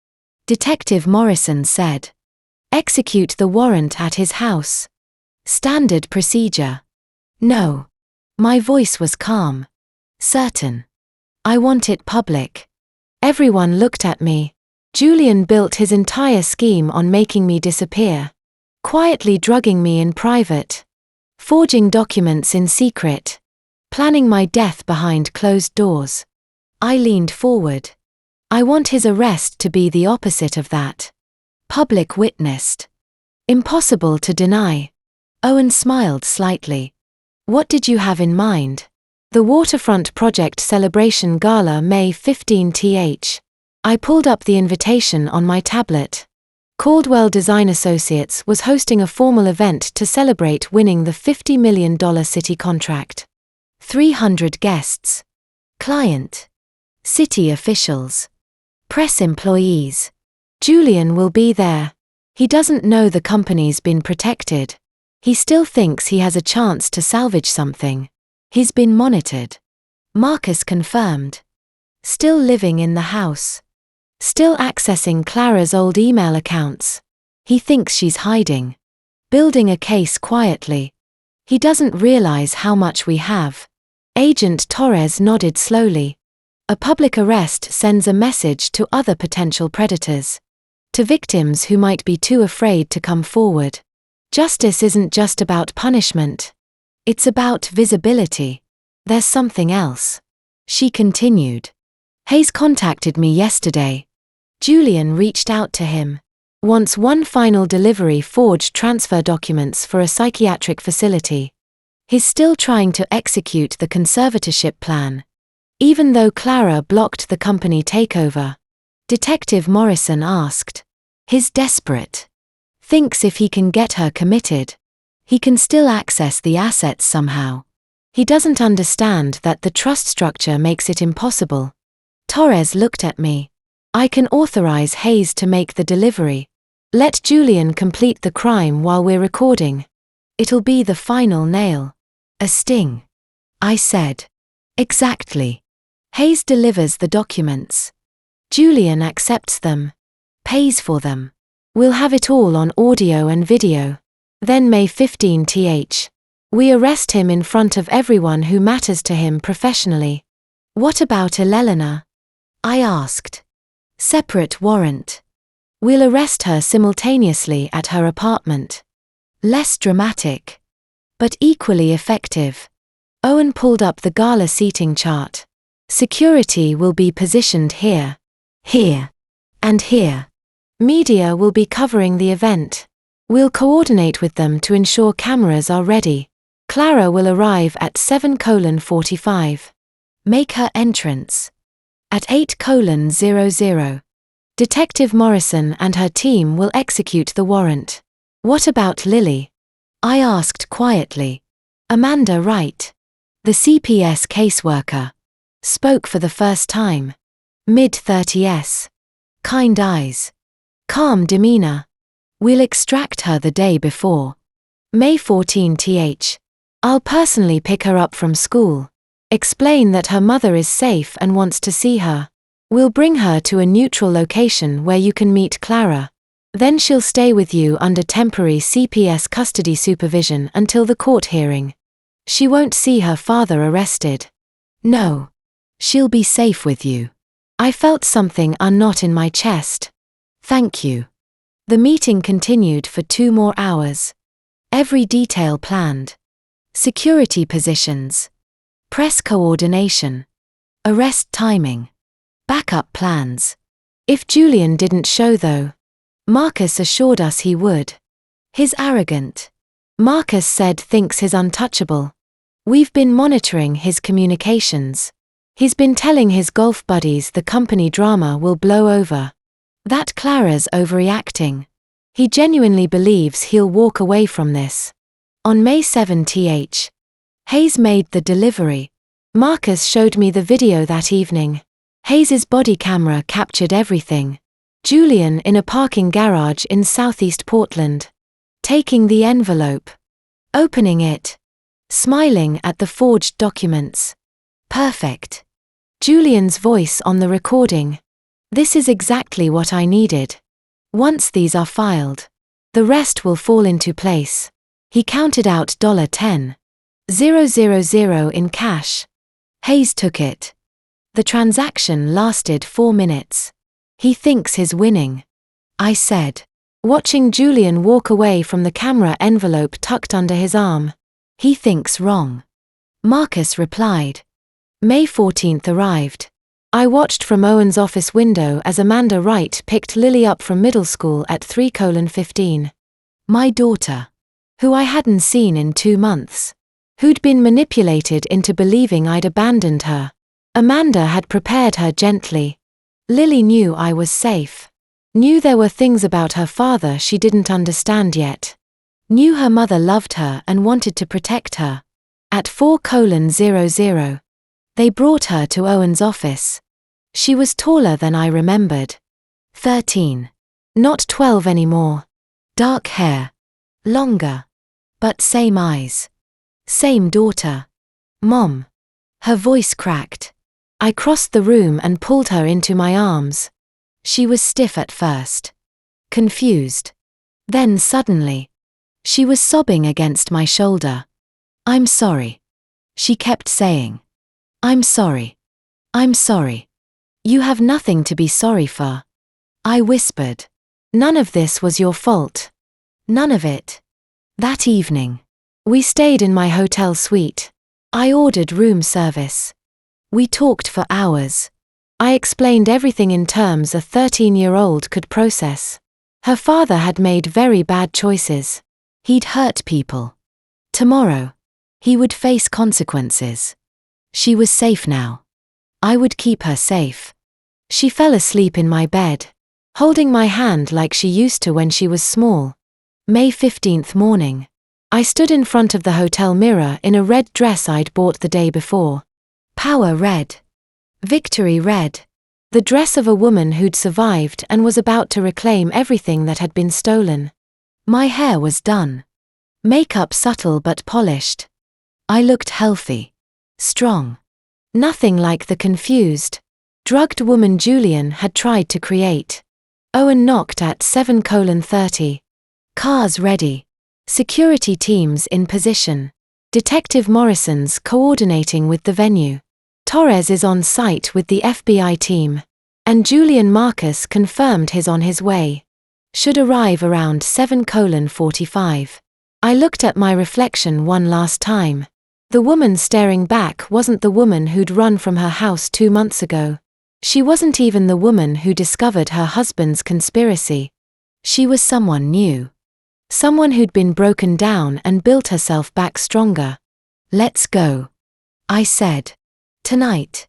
[SPEAKER 1] Detective Morrison said. Execute the warrant at his house. Standard procedure. No. My voice was calm. Certain. I want it public. Everyone looked at me. Julian built his entire scheme on making me disappear. Quietly drugging me in private. Forging documents in secret. Planning my death behind closed doors. I leaned forward. I want his arrest to be the opposite of that. Public witnessed. Impossible to deny. Owen smiled slightly. What did you have in mind? The Waterfront Project Celebration Gala, May 15th. I pulled up the invitation on my tablet. Caldwell Design Associates was hosting a formal event to celebrate winning the $50 million city contract. 300 guests. Client. City officials. Press employees. Julian will be there. He doesn't know the company's been protected. He still thinks he has a chance to salvage something. He's been monitored. Marcus confirmed. Still living in the house. Still accessing Clara's old email accounts. He thinks she's hiding. Building a case quietly. He doesn't realize how much we have. Agent Torres nodded slowly. A public arrest sends a message to other potential predators. To victims who might be too afraid to come forward. Justice isn't just about punishment. It's about visibility. There's something else. She continued. Hayes contacted me yesterday. Julian reached out to him. Wants one final delivery forged transfer documents for a psychiatric facility. He's still trying to execute the conservatorship plan. Even though Clara blocked the company takeover. Detective Morrison asked. He's desperate. Thinks if he can get her committed, he can still access the assets somehow. He doesn't understand that the trust structure makes it impossible. Torres looked at me. I can authorize Hayes to make the delivery. Let Julian complete the crime while we're recording. It'll be the final nail. A sting. I said. Exactly. Hayes delivers the documents. Julian accepts them. Pays for them. We'll have it all on audio and video. Then May 15th, we arrest him in front of everyone who matters to him professionally. What about Elena? I asked. Separate warrant. We'll arrest her simultaneously at her apartment. Less dramatic. But equally effective. Owen pulled up the gala seating chart. Security will be positioned here, here, and here. Media will be covering the event. We'll coordinate with them to ensure cameras are ready. Clara will arrive at 7:45. Make her entrance. At 8:00. Detective Morrison and her team will execute the warrant. What about Lily? I asked quietly. Amanda Wright, the CPS caseworker, spoke for the first time. Mid-30s. Kind eyes. Calm demeanor. We'll extract her the day before. May 14th. I'll personally pick her up from school. Explain that her mother is safe and wants to see her. We'll bring her to a neutral location where you can meet Clara. Then she'll stay with you under temporary CPS custody supervision until the court hearing. She won't see her father arrested. No. She'll be safe with you. I felt something unknot in my chest. Thank you. The meeting continued for 2 more hours. Every detail planned. Security positions. Press coordination. Arrest timing. Backup plans. If Julian didn't show though, Marcus assured us he would. He's arrogant. Marcus said thinks he's untouchable. We've been monitoring his communications. He's been telling his golf buddies the company drama will blow over. That Clara's overreacting. He genuinely believes he'll walk away from this. On May 7th, Hayes made the delivery. Marcus showed me the video that evening. Hayes's body camera captured everything. Julian in a parking garage in southeast Portland. Taking the envelope. Opening it. Smiling at the forged documents. Perfect. Julian's voice on the recording. This is exactly what I needed. Once these are filed, the rest will fall into place. He counted out $10,000 in cash. Hayes took it. The transaction lasted 4 minutes. He thinks he's winning. I said, watching Julian walk away from the camera envelope tucked under his arm. He thinks wrong. Marcus replied. May 14th arrived. I watched from Owen's office window as Amanda Wright picked Lily up from middle school at 3:15. My daughter. Who I hadn't seen in 2 months. Who'd been manipulated into believing I'd abandoned her. Amanda had prepared her gently. Lily knew I was safe. Knew there were things about her father she didn't understand yet. Knew her mother loved her and wanted to protect her. At 4:00. They brought her to Owen's office. She was taller than I remembered. 13. Not 12 anymore. Dark hair. Longer. But same eyes. Same daughter. Mom. Her voice cracked. I crossed the room and pulled her into my arms. She was stiff at first. Confused. Then suddenly. She was sobbing against my shoulder. I'm sorry. She kept saying. I'm sorry. I'm sorry. You have nothing to be sorry for. I whispered. None of this was your fault. None of it. That evening, we stayed in my hotel suite. I ordered room service. We talked for hours. I explained everything in terms a 13-year-old could process. Her father had made very bad choices. He'd hurt people. Tomorrow, he would face consequences. She was safe now. I would keep her safe. She fell asleep in my bed, holding my hand like she used to when she was small. May 15th morning. I stood in front of the hotel mirror in a red dress I'd bought the day before. Power red. Victory red. The dress of a woman who'd survived and was about to reclaim everything that had been stolen. My hair was done. Makeup subtle but polished. I looked healthy. Strong. Nothing like the confused, drugged woman Julian had tried to create. Owen knocked at 7:30. Cars ready. Security teams in position. Detective Morrison's coordinating with the venue. Torres is on site with the FBI team. And Julian Marcus confirmed he's on his way. Should arrive around 7:45. I looked at my reflection one last time. The woman staring back wasn't the woman who'd run from her house 2 months ago. She wasn't even the woman who discovered her husband's conspiracy. She was someone new. Someone who'd been broken down and built herself back stronger. Let's go, I said. Tonight.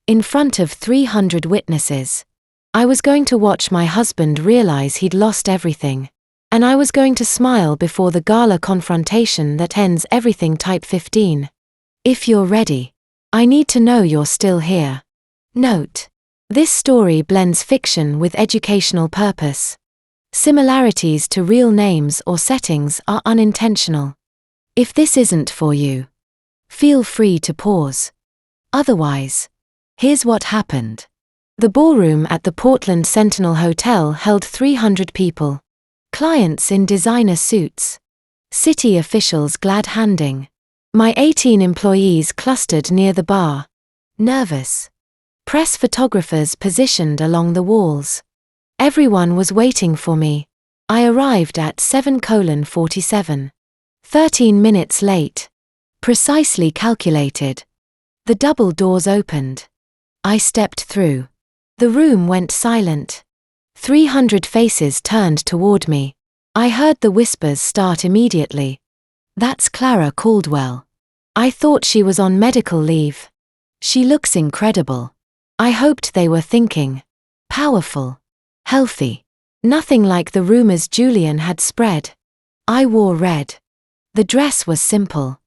[SPEAKER 1] In front of 300 witnesses. I was going to watch my husband realize he'd lost everything. And I was going to smile before the gala confrontation that ends everything. Type 15. If you're ready. I need to know you're still here. Note. This story blends fiction with educational purpose. Similarities to real names or settings are unintentional. If this isn't for you, feel free to pause. Otherwise, here's what happened. The ballroom at the Portland Sentinel Hotel held 300 people. Clients in designer suits. City officials glad-handing. My 18 employees clustered near the bar. Nervous. Press photographers positioned along the walls. Everyone was waiting for me. I arrived at 7:47. 13 minutes late. Precisely calculated. The double doors opened. I stepped through. The room went silent. 300 faces turned toward me. I heard the whispers start immediately. That's Clara Caldwell. I thought she was on medical leave. She looks incredible. I hoped they were thinking. Powerful. Healthy. Nothing like the rumors Julian had spread. I wore red. The dress was simple.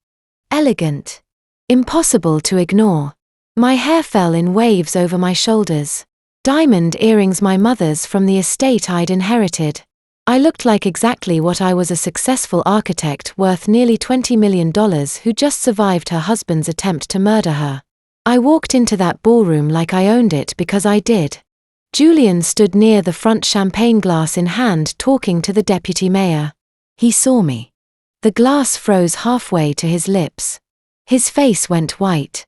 [SPEAKER 1] Elegant. Impossible to ignore. My hair fell in waves over my shoulders. Diamond earrings, my mother's from the estate I'd inherited. I looked like exactly what I was, a successful architect worth nearly $20 million who just survived her husband's attempt to murder her. I walked into that ballroom like I owned it because I did. Julian stood near the front, champagne glass in hand, talking to the deputy mayor. He saw me. The glass froze halfway to his lips. His face went white.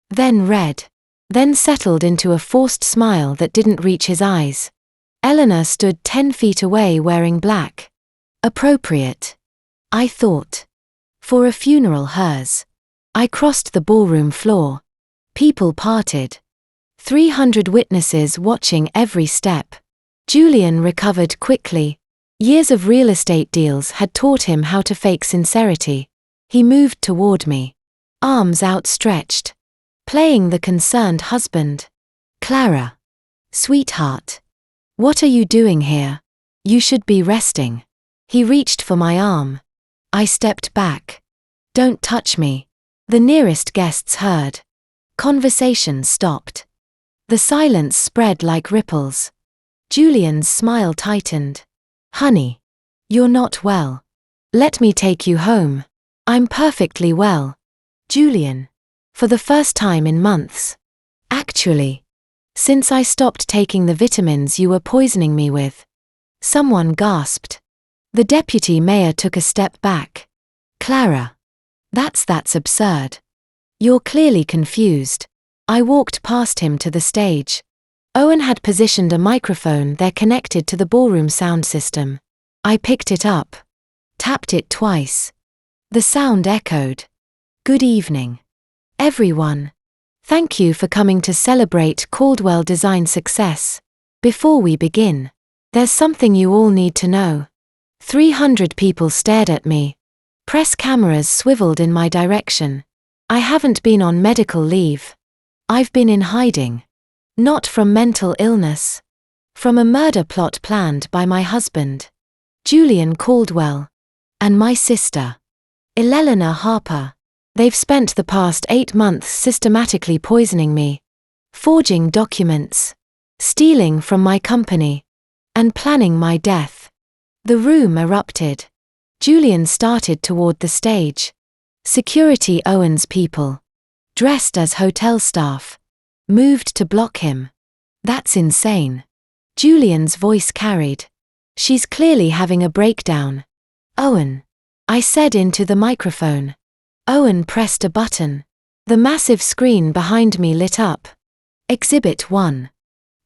[SPEAKER 1] Then red. Then settled into a forced smile that didn't reach his eyes. Eleanor stood 10 feet away wearing black. Appropriate. I thought. For a funeral, hers. I crossed the ballroom floor. People parted. 300 witnesses watching every step. Julian recovered quickly. Years of real estate deals had taught him how to fake sincerity. He moved toward me. Arms outstretched. Playing the concerned husband. Clara. Sweetheart. What are you doing here? You should be resting. He reached for my arm. I stepped back. Don't touch me. The nearest guests heard. Conversation stopped. The silence spread like ripples. Julian's smile tightened. Honey. You're not well. Let me take you home. I'm perfectly well. Julian. For the first time in months. Actually. Since I stopped taking the vitamins you were poisoning me with. Someone gasped. The deputy mayor took a step back. Clara. That's absurd. You're clearly confused. I walked past him to the stage. Owen had positioned a microphone there connected to the ballroom sound system. I picked it up. Tapped it twice. The sound echoed. "Good evening, everyone. Thank you for coming to celebrate Caldwell Design success. Before we begin, there's something you all need to know." 300 people stared at me. Press cameras swiveled in my direction. I haven't been on medical leave. I've been in hiding. Not from mental illness. From a murder plot planned by my husband, Julian Caldwell, and my sister, Eleanor Harper. They've spent the past 8 months systematically poisoning me, forging documents, stealing from my company, and planning my death. The room erupted. Julian started toward the stage. Security, Owen's people, dressed as hotel staff, moved to block him. "That's insane." Julian's voice carried. "She's clearly having a breakdown." "Owen," I said into the microphone. Owen pressed a button. The massive screen behind me lit up. "Exhibit 1.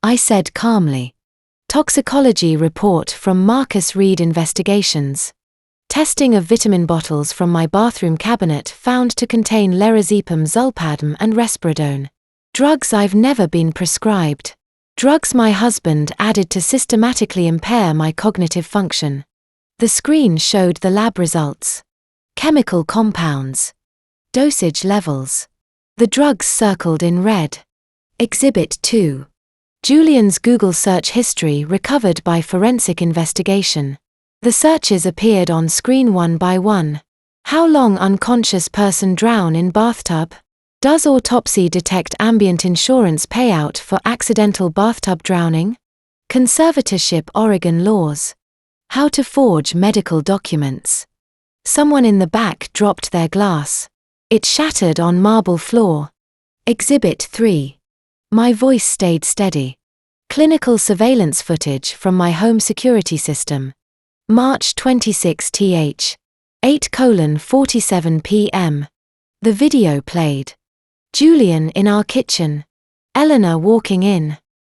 [SPEAKER 1] I said calmly. "Toxicology report from Marcus Reed Investigations. Testing of vitamin bottles from my bathroom cabinet found to contain lerazepam, zolpidem and risperidone. Drugs I've never been prescribed. Drugs my husband added to systematically impair my cognitive function." The screen showed the lab results. Chemical compounds. Dosage levels. The drugs circled in red. Exhibit 2. Julian's Google search history recovered by forensic investigation. The searches appeared on screen one by one. How long unconscious person drown in bathtub? Does autopsy detect ambient insurance payout for accidental bathtub drowning? Conservatorship, Oregon laws. How to forge medical documents. Someone in the back dropped their glass. It shattered on marble floor. Exhibit 3. My voice stayed steady. Clinical surveillance footage from my home security system. March 26 th. 8:47 p.m. The video played. Julian in our kitchen. Eleanor walking in.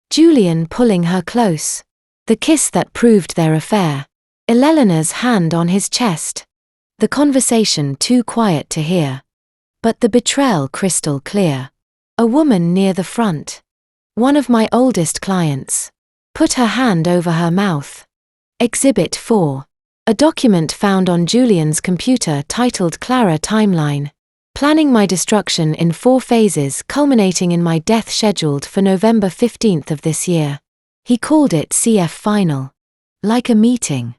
[SPEAKER 1] Julian pulling her close. The kiss that proved their affair. Eleanor's hand on his chest. The conversation too quiet to hear. But the betrayal crystal clear. A woman near the front. One of my oldest clients. Put her hand over her mouth. Exhibit 4. A document found on Julian's computer titled Clara Timeline. Planning my destruction in 4 phases, culminating in my death scheduled for November 15th of this year. He called it CF Final. Like a meeting.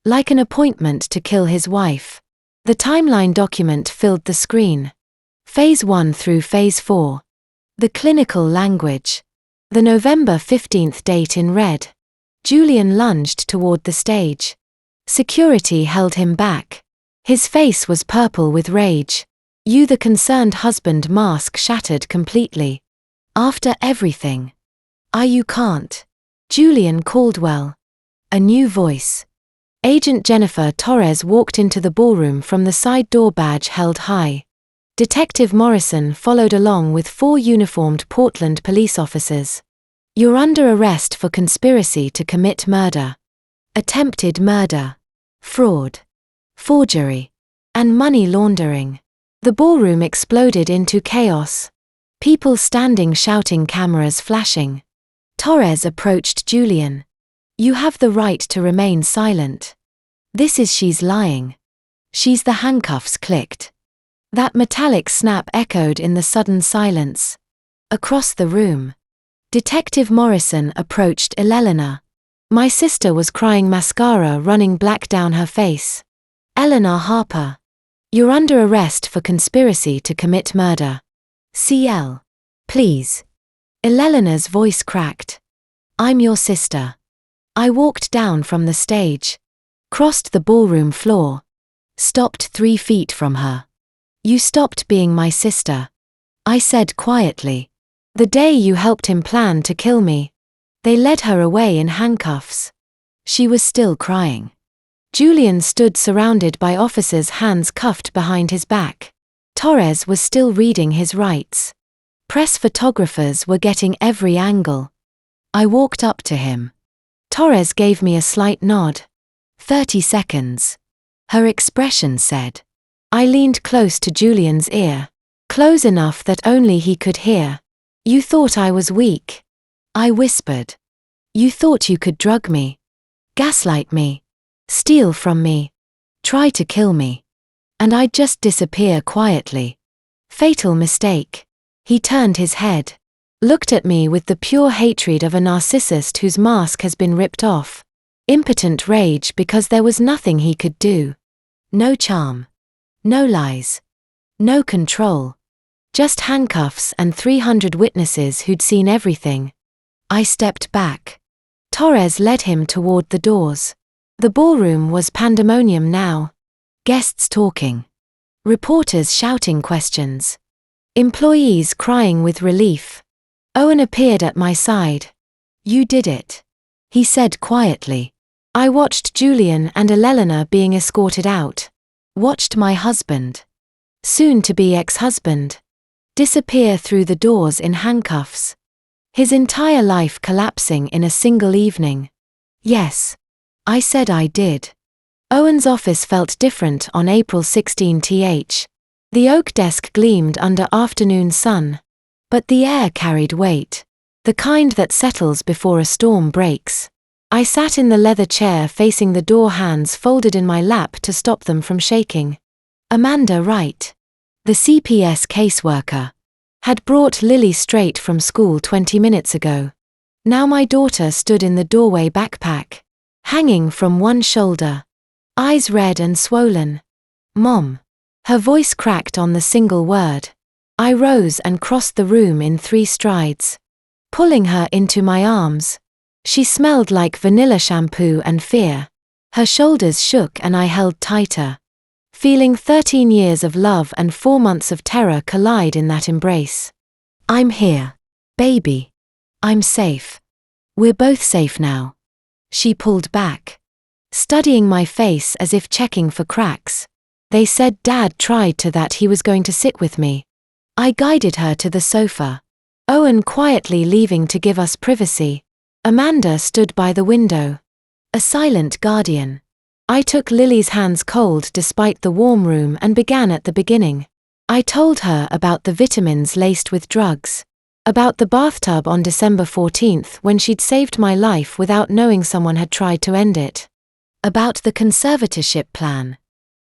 [SPEAKER 1] Like an appointment to kill his wife. The timeline document filled the screen. Phase 1 through Phase 4. The clinical language. The November 15th date in red. Julian lunged toward the stage. Security held him back. His face was purple with rage. "You, the concerned husband," mask shattered completely. "After everything. You can't." Julian Caldwell. A new voice. Agent Jennifer Torres walked into the ballroom from the side door, badge held high. Detective Morrison followed along with 4 uniformed Portland police officers. "You're under arrest for conspiracy to commit murder, attempted murder, fraud, forgery, and money laundering." The ballroom exploded into chaos. People standing, shouting, cameras flashing. Torres approached Julian. "You have the right to remain silent. This is she's lying. She's." The handcuffs clicked. That metallic snap echoed in the sudden silence. Across the room, Detective Morrison approached Eleanor. My sister was crying, mascara running black down her face. "Eleanor Harper. You're under arrest for conspiracy to commit murder. CL. Please." Eleanor's voice cracked. "I'm your sister." I walked down from the stage. Crossed the ballroom floor. Stopped 3 feet from her. "You stopped being my sister," I said quietly. "The day you helped him plan to kill me." They led her away in handcuffs. She was still crying. Julian stood surrounded by officers, hands cuffed behind his back. Torres was still reading his rights. Press photographers were getting every angle. I walked up to him. Torres gave me a slight nod. 30 seconds. Her expression said. I leaned close to Julian's ear. Close enough that only he could hear. You thought I was weak. I whispered. You thought you could drug me. Gaslight me. Steal from me. Try to kill me. And I'd just disappear quietly. Fatal mistake. He turned his head. Looked at me with the pure hatred of a narcissist whose mask has been ripped off. Impotent rage because there was nothing he could do. No charm. No lies. No control. Just handcuffs and 300 witnesses who'd seen everything. I stepped back. Torres led him toward the doors. The ballroom was pandemonium now. Guests talking. Reporters shouting questions. Employees crying with relief. Owen appeared at my side. You did it, he said quietly. I watched Julian and Elena being escorted out. Watched my husband, soon-to-be ex-husband, disappear through the doors in handcuffs. His entire life collapsing in a single evening. Yes, I said I did. Owen's office felt different on April 16th. The oak desk gleamed under afternoon sun. But the air carried weight. The kind that settles before a storm breaks. I sat in the leather chair facing the door, hands folded in my lap to stop them from shaking. Amanda Wright, the CPS caseworker, had brought Lily straight from school 20 minutes ago. Now my daughter stood in the doorway, backpack hanging from one shoulder. Eyes red and swollen. Mom. Her voice cracked on the single word. I rose and crossed the room in 3 strides. Pulling her into my arms. She smelled like vanilla shampoo and fear. Her shoulders shook and I held tighter. Feeling 13 years of love and 4 months of terror collide in that embrace. I'm here, baby. I'm safe. We're both safe now. She pulled back, studying my face as if checking for cracks. They said Dad tried to that he was going to sit with me. I guided her to the sofa. Owen quietly leaving to give us privacy. Amanda stood by the window. A silent guardian. I took Lily's hands cold despite the warm room and began at the beginning. I told her about the vitamins laced with drugs. About the bathtub on December 14th when she'd saved my life without knowing someone had tried to end it. About the conservatorship plan.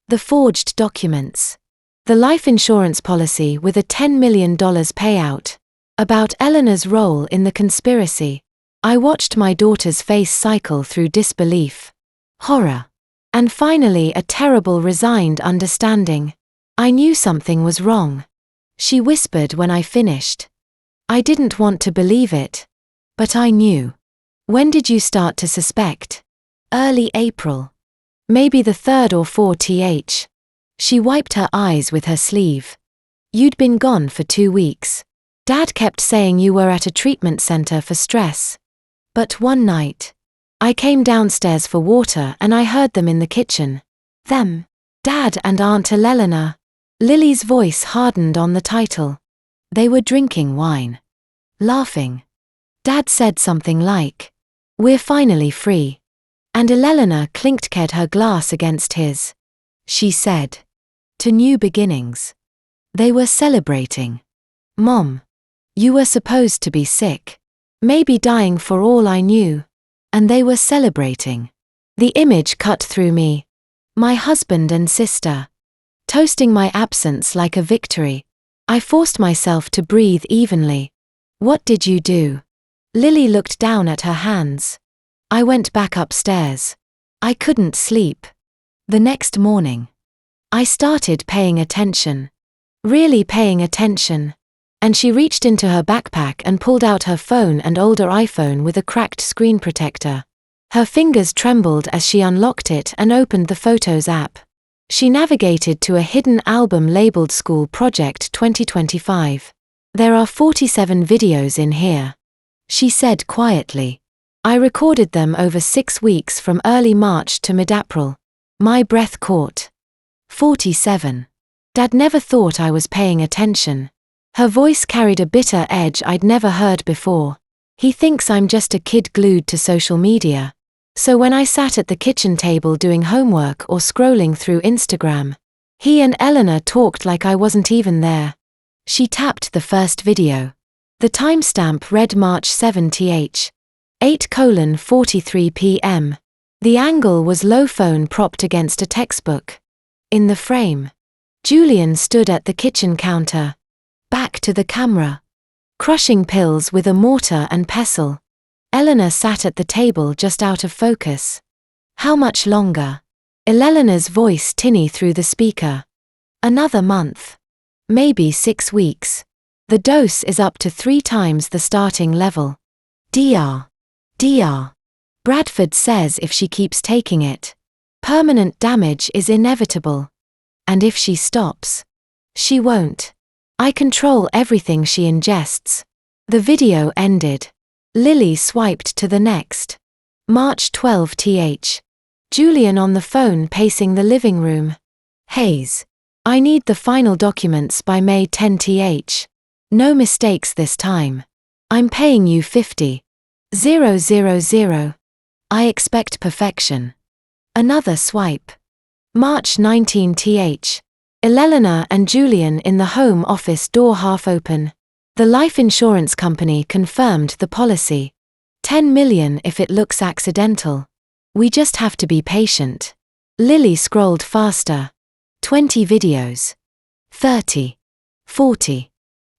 [SPEAKER 1] The forged documents. The life insurance policy with a $10 million payout. About Eleanor's role in the conspiracy. I watched my daughter's face cycle through disbelief, horror, and finally a terrible resigned understanding. I knew something was wrong. She whispered when I finished. I didn't want to believe it. But I knew. When did you start to suspect? Early April. Maybe the 3rd or 4th. She wiped her eyes with her sleeve. You'd been gone for 2 weeks. Dad kept saying you were at a treatment center for stress. But one night, I came downstairs for water and I heard them in the kitchen. Them. Dad and Aunt Eleanor. Lily's voice hardened on the title. They were drinking wine. Laughing. Dad said something like, "We're finally free." And Eleanor clinked her glass against his. She said, "To new beginnings." They were celebrating. Mom. You were supposed to be sick. Maybe dying for all I knew. And they were celebrating. The image cut through me. My husband and sister. Toasting my absence like a victory. I forced myself to breathe evenly. What did you do? Lily looked down at her hands. I went back upstairs. I couldn't sleep. The next morning, I started paying attention. Really paying attention. And she reached into her backpack and pulled out her phone, an older iPhone with a cracked screen protector. Her fingers trembled as she unlocked it and opened the Photos app. She navigated to a hidden album labeled School Project 2025. There are 47 videos in here. She said quietly. I recorded them over 6 weeks from early March to mid-April. My breath caught. 47. Dad never thought I was paying attention. Her voice carried a bitter edge I'd never heard before. "He thinks I'm just a kid glued to social media. So when I sat at the kitchen table doing homework or scrolling through Instagram, he and Eleanor talked like I wasn't even there." She tapped the first video. The timestamp read March 7th, 8:43 p.m. The angle was low, phone propped against a textbook. In the frame, Julian stood at the kitchen counter, back to the camera, crushing pills with a mortar and pestle. Eleanor sat at the table just out of focus. "How much longer?" Eleanor's voice tinny through the speaker. "Another month. Maybe 6 weeks. The dose is up to 3 times the starting level. Dr. Bradford says if she keeps taking it, permanent damage is inevitable. And if she stops, she won't. I control everything she ingests." The video ended. Lily swiped to the next. March 12th. Julian on the phone pacing the living room. "Hayes. I need the final documents by May 10th. No mistakes this time. I'm paying you 50,000. I expect perfection." Another swipe. March 19th. Eleanor and Julian in the home office, door half open. The life insurance company confirmed the policy. 10 million if it looks accidental. We just have to be patient. Lily scrolled faster. 20 videos. 30. 40.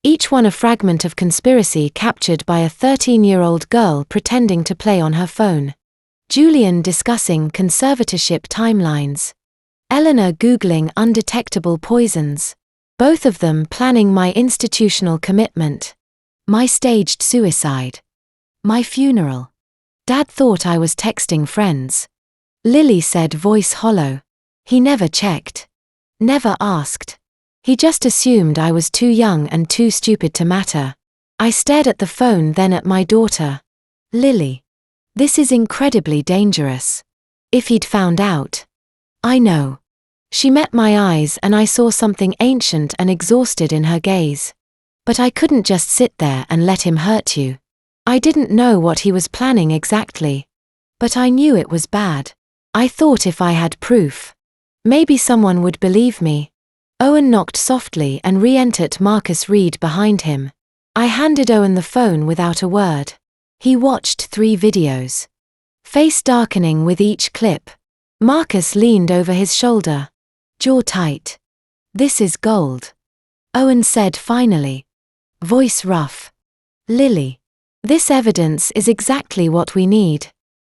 [SPEAKER 1] Each one a fragment of conspiracy captured by a 13-year-old girl pretending to play on her phone. Julian discussing conservatorship timelines. Eleanor Googling undetectable poisons. Both of them planning my institutional commitment. My staged suicide. My funeral. Dad thought I was texting friends. Lily said, voice hollow. He never checked. Never asked. He just assumed I was too young and too stupid to matter. I stared at the phone, then at my daughter. Lily. This is incredibly dangerous. If he'd found out. I know. She met my eyes and I saw something ancient and exhausted in her gaze. But I couldn't just sit there and let him hurt you. I didn't know what he was planning exactly. But I knew it was bad. I thought if I had proof, maybe someone would believe me. Owen knocked softly and re-entered Marcus Reed behind him. I handed Owen the phone without a word. He watched 3 videos. Face darkening with each clip. Marcus leaned over his shoulder. Jaw tight. This is gold. Owen said finally. Voice rough. Lily. This evidence is exactly what we need.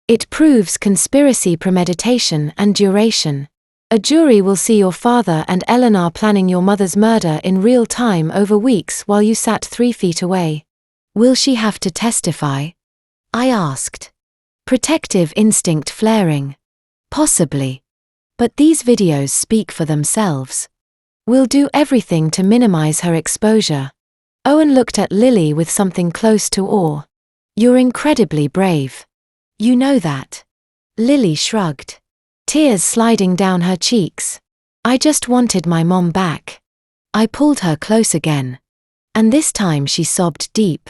[SPEAKER 1] It proves conspiracy, premeditation, and duration. A jury will see your father and Eleanor planning your mother's murder in real time over weeks while you sat 3 feet away. Will she have to testify? I asked. Protective instinct flaring. Possibly. But these videos speak for themselves. We'll do everything to minimize her exposure. Owen looked at Lily with something close to awe. You're incredibly brave. You know that. Lily shrugged. Tears sliding down her cheeks. I just wanted my mom back. I pulled her close again. And this time she sobbed deep.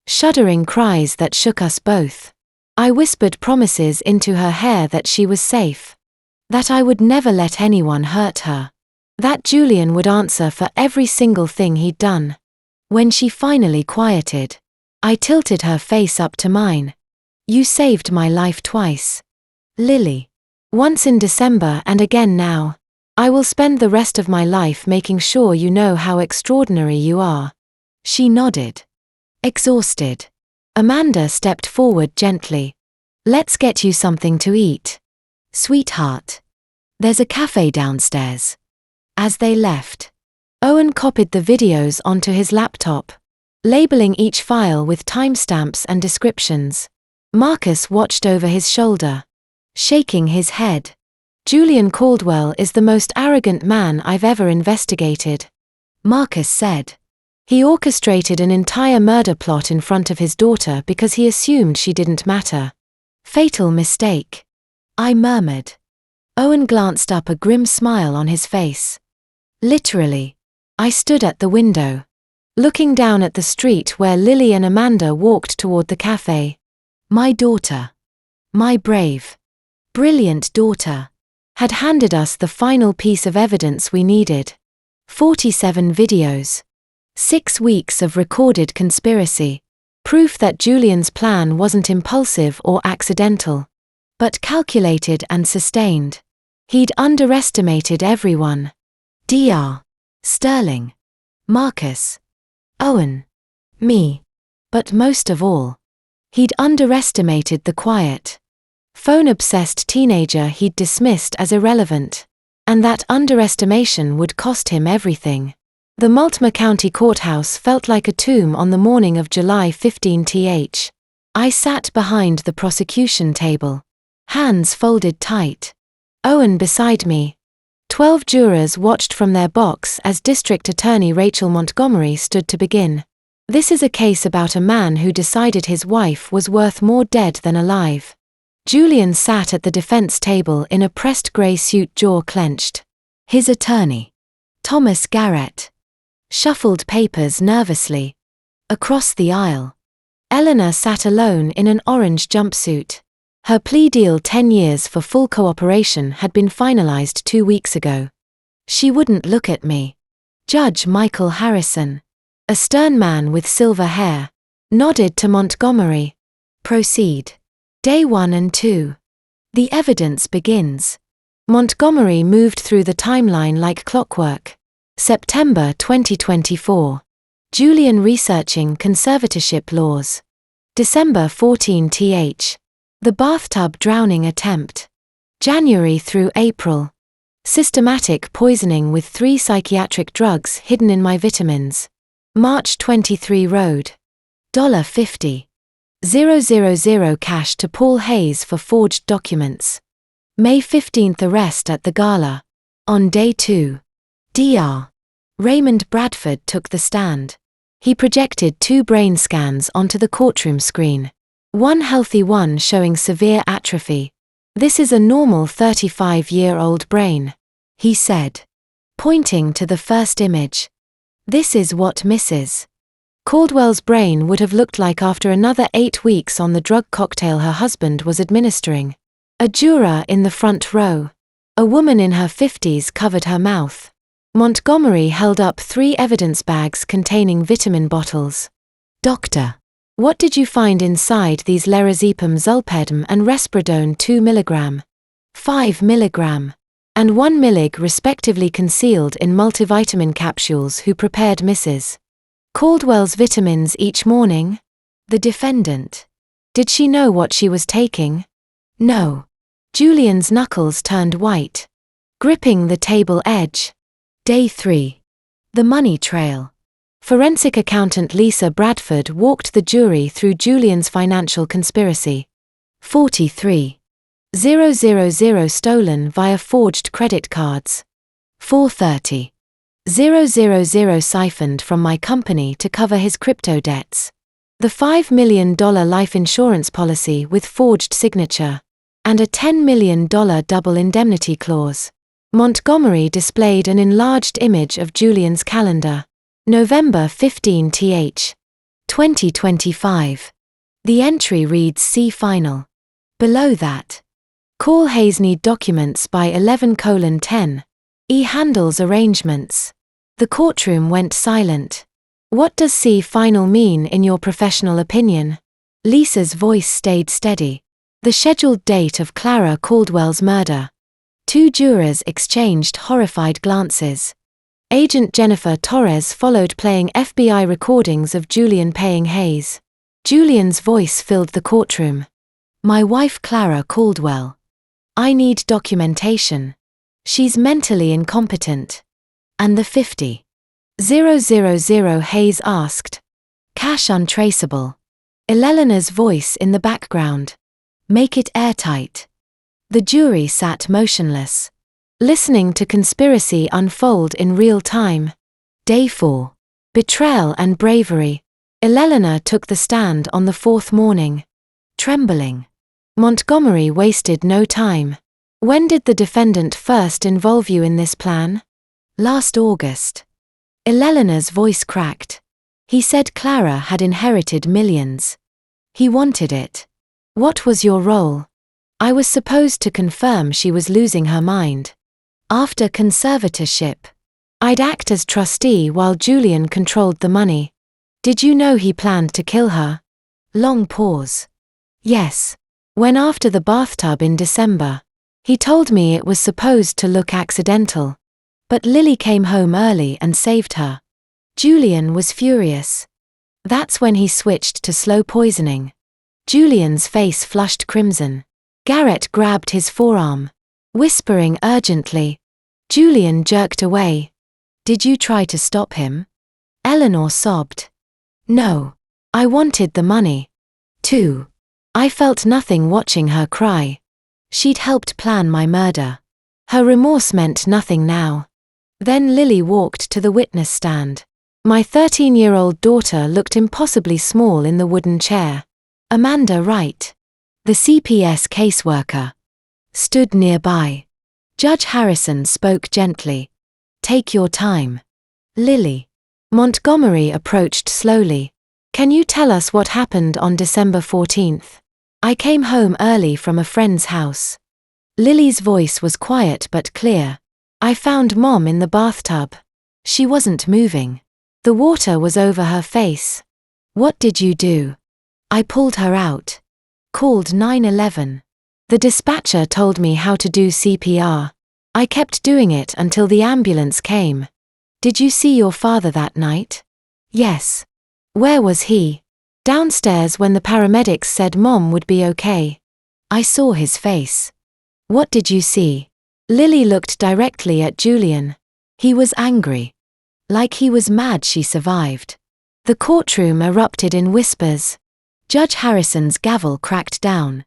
[SPEAKER 1] Shuddering cries that shook us both. I whispered promises into her hair that she was safe. That I would never let anyone hurt her. That Julian would answer for every single thing he'd done. When she finally quieted, I tilted her face up to mine. You saved my life twice. Lily. Once in December and again now. I will spend the rest of my life making sure you know how extraordinary you are. She nodded. Exhausted. Amanda stepped forward gently. Let's get you something to eat. Sweetheart. There's a cafe downstairs. As they left, Owen copied the videos onto his laptop, labeling each file with timestamps and descriptions. Marcus watched over his shoulder, shaking his head. Julian Caldwell is the most arrogant man I've ever investigated. Marcus said. He orchestrated an entire murder plot in front of his daughter because he assumed she didn't matter. Fatal mistake. I murmured. Owen glanced up, a grim smile on his face. Literally. I stood at the window. looking down at the street where Lily and Amanda walked toward the cafe. My daughter, my brave, brilliant daughter, had handed us the final piece of evidence we needed. 47 videos. 6 weeks of recorded conspiracy. Proof that Julian's plan wasn't impulsive or accidental, but calculated and sustained. He'd underestimated everyone. Dr. Sterling, Marcus, Owen, me. But most of all, he'd underestimated the quiet, phone-obsessed teenager he'd dismissed as irrelevant. And that underestimation would cost him everything. The Multnomah County Courthouse felt like a tomb on the morning of July 15th. I sat behind the prosecution table, hands folded tight. Owen beside me. 12 jurors watched from their box as District Attorney Rachel Montgomery stood to begin. This is a case about a man who decided his wife was worth more dead than alive. Julian sat at the defense table in a pressed grey suit, jaw clenched. His attorney, Thomas Garrett, shuffled papers nervously. Across the aisle, Eleanor sat alone in an orange jumpsuit. Her plea deal, 10 years for full cooperation, had been finalized 2 weeks ago. She wouldn't look at me. Judge Michael Harrison, a stern man with silver hair, nodded to Montgomery. Proceed. Day 1 and 2. The evidence begins. Montgomery moved through the timeline like clockwork. September 2024. Julian researching conservatorship laws. December 14th. The bathtub drowning attempt. January through April. Systematic poisoning with 3 psychiatric drugs hidden in my vitamins. March 23 Road. $50,000 cash to Paul Hayes for forged documents. May 15th arrest at the gala. On day 2. Dr. Raymond Bradford took the stand. He projected 2 brain scans onto the courtroom screen. One healthy, one showing severe atrophy. This is a normal 35-year-old brain, he said, pointing to the first image. This is what Mrs. Caldwell's brain would have looked like after another 8 weeks on the drug cocktail her husband was administering. A juror in the front row, a woman in her 50s, covered her mouth. Montgomery held up 3 evidence bags containing vitamin bottles. Doctor, what did you find inside these? Lerazepam, zolpidem and Respradone, 2 mg, 5 mg, and 1 mg respectively, concealed in multivitamin capsules. Who prepared Mrs. Caldwell's vitamins each morning? The defendant. Did she know what she was taking? No. Julian's knuckles turned white, gripping the table edge. Day 3. The money trail. Forensic accountant Lisa Bradford walked the jury through Julian's financial conspiracy. 43,000 stolen via forged credit cards. 430,000 siphoned from my company to cover his crypto debts. The $5 million life insurance policy with forged signature. And a $10 million double indemnity clause. Montgomery displayed an enlarged image of Julian's calendar. November 15th. 2025. The entry reads "See final." Below that, call Hayes, need documents by 11:10. E handles arrangements. The courtroom went silent. What does "see final" mean in your professional opinion? Lisa's voice stayed steady. The scheduled date of Clara Caldwell's murder. 2 jurors exchanged horrified glances. Agent Jennifer Torres followed, playing FBI recordings of Julian paying Hayes. Julian's voice filled the courtroom. My wife Clara Caldwell. I need documentation. She's mentally incompetent. And the 50,000 Hayes asked. Cash untraceable. Eleanor's voice in the background. Make it airtight. The jury sat motionless, listening to conspiracy unfold in real time. Day 4. Betrayal and bravery. Eleanor took the stand on the 4th morning. Trembling. Montgomery wasted no time. When did the defendant first involve you in this plan? Last August. Eleanor's voice cracked. He said Clara had inherited millions. He wanted it. What was your role? I was supposed to confirm she was losing her mind. After conservatorship, I'd act as trustee while Julian controlled the money. Did you know he planned to kill her? Long pause. Yes. When after the bathtub in December. He told me it was supposed to look accidental. But Lily came home early and saved her. Julian was furious. That's when he switched to slow poisoning. Julian's face flushed crimson. Garrett grabbed his forearm, whispering urgently. Julian jerked away. Did you try to stop him? Eleanor sobbed. No. I wanted the money. Too. I felt nothing watching her cry. She'd helped plan my murder. Her remorse meant nothing now. Then Lily walked to the witness stand. My 13-year-old daughter looked impossibly small in the wooden chair. Amanda Wright, the CPS caseworker, stood nearby. Judge Harrison spoke gently. Take your time. Lily. Montgomery approached slowly. Can you tell us what happened on December 14th? I came home early from a friend's house. Lily's voice was quiet but clear. I found Mom in the bathtub. She wasn't moving. The water was over her face. What did you do? I pulled her out. Called 911. The dispatcher told me how to do CPR. I kept doing it until the ambulance came. Did you see your father that night? Yes. Where was he? Downstairs when the paramedics said Mom would be okay. I saw his face. What did you see? Lily looked directly at Julian. He was angry. Like he was mad she survived. The courtroom erupted in whispers. Judge Harrison's gavel cracked down.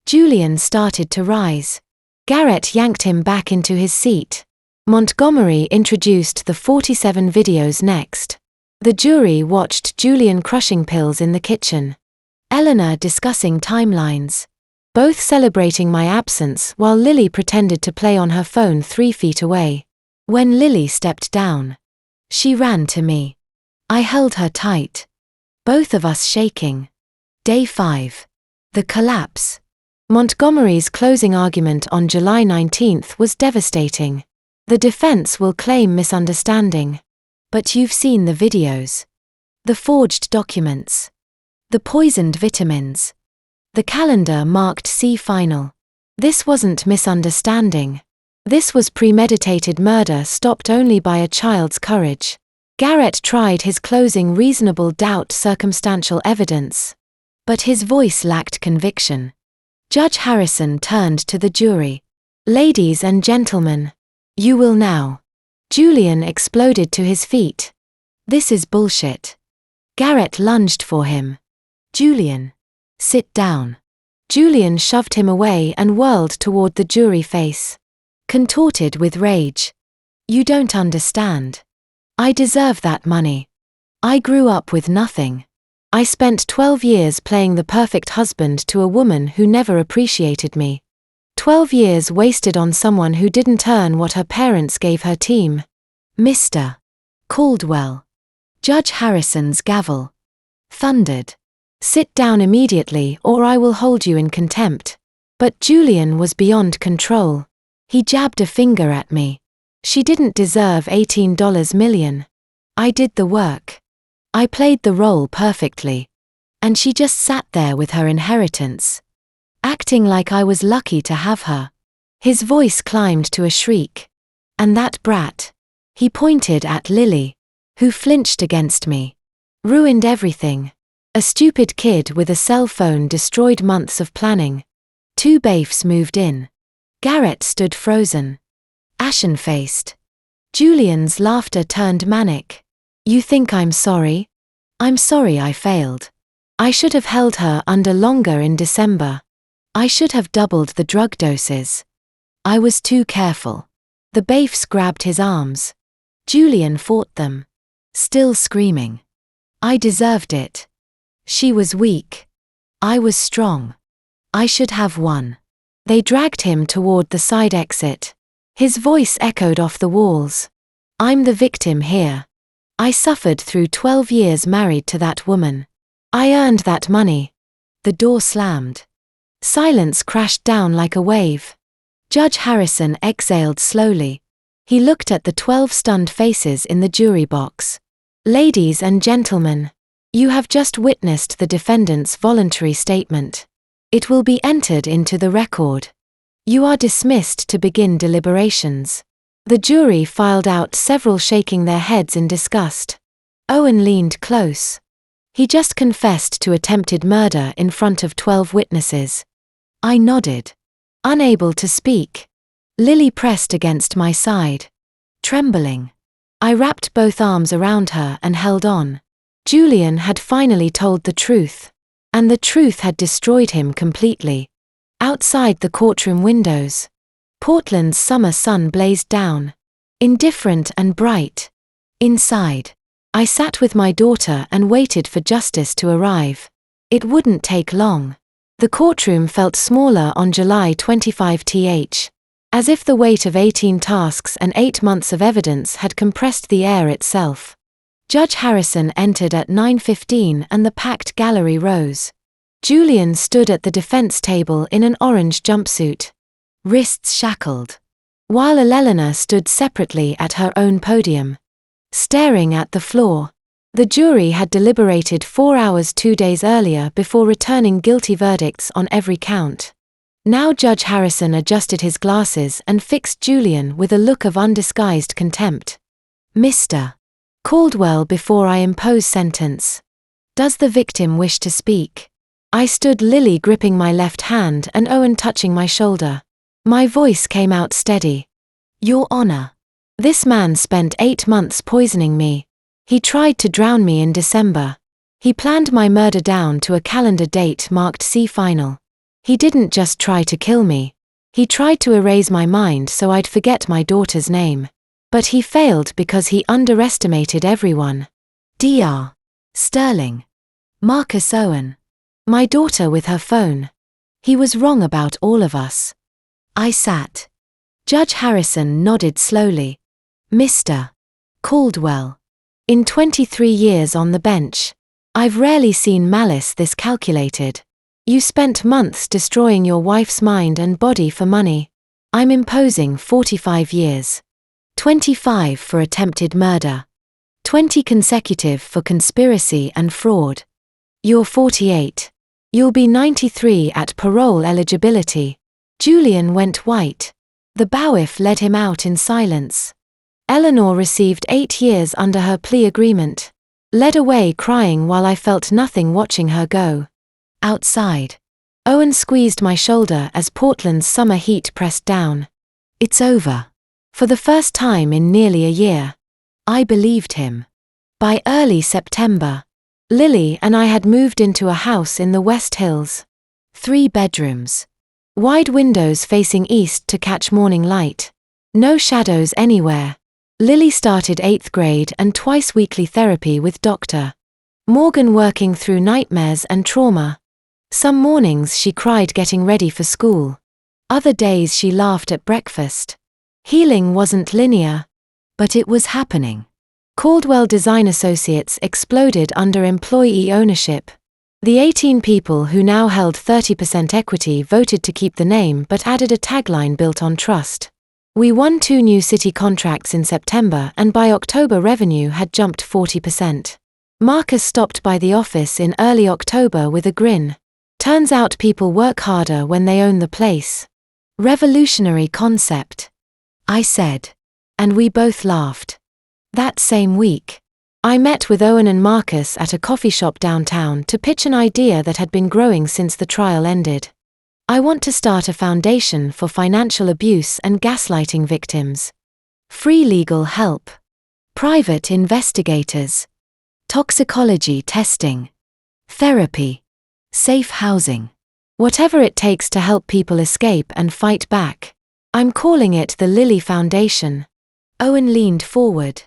[SPEAKER 1] Julian started to rise. Garrett yanked him back into his seat. Montgomery introduced the 47 videos next. The jury watched Julian crushing pills in the kitchen. Eleanor discussing timelines. Both celebrating my absence while Lily pretended to play on her phone 3 feet away. When Lily stepped down, she ran to me. I held her tight. Both of us shaking. Day 5. The collapse. Montgomery's closing argument on July 19th was devastating. The defense will claim misunderstanding. But you've seen the videos. The forged documents. The poisoned vitamins. The calendar marked C final. This wasn't misunderstanding. This was premeditated murder stopped only by a child's courage. Garrett tried his closing reasonable doubt circumstantial evidence. But his voice lacked conviction. Judge Harrison turned to the jury. Ladies and gentlemen, you will now. Julian exploded to his feet. This is bullshit. Garrett lunged for him. Julian. Sit down. Julian shoved him away and whirled toward the jury face. Contorted with rage. You don't understand. I deserve that money. I grew up with nothing. I spent 12 years playing the perfect husband to a woman who never appreciated me. 12 years wasted on someone who didn't earn what her parents gave her team. Mr. Caldwell. Judge Harrison's gavel thundered. Sit down immediately or I will hold you in contempt. But Julian was beyond control. He jabbed a finger at me. She didn't deserve $18 million. I did the work. I played the role perfectly. And she just sat there with her inheritance. Acting like I was lucky to have her. His voice climbed to a shriek. And that brat. He pointed at Lily. Who flinched against me. Ruined everything. A stupid kid with a cell phone destroyed months of planning. 2 baifs moved in. Garrett stood frozen. Ashen-faced. Julian's laughter turned manic. You think I'm sorry? I'm sorry I failed. I should have held her under longer in December. I should have doubled the drug doses. I was too careful. The baifs grabbed his arms. Julian fought them. Still screaming. I deserved it. She was weak. I was strong. I should have won. They dragged him toward the side exit. His voice echoed off the walls. I'm the victim here. I suffered through 12 years married to that woman. I earned that money. The door slammed. Silence crashed down like a wave. Judge Harrison exhaled slowly. He looked at the 12 stunned faces in the jury box. Ladies and gentlemen, you have just witnessed the defendant's voluntary statement. It will be entered into the record. You are dismissed to begin deliberations. The jury filed out, several shaking their heads in disgust. Owen leaned close. He just confessed to attempted murder in front of 12 witnesses. I nodded, unable to speak. Lily pressed against my side, trembling. I wrapped both arms around her and held on. Julian had finally told the truth, and the truth had destroyed him completely. Outside the courtroom windows, Portland's summer sun blazed down, indifferent and bright. Inside, I sat with my daughter and waited for justice to arrive. It wouldn't take long. The courtroom felt smaller on July 25th, as if the weight of 18 tasks and 8 months of evidence had compressed the air itself. Judge Harrison entered at 9:15 and the packed gallery rose. Julian stood at the defense table in an orange jumpsuit, wrists shackled, while Elena stood separately at her own podium, staring at the floor. The jury had deliberated 4 hours 2 days earlier before returning guilty verdicts on every count. Now Judge Harrison adjusted his glasses and fixed Julian with a look of undisguised contempt. Mr. Caldwell, before I impose sentence, does the victim wish to speak? I stood, Lily gripping my left hand and Owen touching my shoulder. My voice came out steady. Your Honor, this man spent 8 months poisoning me. He tried to drown me in December. He planned my murder down to a calendar date marked C final. He didn't just try to kill me. He tried to erase my mind so I'd forget my daughter's name. But he failed because he underestimated everyone. Dr. Sterling. Marcus Owen. My daughter with her phone. He was wrong about all of us. I sat. Judge Harrison nodded slowly. Mr. Caldwell. In 23 years on the bench, I've rarely seen malice this calculated. You spent months destroying your wife's mind and body for money. I'm imposing 45 years. 25 for attempted murder. 20 consecutive for conspiracy and fraud. You're 48. You'll be 93 at parole eligibility. Julian went white. The bailiff led him out in silence. Eleanor received 8 years under her plea agreement, led away crying while I felt nothing watching her go. Outside, Owen squeezed my shoulder as Portland's summer heat pressed down. It's over. For the first time in nearly a year. I believed him. By early September, Lily and I had moved into a house in the West Hills. 3 bedrooms. Wide windows facing east to catch morning light. No shadows anywhere. Lily started 8th grade and twice weekly therapy with Dr. Morgan, working through nightmares and trauma. Some mornings she cried getting ready for school. Other days she laughed at breakfast. Healing wasn't linear, but it was happening. Caldwell Design Associates exploded under employee ownership. The 18 people who now held 30% equity voted to keep the name but added a tagline built on trust. We won 2 new city contracts in September and by October revenue had jumped 40%. Marcus stopped by the office in early October with a grin. Turns out people work harder when they own the place. Revolutionary concept, I said. And we both laughed. That same week, I met with Owen and Marcus at a coffee shop downtown to pitch an idea that had been growing since the trial ended. I want to start a foundation for financial abuse and gaslighting victims. Free legal help. Private investigators. Toxicology testing. Therapy. Safe housing. Whatever it takes to help people escape and fight back. I'm calling it the Lily Foundation. Owen leaned forward.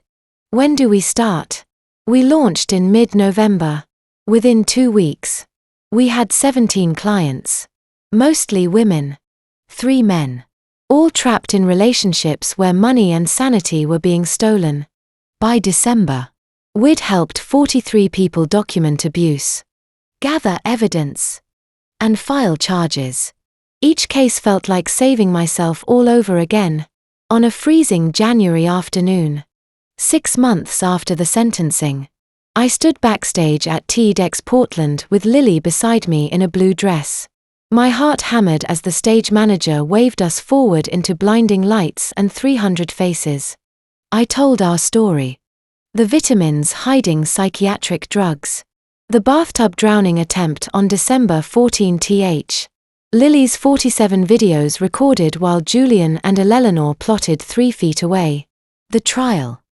[SPEAKER 1] When do we start? We launched in mid-November. Within 2 weeks, we had 17 clients. Mostly women. 3 men. All trapped in relationships where money and sanity were being stolen. By December, We'd helped 43 people document abuse, gather evidence, and file charges. Each case felt like saving myself all over again. On a freezing January afternoon, 6 months after the sentencing, I stood backstage at TEDx Portland with Lily beside me in a blue dress. My heart hammered as the stage manager waved us forward into blinding lights and 300 faces. I told our story. The vitamins hiding psychiatric drugs. The bathtub drowning attempt on December 14th. Lily's 47 videos recorded while Julian and Eleanor plotted 3 feet away. The trial.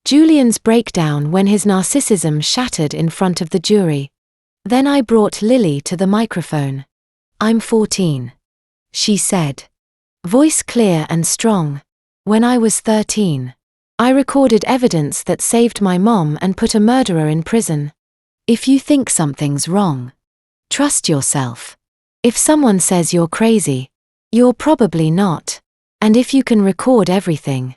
[SPEAKER 1] Julian's breakdown when his narcissism shattered in front of the jury. Then I brought Lily to the microphone. "I'm 14. She said. Voice clear and strong. When I was 13. I recorded evidence that saved my mom and put a murderer in prison. If you think something's wrong, trust yourself. If someone says you're crazy, you're probably not. And if you can record everything."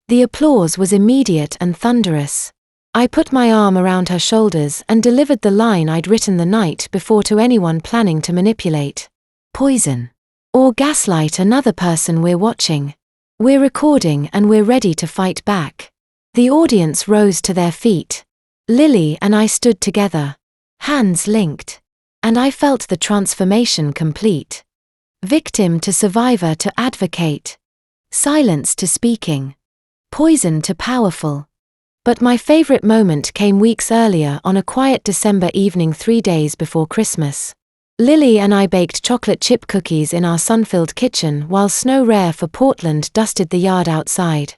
[SPEAKER 1] The applause was immediate and thunderous. I put my arm around her shoulders and delivered the line I'd written the night before to anyone planning to manipulate, poison, or gaslight another person we're watching. We're recording and we're ready to fight back. The audience rose to their feet. Lily and I stood together, hands linked, and I felt the transformation complete. Victim to survivor to advocate. Silence to speaking. Poison to powerful. But my favorite moment came weeks earlier on a quiet December evening 3 days before Christmas. Lily and I baked chocolate chip cookies in our sun-filled kitchen while snow rare for Portland dusted the yard outside.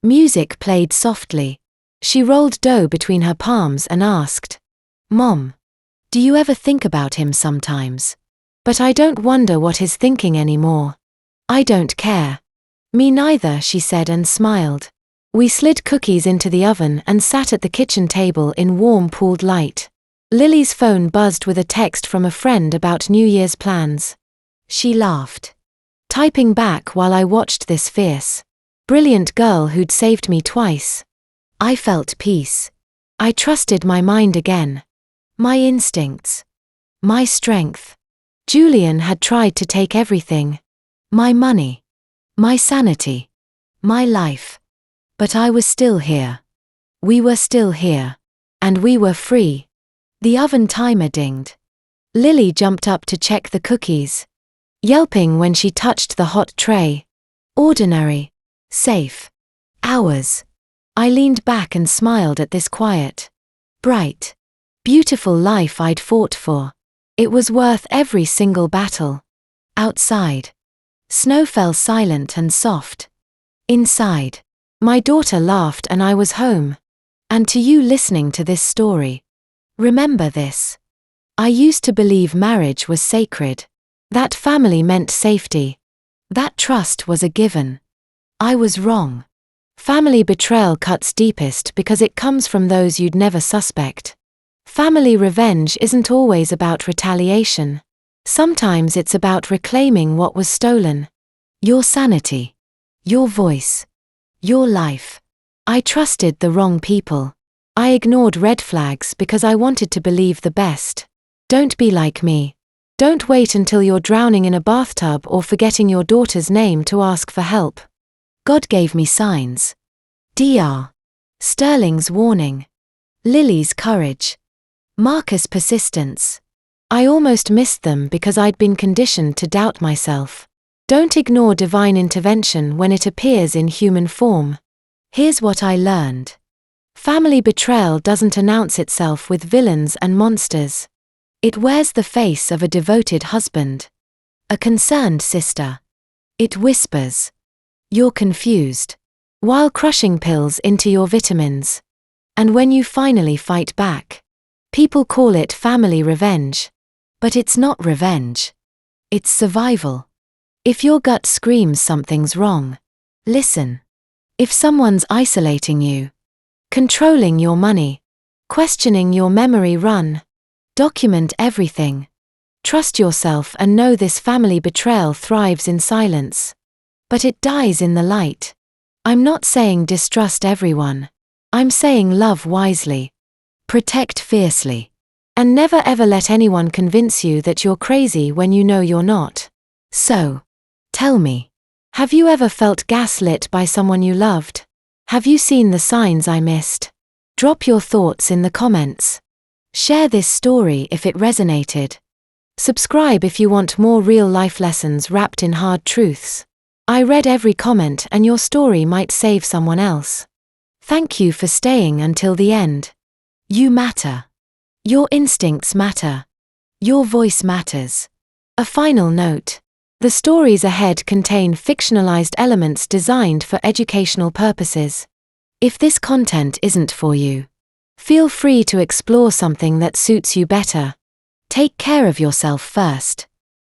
[SPEAKER 1] Music played softly. She rolled dough between her palms and asked, "Mom, do you ever think about him sometimes? But I don't wonder what he's thinking anymore. I don't care." "Me neither," she said and smiled. We slid cookies into the oven and sat at the kitchen table in warm pooled light. Lily's phone buzzed with a text from a friend about New Year's plans. She laughed, typing back while I watched this fierce, brilliant girl who'd saved me twice. I felt peace. I trusted my mind again. My instincts. My strength. Julian had tried to take everything. My money. My sanity. My life. But I was still here. We were still here. And we were free. The oven timer dinged. Lily jumped up to check the cookies, yelping when she touched the hot tray. Ordinary. Safe. Ours. I leaned back and smiled at this quiet, bright, beautiful life I'd fought for. It was worth every single battle. Outside, snow fell silent and soft. Inside, my daughter laughed and I was home. And to you listening to this story, remember this. I used to believe marriage was sacred. That family meant safety. That trust was a given. I was wrong. Family betrayal cuts deepest because it comes from those you'd never suspect. Family revenge isn't always about retaliation. Sometimes it's about reclaiming what was stolen. Your sanity. Your voice. Your life. I trusted the wrong people. I ignored red flags because I wanted to believe the best. Don't be like me. Don't wait until you're drowning in a bathtub or forgetting your daughter's name to ask for help. God gave me signs. Dr. Sterling's warning. Lily's courage. Marcus' persistence. I almost missed them because I'd been conditioned to doubt myself. Don't ignore divine intervention when it appears in human form. Here's what I learned. Family betrayal doesn't announce itself with villains and monsters. It wears the face of a devoted husband. A concerned sister. It whispers. You're confused. While crushing pills into your vitamins. And when you finally fight back, people call it family revenge. But it's not revenge. It's survival. If your gut screams something's wrong, listen. If someone's isolating you, controlling your money, questioning your memory run, document everything. Trust yourself and know this family betrayal thrives in silence. But it dies in the light. I'm not saying distrust everyone. I'm saying love wisely. Protect fiercely. And never ever let anyone convince you that you're crazy when you know you're not. So, tell me, have you ever felt gaslit by someone you loved? Have you seen the signs I missed? Drop your thoughts in the comments. Share this story if it resonated. Subscribe if you want more real-life lessons wrapped in hard truths. I read every comment and your story might save someone else. Thank you for staying until the end. You matter. Your instincts matter. Your voice matters. A final note. The stories ahead contain fictionalized elements designed for educational purposes. If this content isn't for you, feel free to explore something that suits you better. Take care of yourself first.